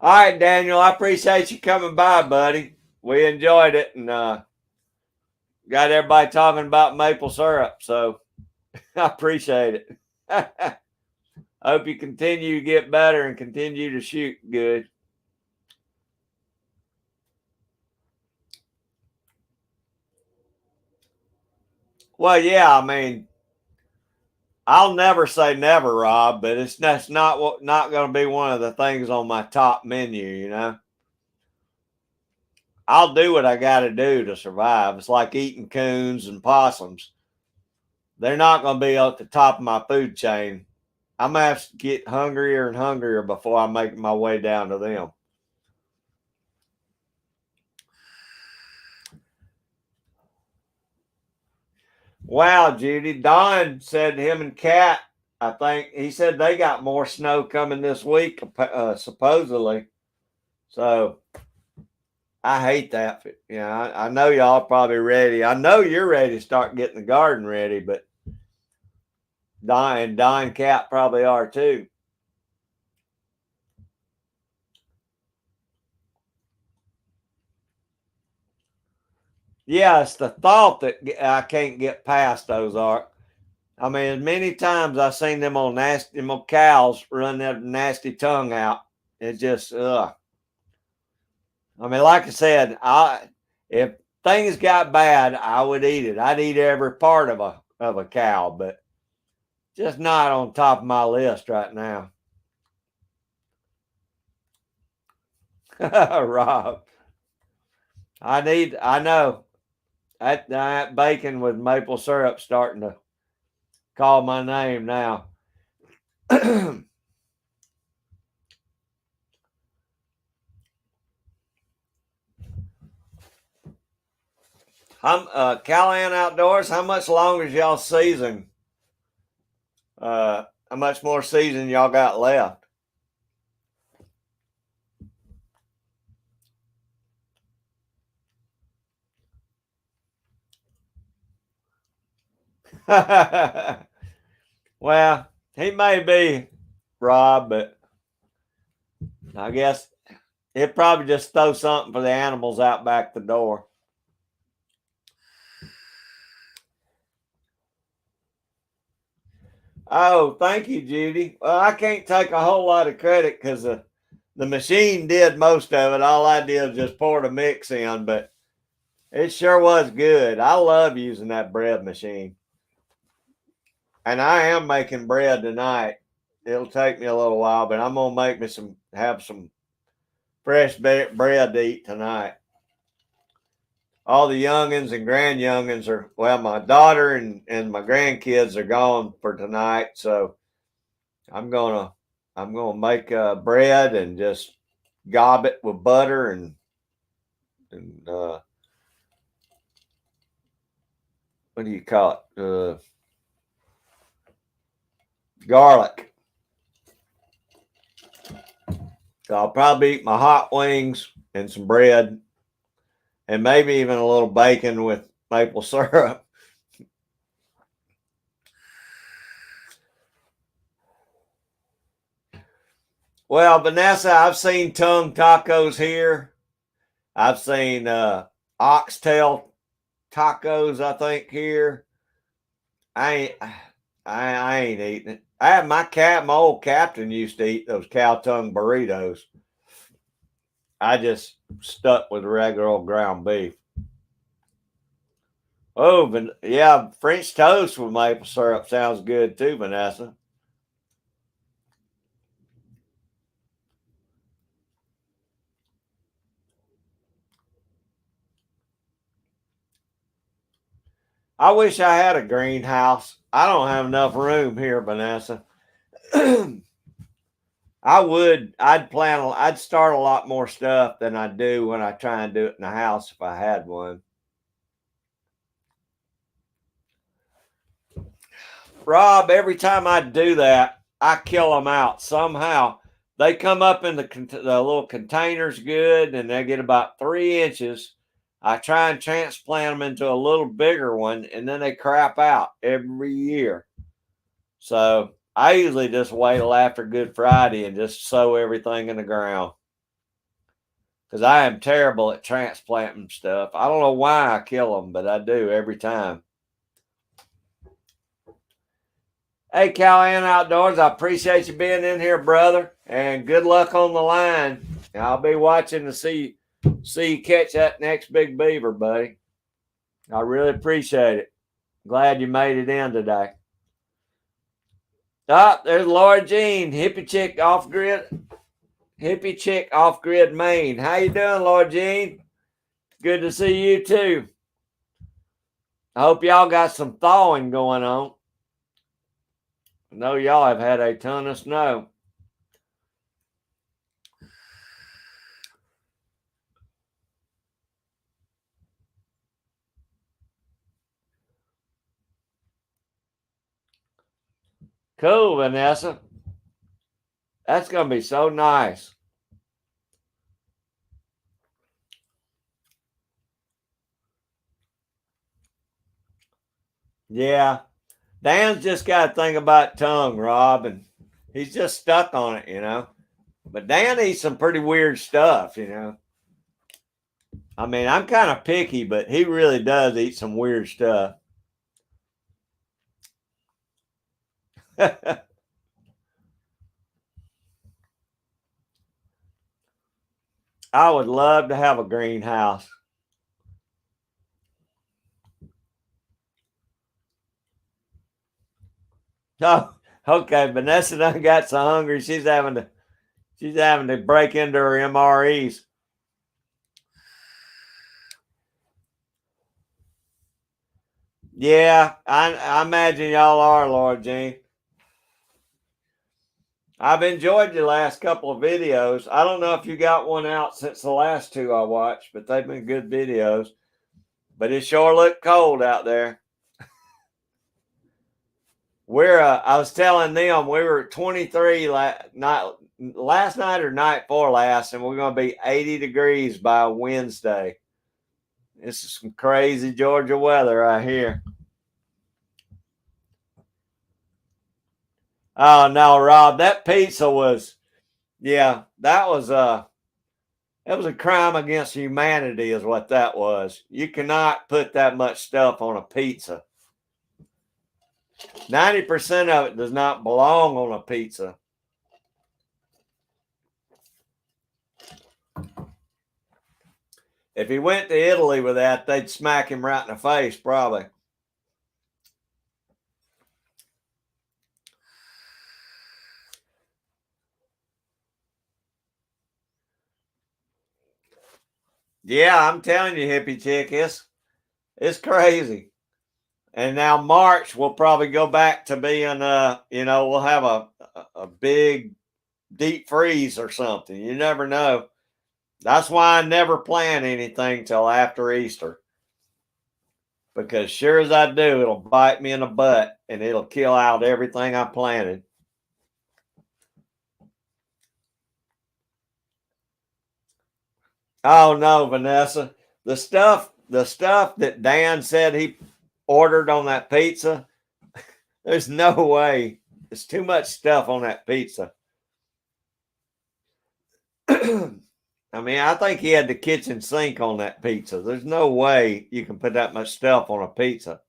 right, Daniel, I appreciate you coming by, buddy. We enjoyed it and got everybody talking about maple syrup, so I appreciate it. I hope you continue to get better and continue to shoot good. Well, yeah, I mean, I'll never say never, Rob, but that's not going to be one of the things on my top menu. I'll do what I got to do to survive. It's like eating coons and possums. They're not going to be at the top of my food chain. I'm going to have to get hungrier and hungrier before I make my way down to them. Wow, Judy. Don said him and Kat, I think he said they got more snow coming this week, supposedly. So I hate that. I know y'all probably ready. I know you're ready to start getting the garden ready, but Don and Kat probably are too. Yeah, it's the thought that I can't get past those are. I mean, as many times I've seen them old cows run that nasty tongue out. It's just, I mean, like I said, if things got bad, I would eat it. I'd eat every part of a cow, but just not on top of my list right now. Rob, I know that bacon with maple syrup starting to call my name now. I'm Callahan Outdoors. How much longer is y'all season? How much more season y'all got left? Well, he may be, Rob, but I guess he'll probably just throw something for the animals out back the door. Oh, thank you, Judy. Well, I can't take a whole lot of credit because the machine did most of it. All I did was just pour the mix in, but it sure was good. I love using that bread machine. And I am making bread tonight. It'll take me a little while, but I'm gonna make me have some fresh bread to eat tonight. All the youngins and grand youngins are, well, my daughter and my grandkids are gone for tonight, so I'm gonna I'm gonna make bread and just gob it with butter and what do you call it? Garlic. So I'll probably eat my hot wings and some bread and maybe even a little bacon with maple syrup. Well, Vanessa, I've seen tongue tacos here. I've seen oxtail tacos, I think, here. I ain't, I ain't eating it. I had my old captain used to eat those cow tongue burritos. I just stuck with regular old ground beef. Oh, but yeah, French toast with maple syrup sounds good too, Vanessa. I wish I had a greenhouse. I don't have enough room here, Vanessa. I'd start a lot more stuff than I do when I try and do it in the house if I had one. Rob, every time I do that, I kill them out somehow. They come up in the little containers good and they get about 3 inches. I try and transplant them into a little bigger one and then they crap out every year. So I usually just wait till after Good Friday and just sow everything in the ground because I am terrible at transplanting stuff. I don't know why I kill them, but I do every time. Hey, Callahan Outdoors, I appreciate you being in here, brother, and good luck on the line. I'll be watching to see you catch that next big beaver, buddy. I really appreciate it. Glad you made it in today. Ah, there's Laura Jean, hippie chick off grid Maine. How you doing, Laura Jean? Good to see you too. I hope y'all got some thawing going on. I know y'all have had a ton of snow. Cool, Vanessa. That's going to be so nice. Yeah. Dan's just got to think about tongue, Rob, and he's just stuck on it. But Dan eats some pretty weird stuff. I mean, I'm kind of picky, but he really does eat some weird stuff. I would love to have a greenhouse. Oh, okay. Vanessa done got so hungry she's having to break into her MREs. Yeah, I imagine y'all are, Lord Jean. I've enjoyed the last couple of videos. I don't know if you got one out since the last two I watched, but they've been good videos. But it sure looked cold out there. I was telling them we were 23 last night or night before last, and we're going to be 80 degrees by Wednesday. This is some crazy Georgia weather right here. Oh no, Rob, that pizza was, yeah, it was a crime against humanity, is what that was. You cannot put that much stuff on a pizza. 90% of it does not belong on a pizza. If he went to Italy with that, they'd smack him right in the face, probably. Yeah, I'm telling you, hippie chick, it's crazy. And now March we'll probably go back to being we'll have a big deep freeze or something. You never know. That's why I never plan anything till after Easter. Because sure as I do, it'll bite me in the butt and it'll kill out everything I planted. Oh no, Vanessa. The stuff that Dan said he ordered on that pizza, there's no way. There's too much stuff on that pizza. I mean, I think he had the kitchen sink on that pizza. There's no way you can put that much stuff on a pizza.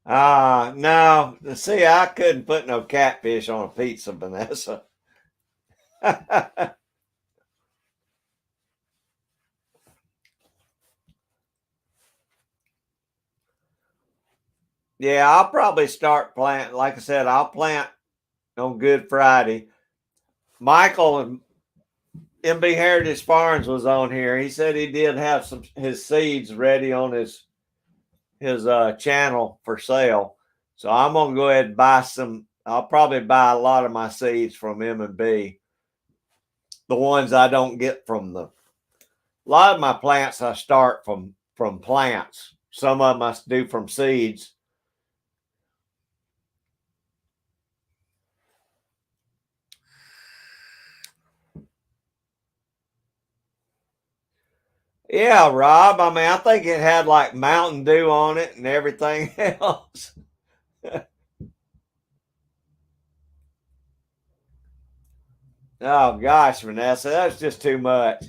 No. See, I couldn't put no catfish on a pizza, Vanessa. Yeah, I'll probably start planting. Like I said, I'll plant on Good Friday. Michael and MB Heritage Farms was on here. He said he did have some his seeds ready on his channel for sale. So I'm gonna go ahead and buy some. I'll probably buy a lot of my seeds from M&B. The ones I don't get from a lot of my plants I start from plants. Some of them I do from seeds. Yeah, Rob. I mean, I think it had like Mountain Dew on it and everything else. Oh gosh, Vanessa, that's just too much.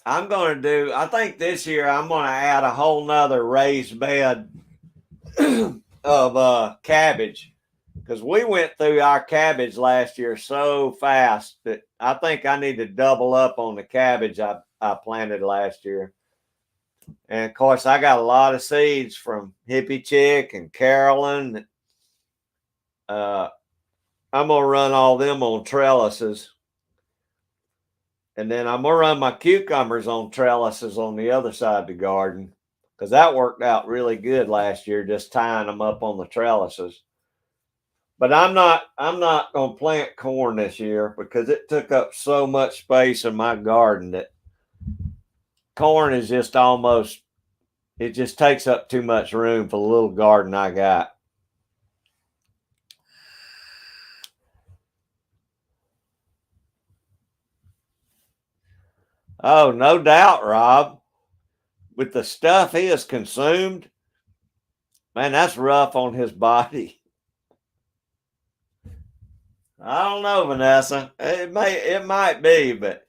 I think this year I'm gonna add a whole nother raised bed of cabbage, because we went through our cabbage last year so fast that I think I need to double up on the cabbage I planted last year. And of course, I got a lot of seeds from Hippie Chick and Carolyn. Uh, I'm gonna run all them on trellises, and then I'm gonna run my cucumbers on trellises on the other side of the garden, because that worked out really good last year, just tying them up on the trellises. But I'm not gonna plant corn this year because it took up so much space in my garden that corn is just almost, it just takes up too much room for the little garden I got. Oh, no doubt, Rob. With the stuff he has consumed, Man, that's rough on his body. I don't know, Vanessa. It might be, but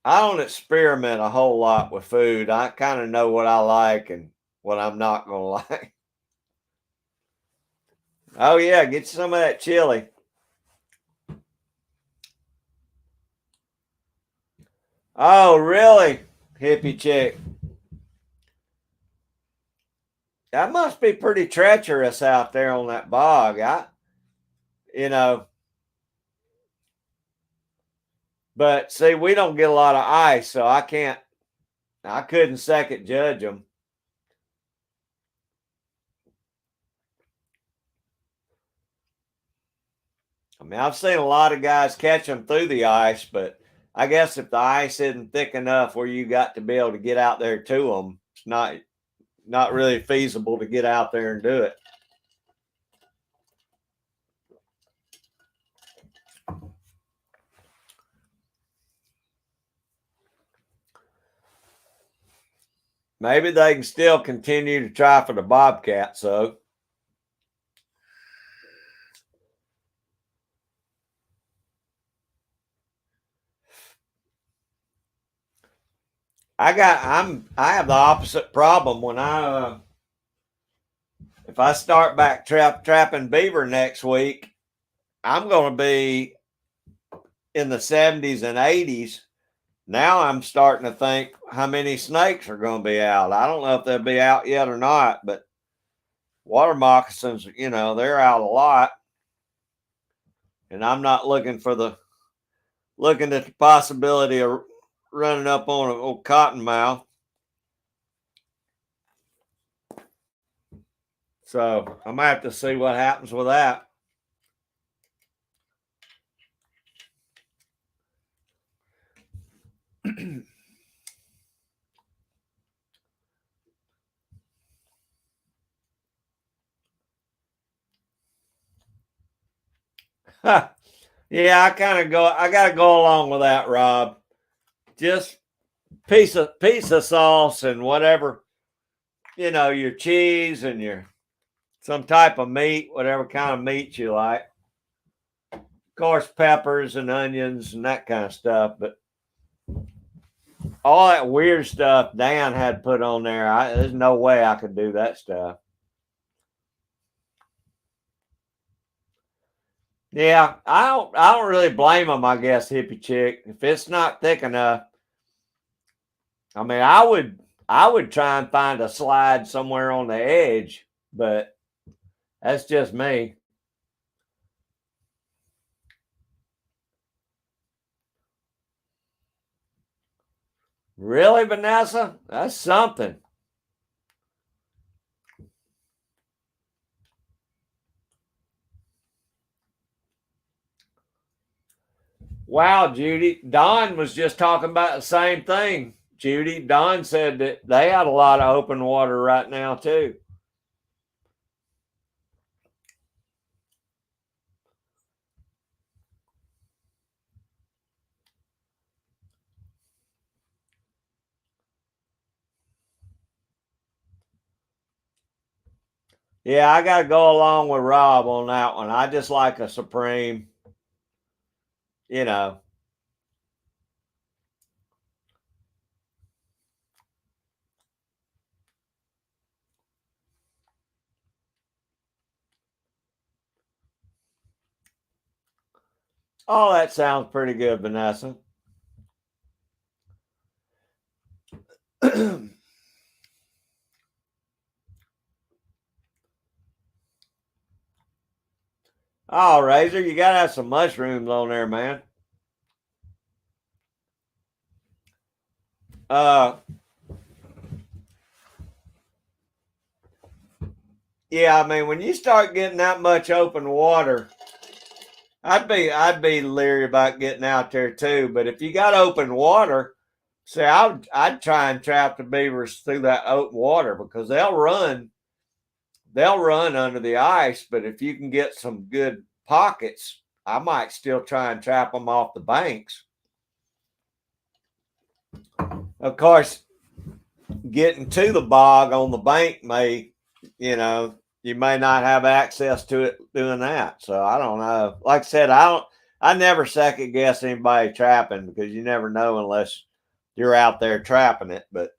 I don't experiment a whole lot with food. I kind of know what I like and what I'm not gonna like. Oh yeah, get some of that chili. Oh really, hippie chick? That must be pretty treacherous out there on that bog. You know, but see, we don't get a lot of ice, so I couldn't second judge them. I mean, I've seen a lot of guys catch them through the ice, but I guess if the ice isn't thick enough where you got to be able to get out there to them, it's not really feasible to get out there and do it. Maybe they can still continue to try for the bobcat. So I have the opposite problem when if I start back trapping beaver next week, I'm going to be in the 70s and 80s. Now I'm starting to think how many snakes are going to be out. I don't know if they'll be out yet or not, but water moccasins, they're out a lot. And I'm not looking at the possibility of running up on an old cottonmouth. So I might have to see what happens with that. Yeah, I gotta go along with that, Rob. Just piece of sauce and whatever, your cheese and your some type of meat, whatever kind of meat you like. Of course, peppers and onions and that kind of stuff, but all that weird stuff Dan had put on there, there's no way I could do that stuff. Yeah, I don't really blame them, I guess, hippie chick. If it's not thick enough, I mean, I would try and find a slide somewhere on the edge, but that's just me. Really, Vanessa? That's something. Wow, Judy. Don was just talking about the same thing. Judy, Don said that they had a lot of open water right now, too. Yeah, I got to go along with Rob on that one. I just like a Supreme, you know. Oh, that sounds pretty good, Vanessa. Oh, Razor, you got to have some mushrooms on there, man. Uh, yeah, I mean, when you start getting that much open water, I'd be leery about getting out there too. But if you got open water, say I'd try and trap the beavers through that open water because they'll run under the ice. But if you can get some good pockets, I might still try and trap them off the banks. Of course, getting to the bog on the bank you may not have access to it doing that. So I don't know. Like I said, I never second guess anybody trapping, because you never know unless you're out there trapping it. But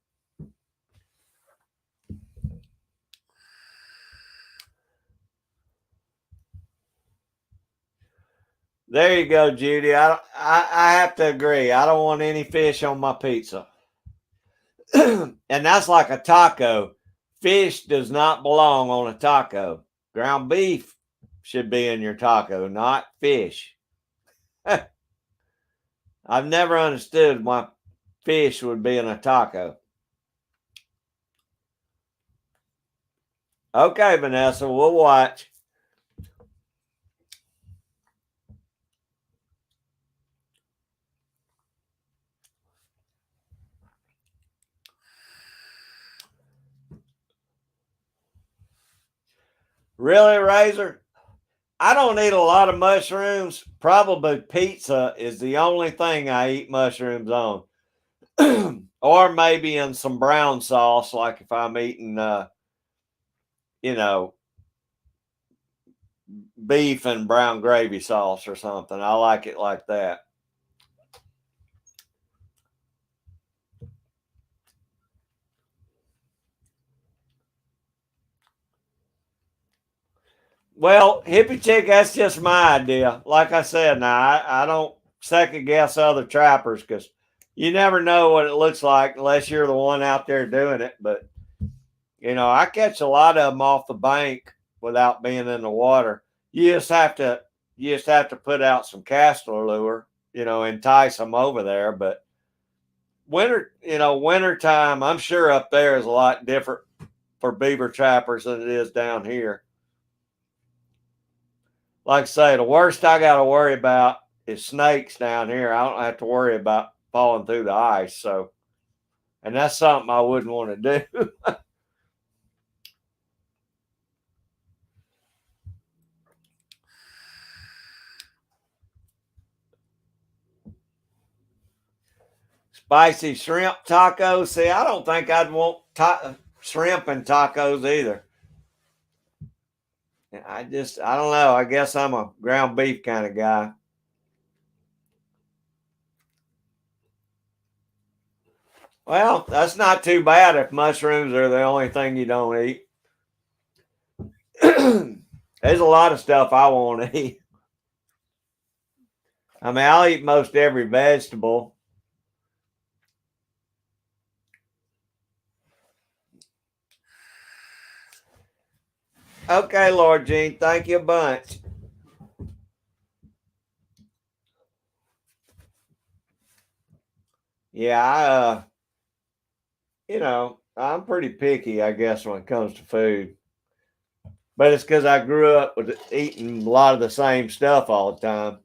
there you go, Judy. I have to agree. I don't want any fish on my pizza. And that's like a taco. Fish does not belong on a taco. Ground beef should be in your taco, not fish. I've never understood why fish would be in a taco. Okay, Vanessa, we'll watch. Really, Razor? I don't eat a lot of mushrooms. Probably pizza is the only thing I eat mushrooms on. Or maybe in some brown sauce, like if I'm eating, you know, beef and brown gravy sauce or something. I like it like that. Well, hippie chick, that's just my idea. Like I said, now I don't second guess other trappers, because you never know what it looks like unless you're the one out there doing it. But I catch a lot of them off the bank without being in the water. You just have to put out some castor lure, entice them over there. But winter time, I'm sure up there is a lot different for beaver trappers than it is down here. Like I say, the worst I got to worry about is snakes down here. I don't have to worry about falling through the ice. So, and that's something I wouldn't want to do. Spicy shrimp tacos. See, I don't think I'd want shrimp and tacos either. I don't know. I guess I'm a ground beef kind of guy. Well, that's not too bad if mushrooms are the only thing you don't eat. There's a lot of stuff I want to eat. I mean, I'll eat most every vegetable. Okay, Lord Jean, thank you a bunch. Yeah, I'm pretty picky, I guess, when it comes to food. But it's because I grew up with eating a lot of the same stuff all the time.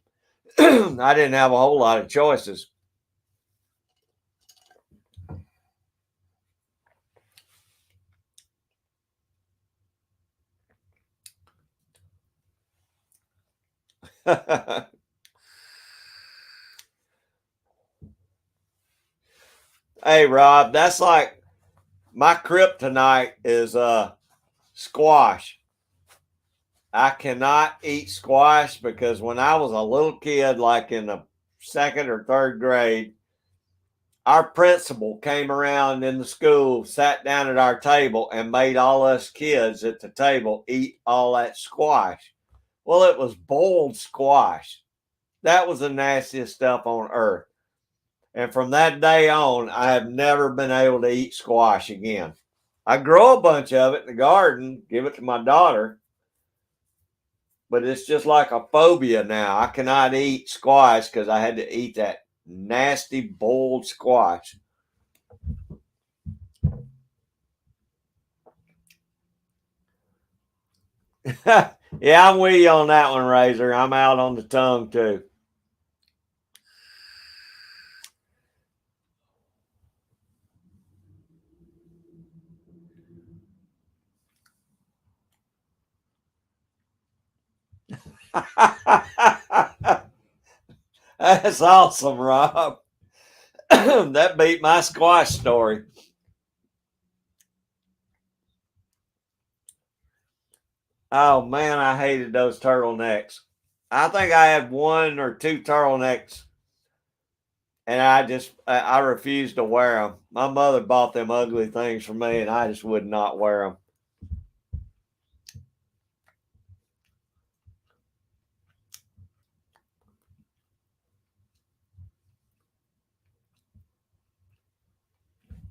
I didn't have a whole lot of choices. Hey, Rob, that's like my kryptonite is squash. I cannot eat squash because when I was a little kid, like in the second or third grade, our principal came around in the school, sat down at our table, and made all us kids at the table eat all that squash. Well, it was boiled squash. That was the nastiest stuff on earth. And from that day on, I have never been able to eat squash again. I grow a bunch of it in the garden, give it to my daughter, but it's just like a phobia now. I cannot eat squash because I had to eat that nasty boiled squash. Yeah, I'm with you on that one, Razor. I'm out on the tongue too. That's awesome, Rob. That beat my squash story. Oh man, I hated those turtlenecks. I think I had one or two turtlenecks, and I refused to wear them. My mother bought them ugly things for me, and I just would not wear them.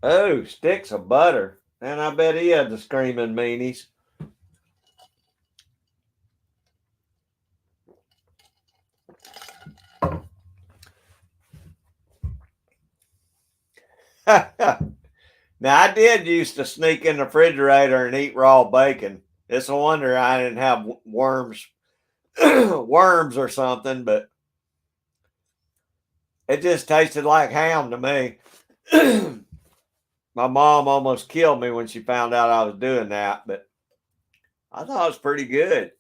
Oh, sticks of butter. And I bet he had the screaming meanies. Now, I did used to sneak in the refrigerator and eat raw bacon. It's a wonder I didn't have worms, worms or something, but it just tasted like ham to me. My mom almost killed me when she found out I was doing that, but I thought it was pretty good.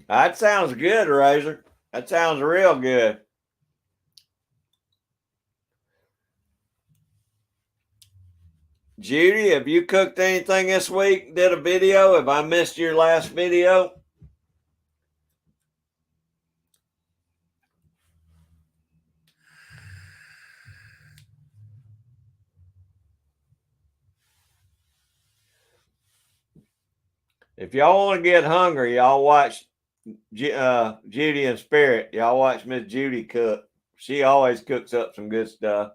That sounds good, Razor. That sounds real good. Judy, have you cooked anything this week? Did a video? Have I missed your last video? If y'all want to get hungry, y'all watch Judy and Spirit. Y'all watch Miss Judy cook. She always cooks up some good stuff.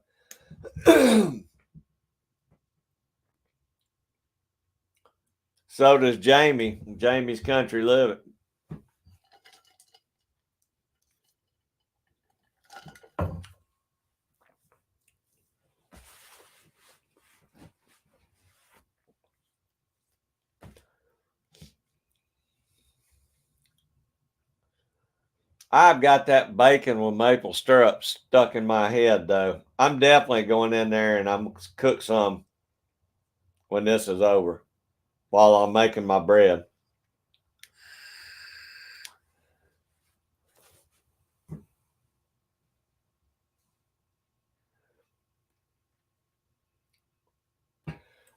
So does Jamie. Jamie's Country Living. I've got that bacon with maple syrup stuck in my head, though. I'm definitely going in there and I'm cook some when this is over while I'm making my bread.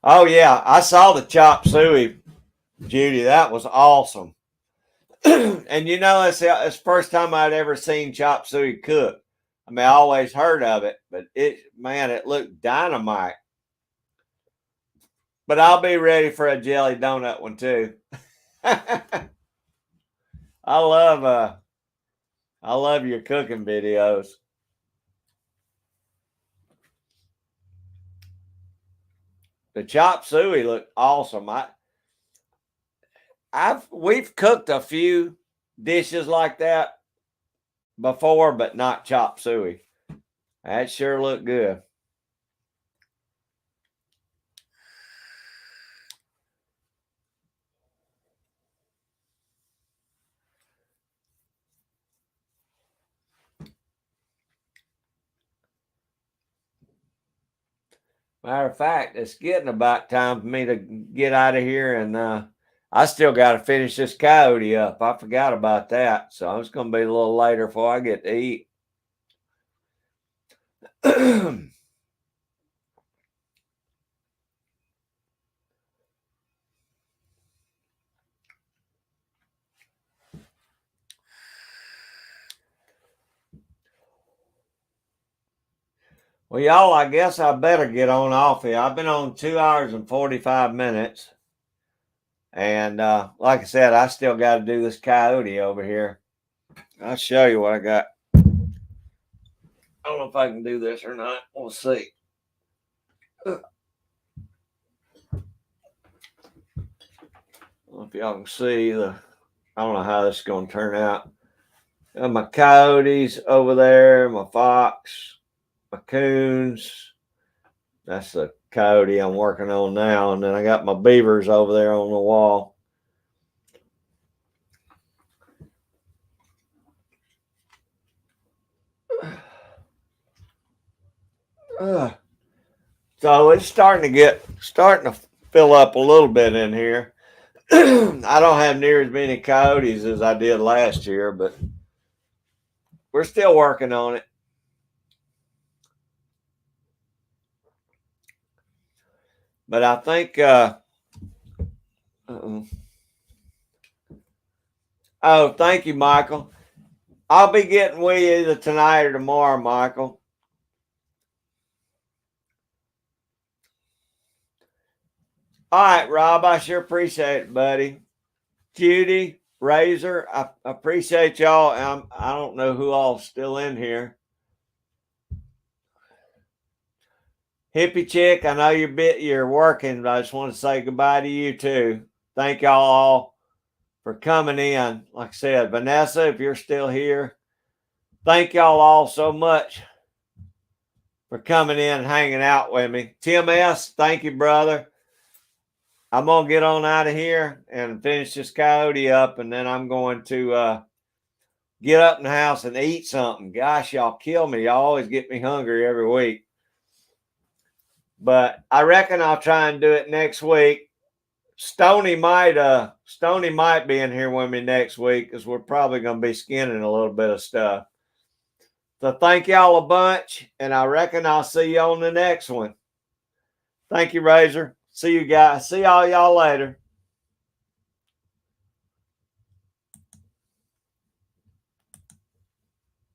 Oh yeah, I saw the chop suey, Judy. That was awesome. And you know, it's the first time I'd ever seen chop suey cook. I mean, I always heard of it, but it looked dynamite. But I'll be ready for a jelly donut one too. I love I love your cooking videos. The chop suey looked awesome. We've cooked a few dishes like that before, but not chop suey. That sure looked good. Matter of fact, it's getting about time for me to get out of here, and I still got to finish this coyote up. I forgot about that, so it's going to be a little later before I get to eat. Well, y'all, I guess I better get on off here. I've been on 2 hours and 45 minutes. And like I said, I still got to do this coyote over here. I'll show you what I got. I don't know if I can do this or not. We'll see. I don't know if y'all can see I don't know how this is going to turn out. Got my coyotes over there, my fox, my coons. That's the coyote I'm working on now. And then I got my beavers over there on the wall. So it's starting to fill up a little bit in here. I don't have near as many coyotes as I did last year, but we're still working on it. But I think oh, thank you, Michael. I'll be getting with you either tonight or tomorrow, Michael. All right, Rob, I sure appreciate it, buddy. Judy, Razor, I appreciate y'all. I don't know who all's still in here. Hippie Chick, I know you're working, but I just want to say goodbye to you too. Thank y'all all for coming in. Like I said, Vanessa, if you're still here, thank y'all all so much for coming in and hanging out with me. Tim S., thank you, brother. I'm going to get on out of here and finish this coyote up, and then I'm going to get up in the house and eat something. Gosh, y'all kill me. Y'all always get me hungry every week. But I reckon I'll try and do it next week. Stoney might be in here with me next week because we're probably going to be skinning a little bit of stuff. So thank y'all a bunch, and I reckon I'll see you on the next one. Thank you, Razor. See you guys. See all y'all later.